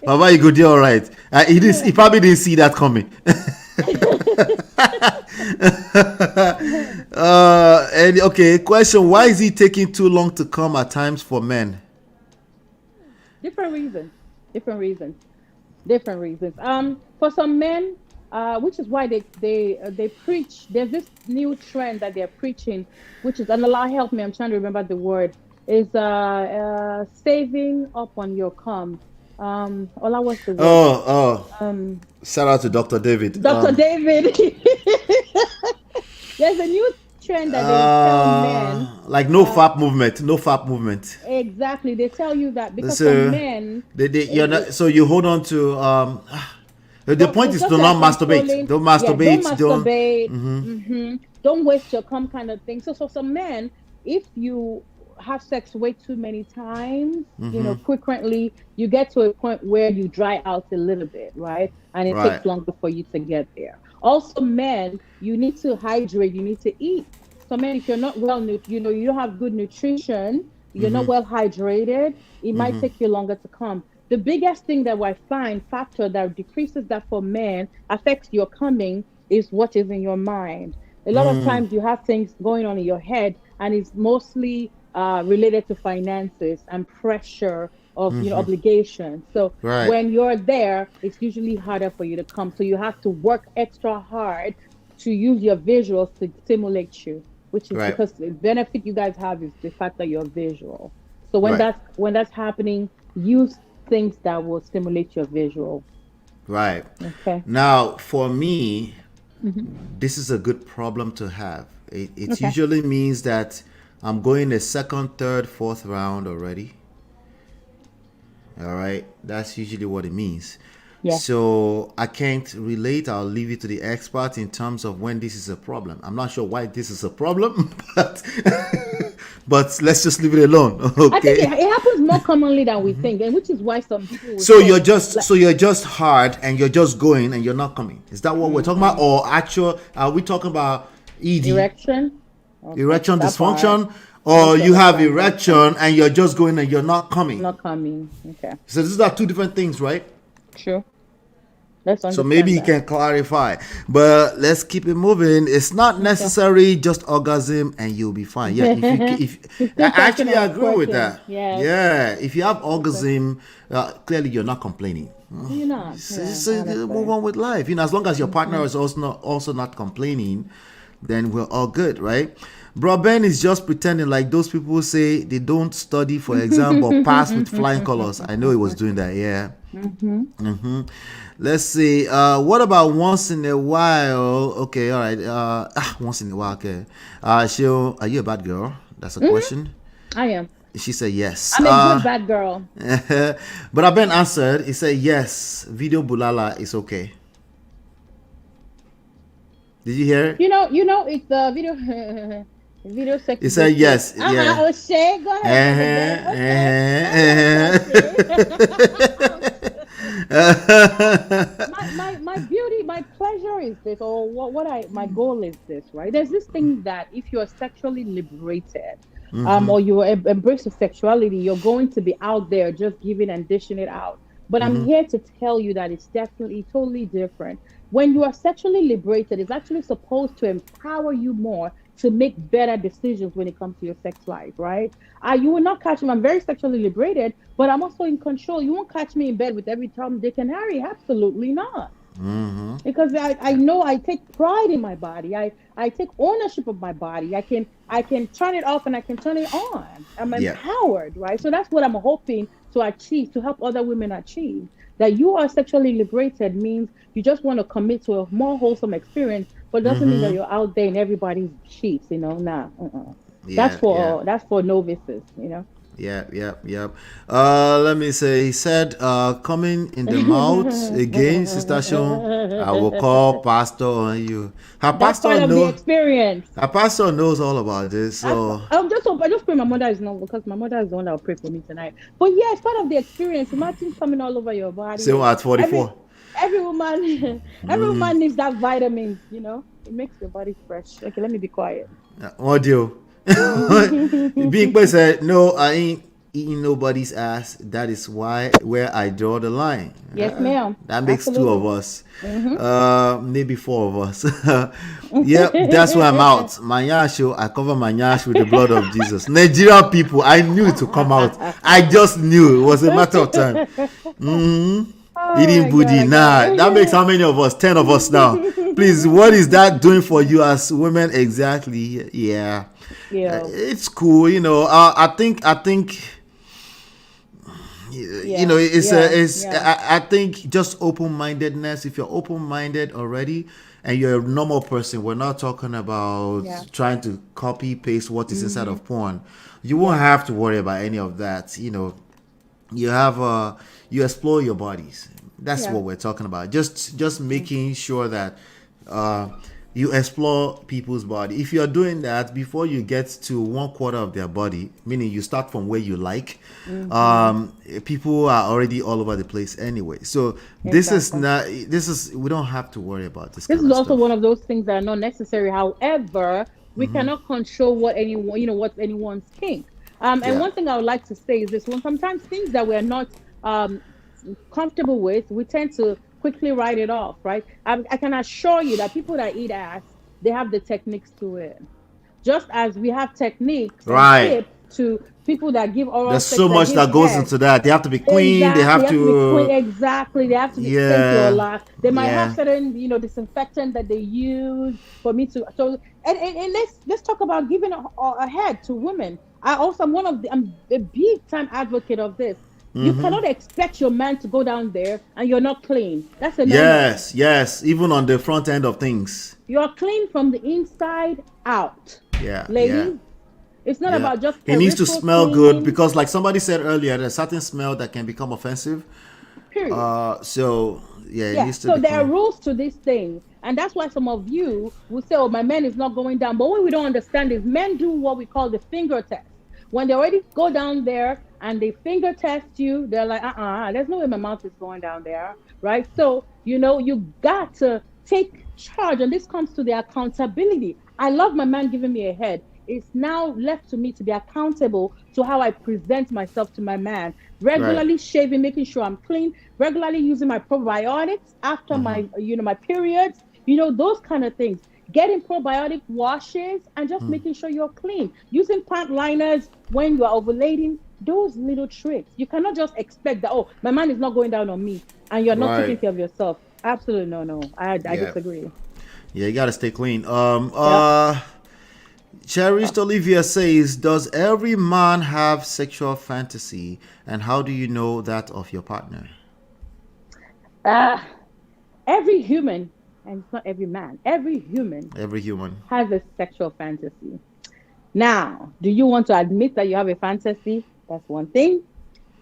Baba, you go do all right. He probably didn't see that coming. And okay, question: why is it taking too long to come at times for men? Different reasons. For some men, which is why they preach. There's this new trend that they're preaching, which is, and Allah help me, I'm trying to remember the word, is saving up on your cum. Allah, what's the word? Shout out to Dr. David. David. There's a new trend that they tell men. Like no fap movement. Exactly. They tell you that because for men. You're not, so you hold on to. The point is to not masturbate. Don't masturbate. Don't waste your cum, kind of thing. So for some men, if you have sex way too many times, frequently, you get to a point where you dry out a little bit, right? And it takes longer for you to get there. Also, men, you need to hydrate. You need to eat. So, men, if you're not you don't have good nutrition, you're not well hydrated, it might take you longer to come. The biggest thing that I find factor that decreases that for men, affects your coming, is what is in your mind. A lot of times you have things going on in your head, and it's mostly related to finances and pressure of obligation. So when you're there, it's usually harder for you to come. So you have to work extra hard to use your visuals to stimulate you, which is because the benefit you guys have is the fact that you're visual. So when that's happening, use things that will stimulate your visual. Right. Okay. Now, for me, this is a good problem to have. It usually means that I'm going the second, third, fourth round already. All right. That's usually what it means. Yeah. So I can't relate. I'll leave it to the expert in terms of when this is a problem. I'm not sure why this is a problem, but let's just leave it alone. Okay. I think it happens more commonly than we think, and which is why some people. So you're just hard and you're just going and you're not coming. Is that what we're talking about, or actual? Are we talking about ED? Erection dysfunction, or you have erection and you're just going and you're not coming? Not coming. Okay. So these are two different things, right? Sure. Let's So understand maybe he that. can clarify. But let's keep it moving. It's not necessary just orgasm and you'll be fine. Yeah, if You're I still talking actually about agree with twerking. that. Yes. Yeah, if you have orgasm, clearly you're not complaining. You're not. Yeah, So move honestly. on with life. As long as your partner is also not complaining, then we're all good, right? Bro, Ben is just pretending like those people who say they don't study for exam but pass with flying colors. I know he was doing that, yeah. Let's see. What about once in a while? Okay, all right. Once in a while, okay. Sheo, are you a bad girl? That's a question. I am. She said yes. I'm a good bad girl. But Ben answered. He said yes. Video bulala is okay. Did you hear it? You know, it's the video. Video sex. He said yes. Yeah. O'Shea, go ahead. My beauty, my pleasure is this, or my goal is this, right? There's this thing that if you're sexually liberated, or you embrace your sexuality, you're going to be out there just giving and dishing it out. But I'm here to tell you that it's definitely totally different. When you are sexually liberated, it's actually supposed to empower you more to make better decisions when it comes to your sex life, right? You will not catch me. I'm very sexually liberated, but I'm also in control. You won't catch me in bed with every Tom, Dick, and Harry. Absolutely not. Because I know I take pride in my body. I take ownership of my body. I can turn it off and I can turn it on. I'm empowered, right? So that's what I'm hoping to achieve, to help other women achieve. That you are sexually liberated means you just want to commit to a more wholesome experience, but doesn't mean that you're out there in everybody's sheets, Nah. That's for novices, Yeah. Let me say, he said, coming in the mouth again, Sister Sean, I will call pastor on you. Her That's part pastor of the knows. experience. Her pastor knows all about this. So I just pray my mother is not, because my mother is the one that will pray for me tonight. But yeah, it's part of the experience. Imagine coming all over your body. same at 44. Every woman, every woman needs that vitamin. It makes your body fresh. Okay, let me be quiet. Audio. Big boy said, "No, I ain't eating nobody's ass. That is where I draw the line." Yes, ma'am. That makes Absolutely. 2 of us. Maybe 4 of us. Yep, that's why I'm out. My nyash, I cover my nyash with the blood of Jesus. Nigerian people, I knew it to come out. I just knew it was a matter of time. Eating booty. Nah, that makes how many of us? 10 of us now. Please, what is that doing for you as women exactly? Yeah. It's cool, I think I think just open-mindedness. If you're open-minded already and you're a normal person, we're not talking about trying to copy paste what is inside of porn. You won't have to worry about any of that. You have you explore your bodies. That's what we're talking about. Just making sure that you explore people's body. If you're doing that before you get to 1/4 of their body, meaning you start from where you like, people are already all over the place anyway. So this is we don't have to worry about this. This is also one of those things that are not necessary. However, we cannot control what's anyone's kink. And one thing I would like to say is this: when sometimes things that we're not comfortable with, we tend to quickly write it off, right? I can assure you that people that eat ass, they have the techniques to it. Just as we have techniques to people that give oral there's sex, so much that goes into that. They have to be clean. They have to exactly. They have to be sprinkled a lot. They might have certain, disinfectant that they use for me to. So and let's talk about giving a head to women. I'm a big time advocate of this. You cannot expect your man to go down there and you're not clean. That's a yes. Even on the front end of things, you're clean from the inside out. Ladies. It's not about just. He needs to smell good, because, like somebody said earlier, there's a certain smell that can become offensive. Period. It needs to. So there are rules to this thing, and that's why some of you will say, "Oh, my man is not going down." But what we don't understand is men do what we call the finger test. When they already go down there and they finger test you, they're like, there's no way my mouth is going down there, right? So, you got to take charge, and this comes to the accountability. I love my man giving me a head. It's now left to me to be accountable to how I present myself to my man. regularly shaving, making sure I'm clean, regularly using my probiotics after my my periods, those kind of things. Getting probiotic washes and just making sure you're clean. Using pant liners when you are ovulating. Those little tricks. You cannot just expect that, oh, my man is not going down on me and you're not taking care of yourself. Absolutely no. I disagree. Yeah, you gotta stay clean. Cherished Olivia says, does every man have sexual fantasy, and how do you know that of your partner? Every human, and it's not every man, every human has a sexual fantasy. Now, do you want to admit that you have a fantasy? That's one thing.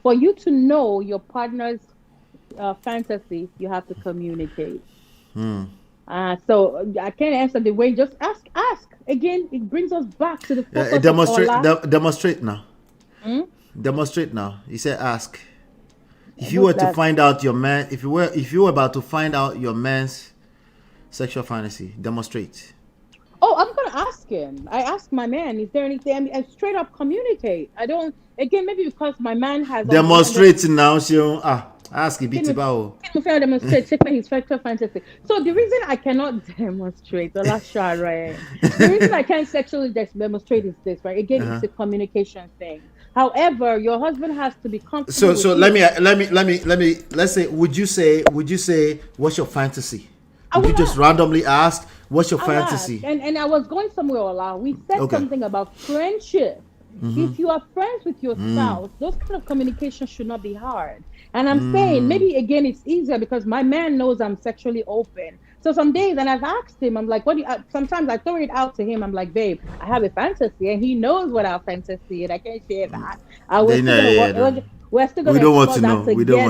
For you to know your partner's fantasy, you have to communicate. So I can't answer the way. Just ask. Again, it brings us back to the focus demonstrate now. Demonstrate now. You said ask. If you were to find out your man, if you were about to find out your man's sexual fantasy, demonstrate. Oh, I'm gonna ask him. I ask my man, is there anything? I straight up communicate. I don't. Again, maybe because my man has demonstrate now. Ask him. Demonstrate. Check his sexual fantasy. So the reason I cannot demonstrate, the last shot, right? The reason I can't sexually demonstrate is this, right? Again, it's a communication thing. However, your husband has to be comfortable. So let's say, would you say, what's your fantasy? Would you just randomly ask, what's your fantasy? And I was going somewhere, Ola. We said something about friendship. If you are friends with your spouse, those kind of communication should not be hard. And I'm saying, maybe again, it's easier because my man knows I'm sexually open. So some days, and I've asked him, I'm like, sometimes I throw it out to him. I'm like, babe, I have a fantasy, and he knows what our fantasy is. I can't share that. We're still gonna explore that together. We don't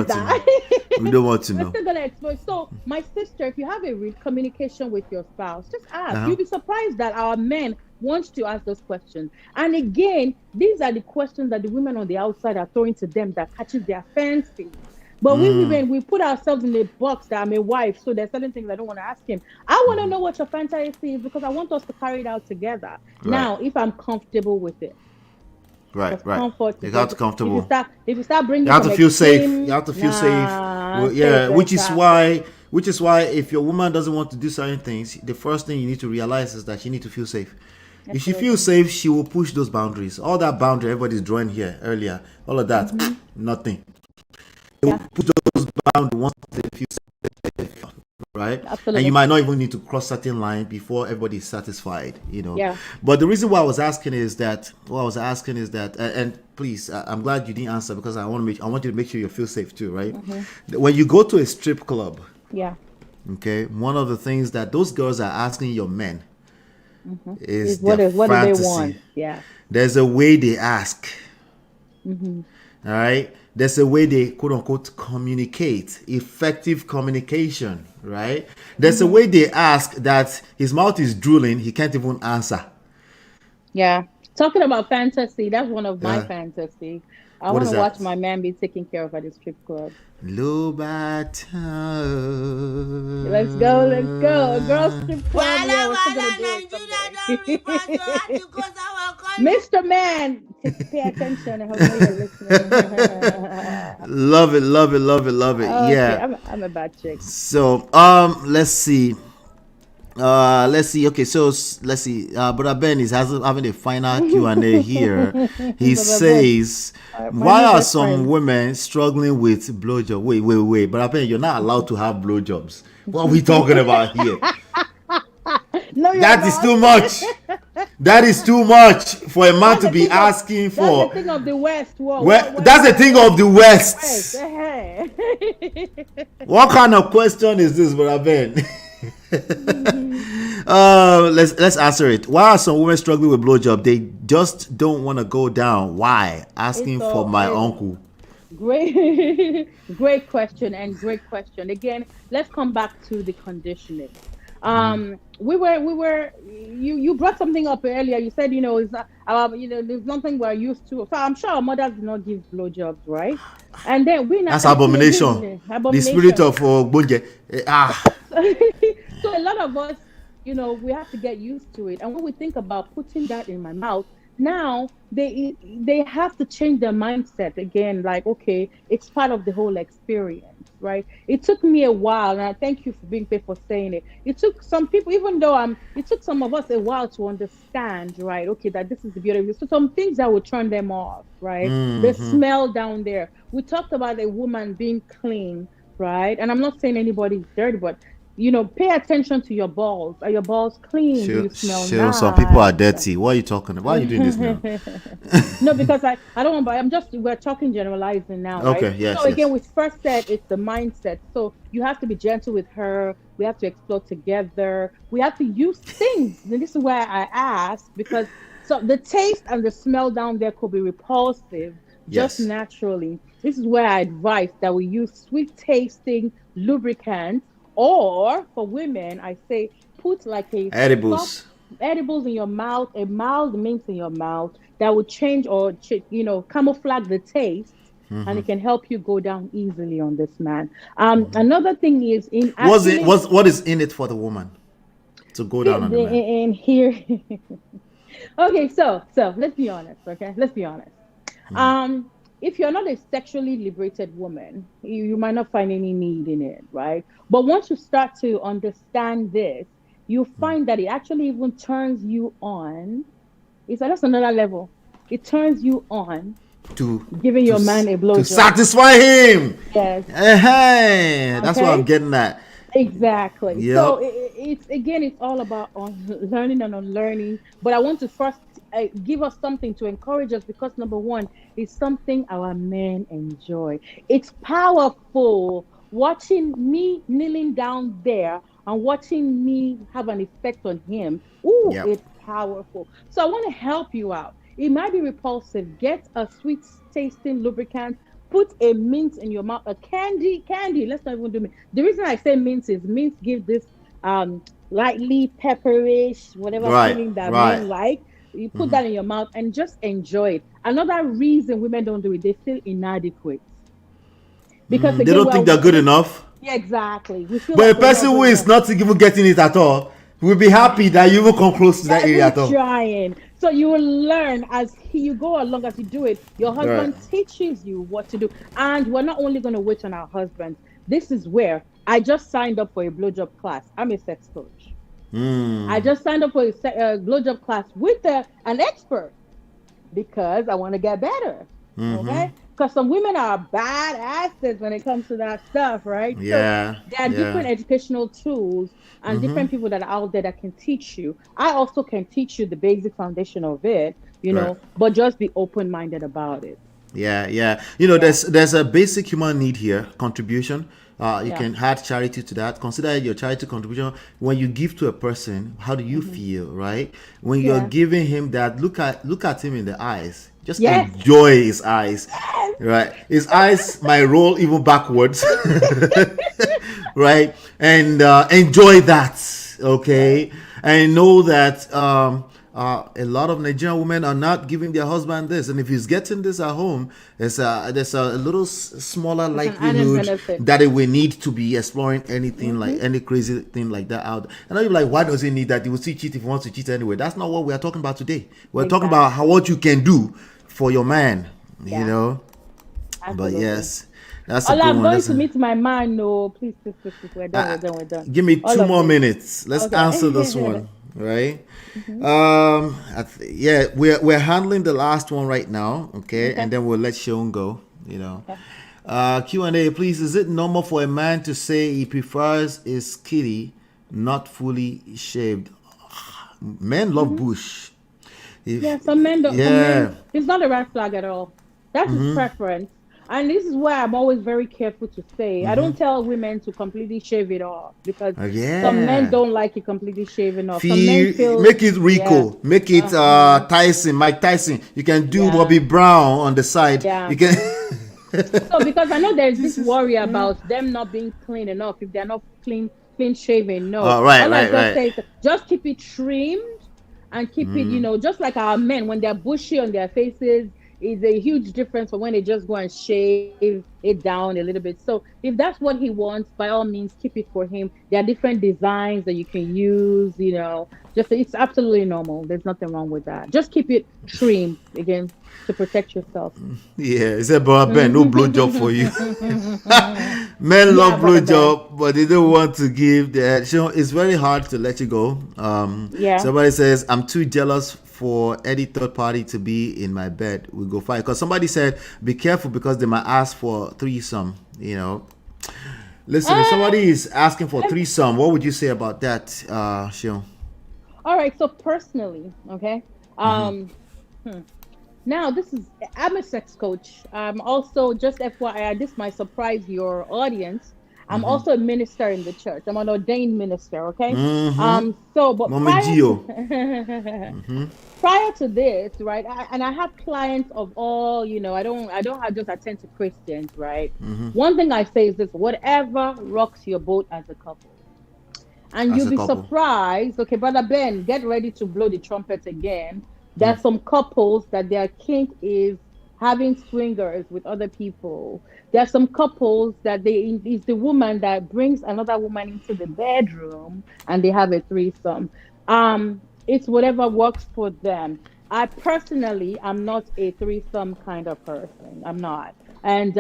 want to know. We're still gonna explore. So, my sister, if you have a communication with your spouse, just ask. You'll be surprised that our men want to ask those questions. And again, these are the questions that the women on the outside are throwing to them that catches their fancy. But we women, we put ourselves in a box that I'm a wife, so there's certain things I don't want to ask him. I want to know what your fantasy is because I want us to carry it out together. Right. Now, if I'm comfortable with it. Right. You got to comfortable. If you start bringing, you have to feel safe. You have to feel safe. Well, which is why if your woman doesn't want to do certain things, the first thing you need to realize is that she needs to feel safe. Absolutely. If she feels safe, she will push those boundaries. All that boundary everybody's drawing here earlier, all of that, nothing. They will put those boundaries once they feel safe, right? Absolutely. And you might not even need to cross certain line before everybody is satisfied, Yeah. But the reason why I was asking is that, and please, I'm glad you didn't answer because I want you to make sure you feel safe too, right? When you go to a strip club, okay, one of the things that those girls are asking your men is what do they want? Yeah. There's a way they ask. All right. There's a way they quote unquote communicate, effective communication, right? There's a way they ask that his mouth is drooling, he can't even answer. Yeah. Talking about fantasy, that's one of my fantasy. I want to watch my man be taken care of at the strip club. Lobata. Let's go. Girls strip club. Yeah, we're still gonna do it. Mr. Man, pay attention. I hope you're listening. Love it. Okay, yeah. I'm a bad chick. So, let's see. Okay, so let's see. Brother Ben is having a final Q&A here. He says, why are some women struggling with blowjob? Wait. Brother Ben, you're not allowed to have blowjobs. What are we talking about here? No, that is too much. That is too much for a man to be asking for. That's the thing of the West. That's the thing of the West. What kind of question is this, Brother Ben? Let's answer it. Why are some women struggling with blowjob? They just don't want to go down. Why? Asking for my uncle. Great question. Again, let's come back to the conditioning. You brought something up earlier. You said, it's not, there's nothing we're used to. So I'm sure our mothers do not give blowjobs, right? And then that's abomination. The spirit of Bonje. So a lot of us, we have to get used to it. And when we think about putting that in my mouth, now they have to change their mindset again. Like, okay, it's part of the whole experience, right? It took me a while, and I thank you for being paid for saying it. It took some people, even though it took some of us a while to understand, right? Okay, that this is the beauty of it. So some things that would turn them off, right? The smell down there. We talked about a woman being clean, right? And I'm not saying anybody's dirty, but pay attention to your balls. Are your balls clean? Do you smell nice? Some people are dirty. What are you talking about? Why are you doing this now? No, because I don't want, but we're talking generalizing now, right? Okay, yes. So again, we first said it's the mindset. So you have to be gentle with her. We have to explore together. We have to use things. And this is why I asked, because so the taste and the smell down there could be repulsive just naturally. This is where I advise that we use sweet tasting lubricants. Or for women, I say put like a edibles in your mouth, a mild mint in your mouth that will change or camouflage the taste, and it can help you go down easily on this man. Another thing is what is in it for the woman to go down on the man? In here. Okay, so let's be honest. Okay, let's be honest. If you're not a sexually liberated woman, you might not find any need in it, right? But once you start to understand this, you find that it actually even turns you on. That's another level. It turns you on to giving your man a blowjob. To satisfy him. Yes. Hey, that's what I'm getting at. Exactly. Yep. So it's all about learning and unlearning. But I want to first give us something to encourage us, because number one, it's something our men enjoy. It's powerful watching me kneeling down there and watching me have an effect on him. It's powerful. So I want to help you out. It might be repulsive. Get a sweet tasting lubricant. Put a mint in your mouth, a candy. Let's not even do mint. The reason I say mint is mint gives this lightly pepperish, whatever feeling that men like. You put that in your mouth and just enjoy it. Another reason women don't do it, they feel inadequate. Because they don't think they're good enough. Yeah, exactly. But like a person who is not even getting it at all will be happy that you will come close to that area at all. Trying. So you will learn as you go along, as you do it. Your husband teaches you what to do. And we're not only going to wait on our husbands. This is where I just signed up for a blowjob class. I'm a sex coach. I just signed up for a blowjob class with an expert because I want to get better. Okay? Because some women are bad asses when it comes to that stuff, right? Yeah. So there are different educational tools and different people that are out there that can teach you. I also can teach you the basic foundation of it, but just be open-minded about it. Yeah. There's a basic human need here, contribution. You can add charity to that. Consider your charity contribution. When you give to a person, how do you feel, right? When you're giving him that, look at him in the eyes. Just enjoy his eyes, right? His eyes might roll even backwards, right? And enjoy that, okay? And know that a lot of Nigerian women are not giving their husband this, and if he's getting this at home, there's a little smaller likelihood that it will need to be exploring anything like any crazy thing like that out. And I'm like, why does he need that? He will still cheat if he wants to cheat anyway. That's not what we are talking about today. We're talking about what you can do for your man, Absolutely. But yes, that's a good I'm one. going to meet my man. No, please, we're done. Give me 2 more minutes. Let's answer this one, right? We're handling the last one right now, okay? And then we'll let Seun go. Q&A, please. Is it normal for a man to say he prefers his kitty not fully shaved? Men love bush. Some men don't. Men, it's not a red flag at all. That's his preference. And this is why I'm always very careful to say, I don't tell women to completely shave it off, because some men don't like it completely shaven off. Some men feel, make it Rico, make it Tyson, Mike Tyson. You can do Bobby Brown on the side. You can. So because I know there's this worry about them not being clean enough if they're not clean shaven. No, right. Just keep it trimmed and keep it, just like our men when they're bushy on their faces. is a huge difference from when they just go and shave it down a little bit. So if that's what he wants, by all means, keep it for him. There are different designs that you can use, just it's absolutely normal. There's nothing wrong with that. Just keep it trimmed again to protect yourself. Yeah, he said, "But Ben, no blowjob for you." Men love blowjob, but they don't want to give that. It's very hard to let you go. Somebody says, "I'm too jealous for any third party to be in my bed." We go fight because somebody said, "Be careful because they might ask for threesome." Listen, if somebody is asking for threesome, what would you say about that, Seun? All right. So personally, okay. Now, I'm a sex coach. I'm also, just FYI, this might surprise your audience. I'm also a minister in the church. I'm an ordained minister, okay? But prior to this, right, I have clients of all, I don't just attend to Christians, right? One thing I say is this: whatever rocks your boat as a couple. And you'll be surprised. Okay, Brother Ben, get ready to blow the trumpet again. There are some couples that their kink is having swingers with other people. There are some couples that it's the woman that brings another woman into the bedroom and they have a threesome. It's whatever works for them. I personally am not a threesome kind of person. I'm not. And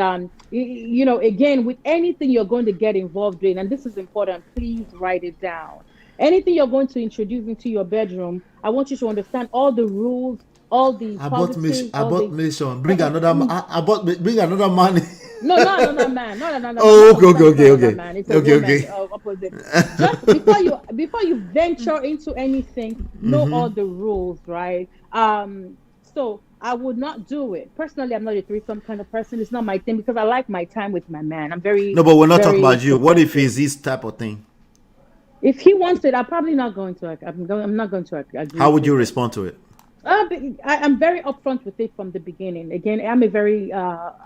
again, with anything you're going to get involved in, and this is important, please write it down. Anything you're going to introduce into your bedroom, I want you to understand all the rules, all the mission. Bring another man. No, not another man. Not another man. Okay. Man. It's a woman, opposite. Just before you venture into anything, know all the rules, right? So I would not do it. Personally, I'm not a threesome kind of person. It's not my thing because I like my time with my man. I'm very... No, but we're not talking about you. What if it's this type of thing? If he wants it, I'm probably not going to. I'm not going to agree. How would you respond to it? I'm very upfront with it from the beginning. Again, I'm a very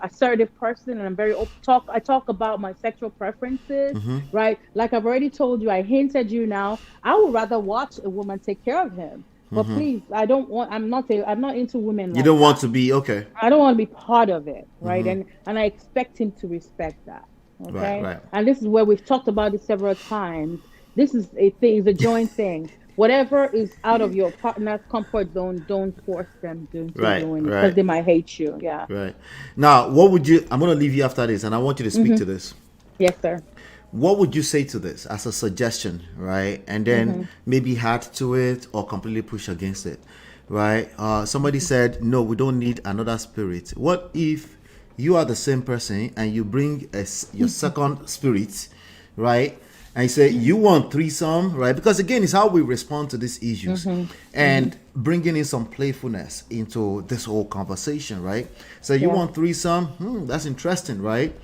assertive person, and I'm very I talk about my sexual preferences, right? Like I've already told you, I hinted you now. I would rather watch a woman take care of him. But please, I'm not into women. You don't want to be okay. I don't want to be part of it, right? And I expect him to respect that. Okay. Right. And this is where we've talked about it several times. This is a thing, it's a joint thing. Whatever is out of your partner's comfort zone, don't force them to do it because they might hate you. Yeah. Right. Now, what would you? I'm going to leave you after this, and I want you to speak to this. Yes, sir. What would you say to this as a suggestion, right? And then maybe add to it or completely push against it, right? Somebody said, no, we don't need another spirit. What if you are the same person and you bring your second spirit, right? And you say you want threesome, right? Because again, it's how we respond to these issues and bringing in some playfulness into this whole conversation, right? So you want threesome? That's interesting, right?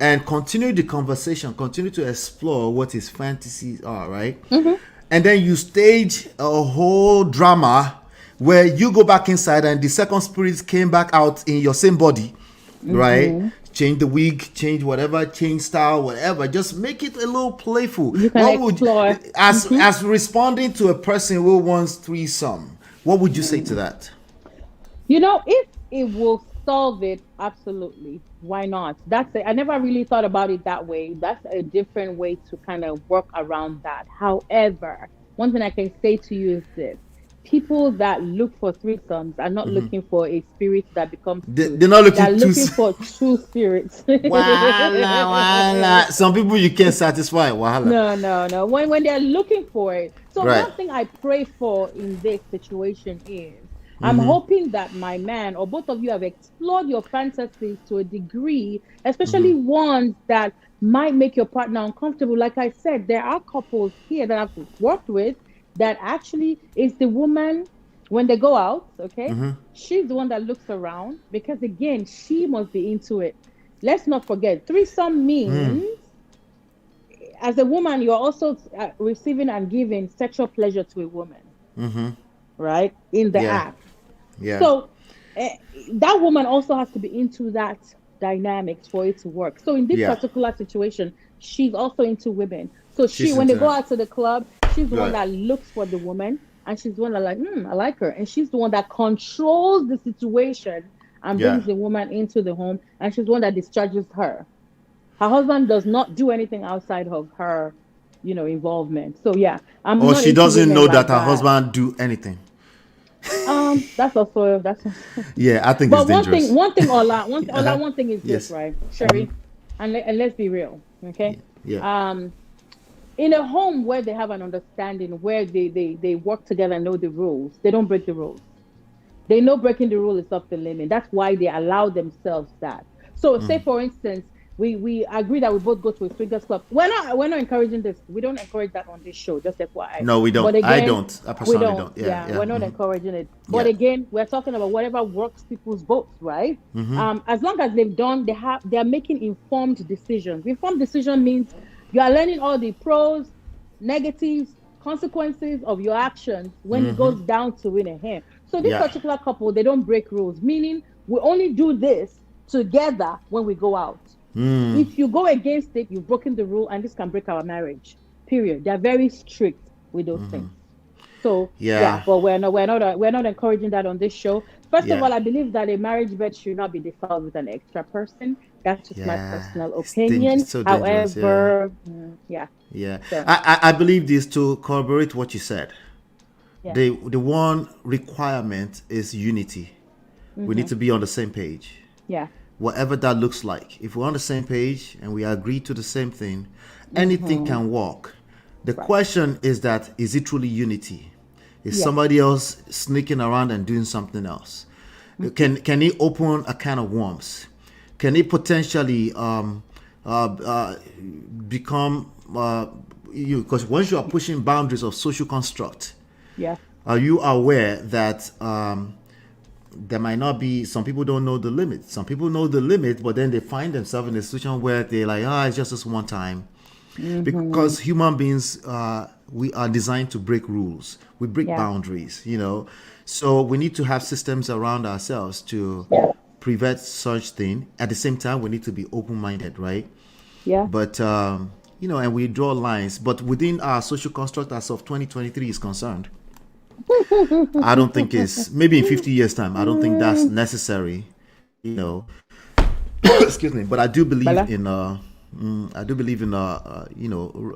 And continue the conversation, continue to explore what his fantasies are, right? And then you stage a whole drama where you go back inside and the second spirit came back out in your same body, right? Change the wig, change whatever, change style, whatever. Just make it a little playful. You can explore. As responding to a person who wants threesome, what would you say to that? If it will solve it, absolutely. Why not? I never really thought about it that way. That's a different way to kind of work around that. However, one thing I can say to you is this. People that look for threesomes are not looking for a spirit that becomes two. They're not looking. They're looking for two spirits. Wala. Some people you can't satisfy. Wala. No. When they're looking for it. So one thing I pray for in this situation is I'm hoping that my man or both of you have explored your fantasies to a degree, especially ones that might make your partner uncomfortable. Like I said, there are couples here that I've worked with that actually is the woman when they go out, okay? She's the one that looks around because again, she must be into it. Let's not forget, threesome means as a woman, you're also receiving and giving sexual pleasure to a woman, right? In the act. Yeah. So that woman also has to be into that dynamics for it to work. So in this particular situation, she's also into women. So when they go out to the club, she's the one that looks for the woman, and she's the one that I like her, and she's the one that controls the situation and Yeah. brings the woman into the home, and she's the one that discharges her. Her husband does not do anything outside of her, involvement. So yeah, I'm Or not she into doesn't women know that like her that. husband do anything. That's also. Yeah, I think it's But dangerous. one thing is this, Yes. right, Sherry, and let's be real, okay? Yeah. In a home where they have an understanding, where they work together and know the rules, they don't break the rules. They know breaking the rule is off the limit. That's why they allow themselves that. So, say for instance, we agree that we both go to a swingers club. We're not encouraging this. We don't encourage that on this show. Just FYI. No, we don't. But I again, don't. I we personally don't. don't. Yeah, Yeah. we're not Mhm. encouraging it. But Yeah. again, we're talking about whatever works people's boats, right? Mm-hmm. As long as they are making informed decisions. Informed decision means you are learning all the pros, negatives, consequences of your actions when it goes down to in a hand. So this Yeah. particular couple, they don't break rules, meaning we only do this together when we go out. If you go against it, you've broken the rule, and this can break our marriage. Period. They're very strict with those things. So Yeah. but we're not encouraging that on this show. First of Yeah. all, I believe that a marriage bed should not be defiled with an extra person. That's just my Yeah. personal It's opinion. so dangerous. Yeah. However, yeah. Yeah. So, I believe this to corroborate what you said. yeah. The one requirement is unity. We need to be on the same page. Yeah. Whatever that looks like. If we're on the same page and we agree to the same thing, anything can work. The question is that, is it truly unity? Is Yeah. somebody else sneaking around and doing something else? Can it open a can of worms? Can it potentially become because once you are pushing boundaries of social construct, Yeah. are you aware that there might not be, some people don't know the limit. Some people know the limit, but then they find themselves in a situation where they're like, it's just this one time. Because human beings, we are designed to break rules. We break Yeah. boundaries, So we need to have systems around ourselves to prevent such thing. At the same time, we need to be open-minded, right? Yeah. But, and we draw lines. But within our social construct as of 2023 is concerned, I don't think it's, maybe in 50 years time, I don't think that's necessary, excuse me, but I do believe in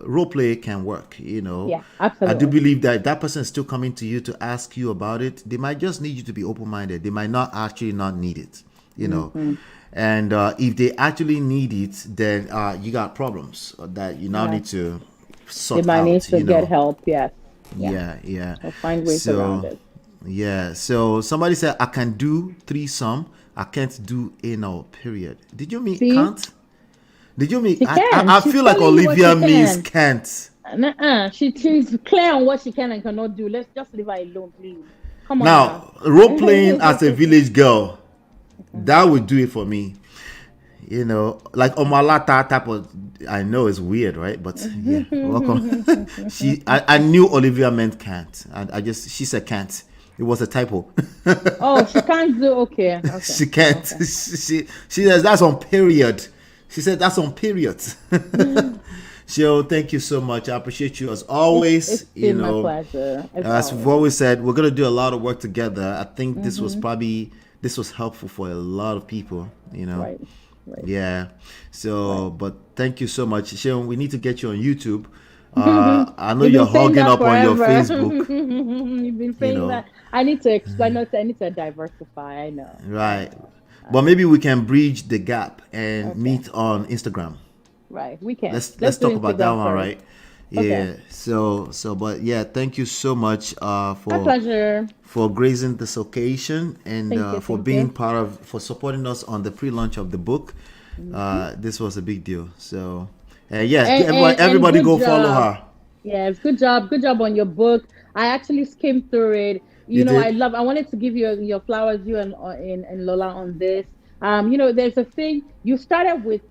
role play can work, Yeah, I do absolutely. believe that if that person is still coming to you to ask you about it, they might just need you to be open-minded. They might not actually not need it, and if they actually need it, then you got problems that you now Yeah. need to They sort might out, need to get help. Yes. yeah. Or find ways around it. Yeah. So somebody said I can do threesome. I can't do anal. Period. Did you mean See? can't? Did you mean? She can. I She's feel like telling you what Olivia she means can. can't. She's clear on what she can and cannot do. Let's just leave her alone, please. Come on Now, role playing as a village girl, that would do it for me. Like Omalata type of. I know it's weird, right? But yeah, welcome. I knew Olivia meant can't, and she said can't. It was a typo. Oh, she can't do. Okay. She can't. Okay. She says that's on period. She said that's on period. So thank you so much. I appreciate you as always. It's been my pleasure. As we've always said, we're gonna do a lot of work together. I think this was helpful for a lot of people. Right. Yeah. So, but thank you so much, Seun. We need to get you on YouTube. I know you're hogging up on your Facebook. You've been saying that. I need to explain. I need to diversify. I know. Right. But maybe we can bridge the gap and meet on Instagram. Right. We can. Let's talk about that one, right? Yeah. Okay. But yeah, thank you so much My pleasure. for gracing this occasion and for thank being you. for supporting us on the pre-launch of the book. This was a big deal. So everybody good go job. follow her. Yes, good job on your book. I actually skimmed through it. You did? I wanted to give you your flowers, you and Lola, on this. There's a thing you started with,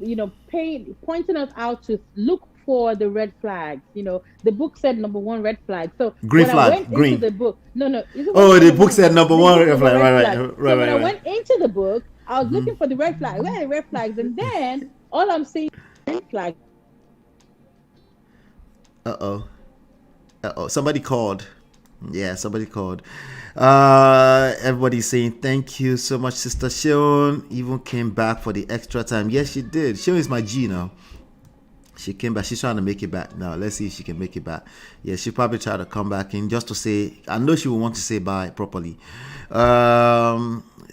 pointing us out to look for the red flags. The book said number one red flag. So Green when flag, I went green. into the book, no. Oh, the book said number one red flag. Right. So when I went into the book, I was looking for the red flag. Where are the red flags? And then all I'm seeing is red flag. Uh-oh. Somebody called. Yeah, somebody called. Everybody's saying thank you so much, Sister Seun. Even came back for the extra time. Yes, she did. Seun is my G now. She came back. She's trying to make it back now. Let's see if she can make it back. Yeah, she'll probably try to come back in just to say. I know she will want to say bye properly.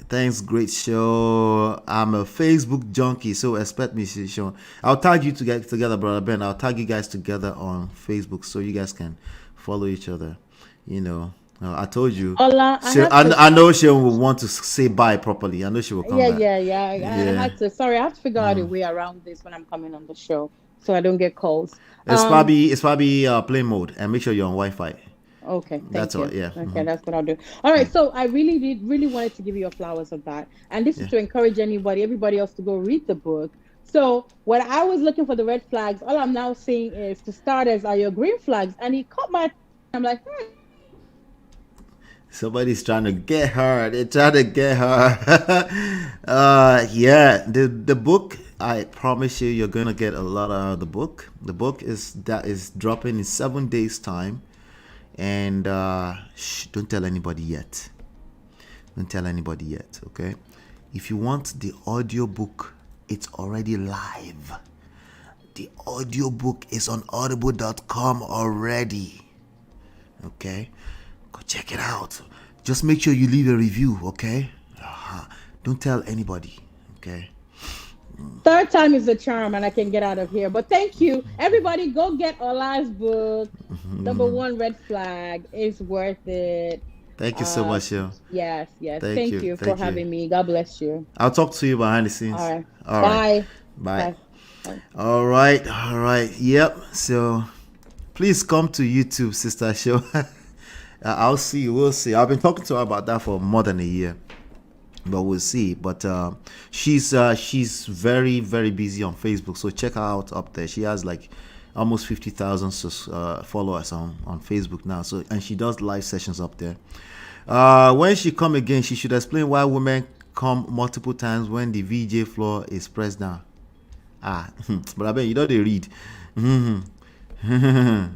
Thanks, great show. I'm a Facebook junkie, so expect me to show. I'll tag you to get together, brother Ben. I'll tag you guys together on Facebook so you guys can follow each other. You know, I told you. Ola, I know she will want to say bye properly. I know she will come back. Yeah. I had to. Sorry, I have to figure out a way around this when I'm coming on the show, so I don't get calls. It's probably plane mode, and make sure you're on Wi-Fi. Okay, that's all. Yeah. Okay, that's what I'll do. All right. So I really wanted to give you your flowers of that, and this is to encourage everybody else to go read the book. So when I was looking for the red flags, all I'm now seeing is, to start as, are your green flags, and he caught my. I'm like, Somebody's trying to get her. They're trying to get her. Yeah, the book. I promise you're gonna get a lot out of the book. The book is dropping in 7 days' time, and don't tell anybody yet. Don't tell anybody yet. Okay. If you want the audio book, it's already live. The audio book is on audible.com already. Okay. Go check it out. Just make sure you leave a review, okay? Don't tell anybody, okay? Third time is a charm, and I can get out of here. But thank you, everybody. Go get Ola's book. Number 1 red flag is worth it. Thank you so much, yo. Yes. Thank you for having me. God bless you. I'll talk to you behind the scenes. All right. Bye. All right. Yep. So please come to YouTube, Sister Show. I'll see. We'll see. I've been talking to her about that for more than a year, but we'll see. But she's very, very busy on Facebook, so check her out up there. She has like almost 50,000 followers on Facebook now. So, and she does live sessions up there. When she come again, she should explain why women come multiple times when the VJ floor is pressed down. But I bet you know they read.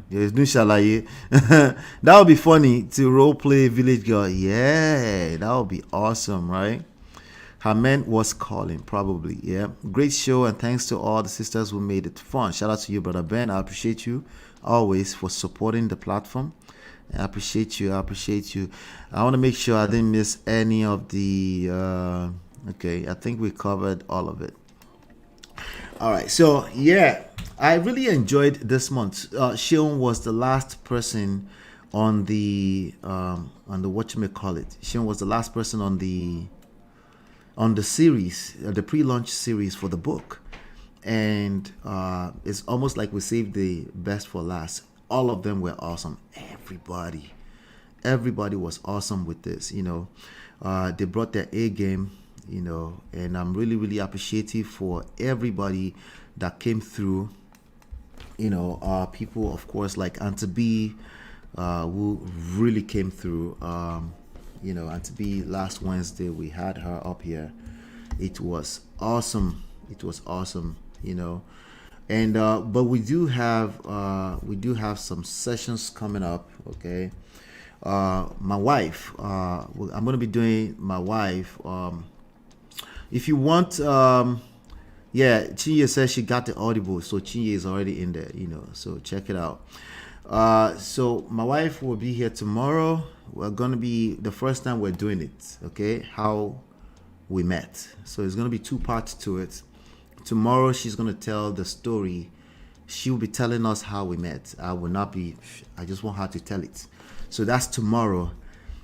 Yes, that would be funny to role play Village Girl. Yeah, that would be awesome, right? Her man was calling, probably. Yeah, great show, and thanks to all the sisters who made it fun. Shout out to you, brother Ben. I appreciate you always for supporting the platform. I appreciate you. I want to make sure I didn't miss any of the. Okay, I think we covered all of it. All right, so yeah, I really enjoyed this month. Seun was the last person on the whatchamacallit. Seun was the last person on the series, the pre-launch series for the book, and it's almost like we saved the best for last. All of them were awesome. Everybody was awesome with this. You know, they brought their A game. You know, and I'm really, really appreciative for everybody that came through. You know, people, of course, like Auntie B, who really came through. You know, Auntie B, last Wednesday we had her up here. It was awesome. You know, and but we do have some sessions coming up. Okay, my wife. I'm gonna be doing my wife. If you want, Chinye says she got the Audible, so Chinye is already in there, you know, so check it out. So my wife will be here tomorrow. We're going to be, the first time we're doing it, okay, how we met. So it's going to be 2 parts to it. Tomorrow she's going to tell the story. She will be telling us how we met. I just want her to tell it. So that's tomorrow.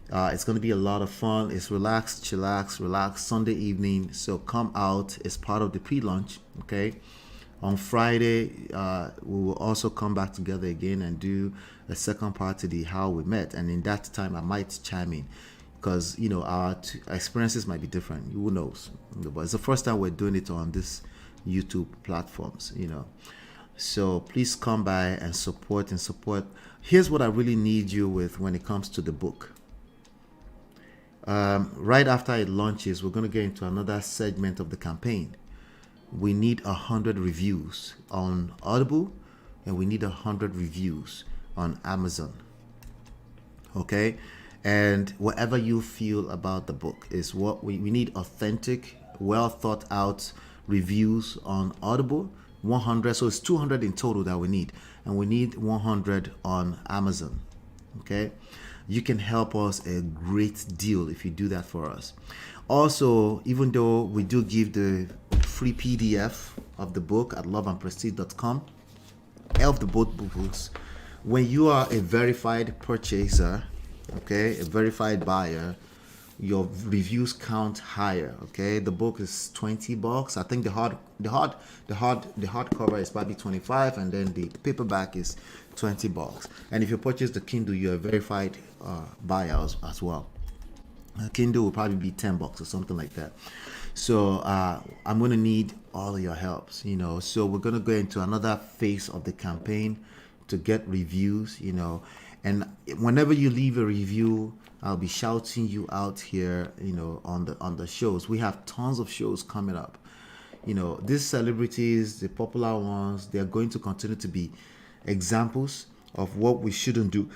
It's going to be a lot of fun. It's relaxed, chillax, Sunday evening. So come out. It's part of the pre-launch. Okay. On Friday, we will also come back together again and do a second part to the how we met. And in that time, I might chime in because, you know, our experiences might be different. Who knows? But it's the first time we're doing it on this YouTube platforms, you know. So please come by and support. Here's what I really need you with when it comes to the book. Right after it launches, we're going to get into another segment of the campaign. We need 100 reviews on Audible, and we need 100 reviews on Amazon. Okay, and whatever you feel about the book is what we need. Authentic, well thought out reviews on Audible. 100, so it's 200 in total that we need, and we need 100 on Amazon. Okay, you can help us a great deal if you do that for us. Also, even though we do give the free PDF of the book at loveandprestige.com of the both books, when you are a verified purchaser, okay, a verified buyer, your reviews count higher. Okay, the book is $20. I think the hardcover is probably 25, and then the paperback is $20. And if you purchase the Kindle, you're a verified buyer as well. Kindle will probably be $10 or something like that. So I'm going to need all of your helps, so we're going to go into another phase of the campaign to get reviews, and whenever you leave a review, I'll be shouting you out here, on the shows. We have tons of shows coming up. These celebrities, the popular ones, they're going to continue to be examples of what we shouldn't do.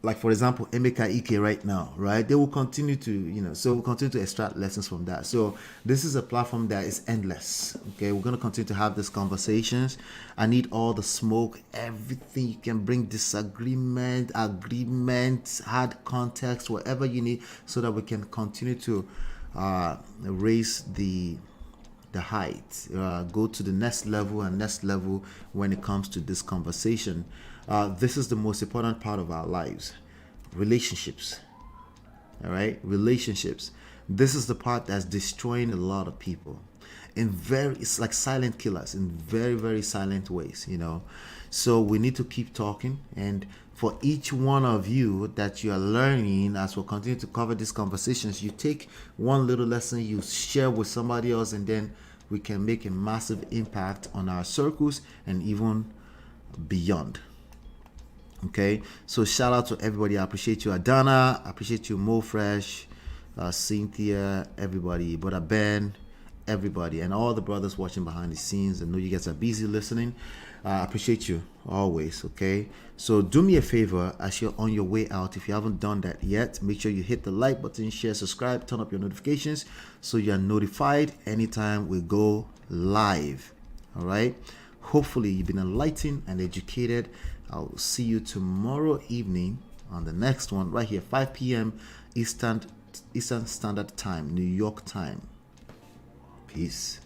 Like, for example, Emeka Ike right now, right? They will continue to, so we'll continue to extract lessons from that. So this is a platform that is endless. Okay, we're going to continue to have these conversations. I need all the smoke, everything you can bring, disagreement, agreement, hard context, whatever you need, so that we can continue to raise the height, go to the next level when it comes to this conversation. This is the most important part of our lives. Relationships. All right? Relationships. This is the part that's destroying a lot of people. It's like silent killers in very, very silent ways, So we need to keep talking. And for each one of you that you are learning, as we'll continue to cover these conversations, you take one little lesson, you share with somebody else, and then we can make a massive impact on our circles and even beyond. Okay, so shout out to everybody. I appreciate you, Adana. I appreciate you, Mo Fresh, Cynthia, everybody, Brother Ben, everybody, and all the brothers watching behind the scenes. I know you guys are busy listening. I appreciate you always. Okay, so do me a favor as you're on your way out. If you haven't done that yet, make sure you hit the like button, share, subscribe, turn up your notifications so you're notified anytime we go live. All right, hopefully you've been enlightened and educated. I'll see you tomorrow evening on the next one right here, 5 p.m. Eastern Standard Time, New York time. Peace.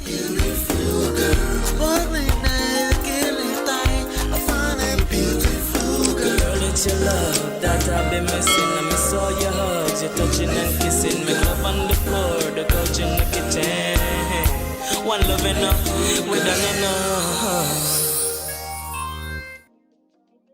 Beautiful girl, sparkling eyes, killing thing. I find a beautiful girl. Girl, it's your love that I've been missing. I miss all your hugs, your touching and kissing. Make love on the floor, the couch in the kitchen. One love enough, we done enough.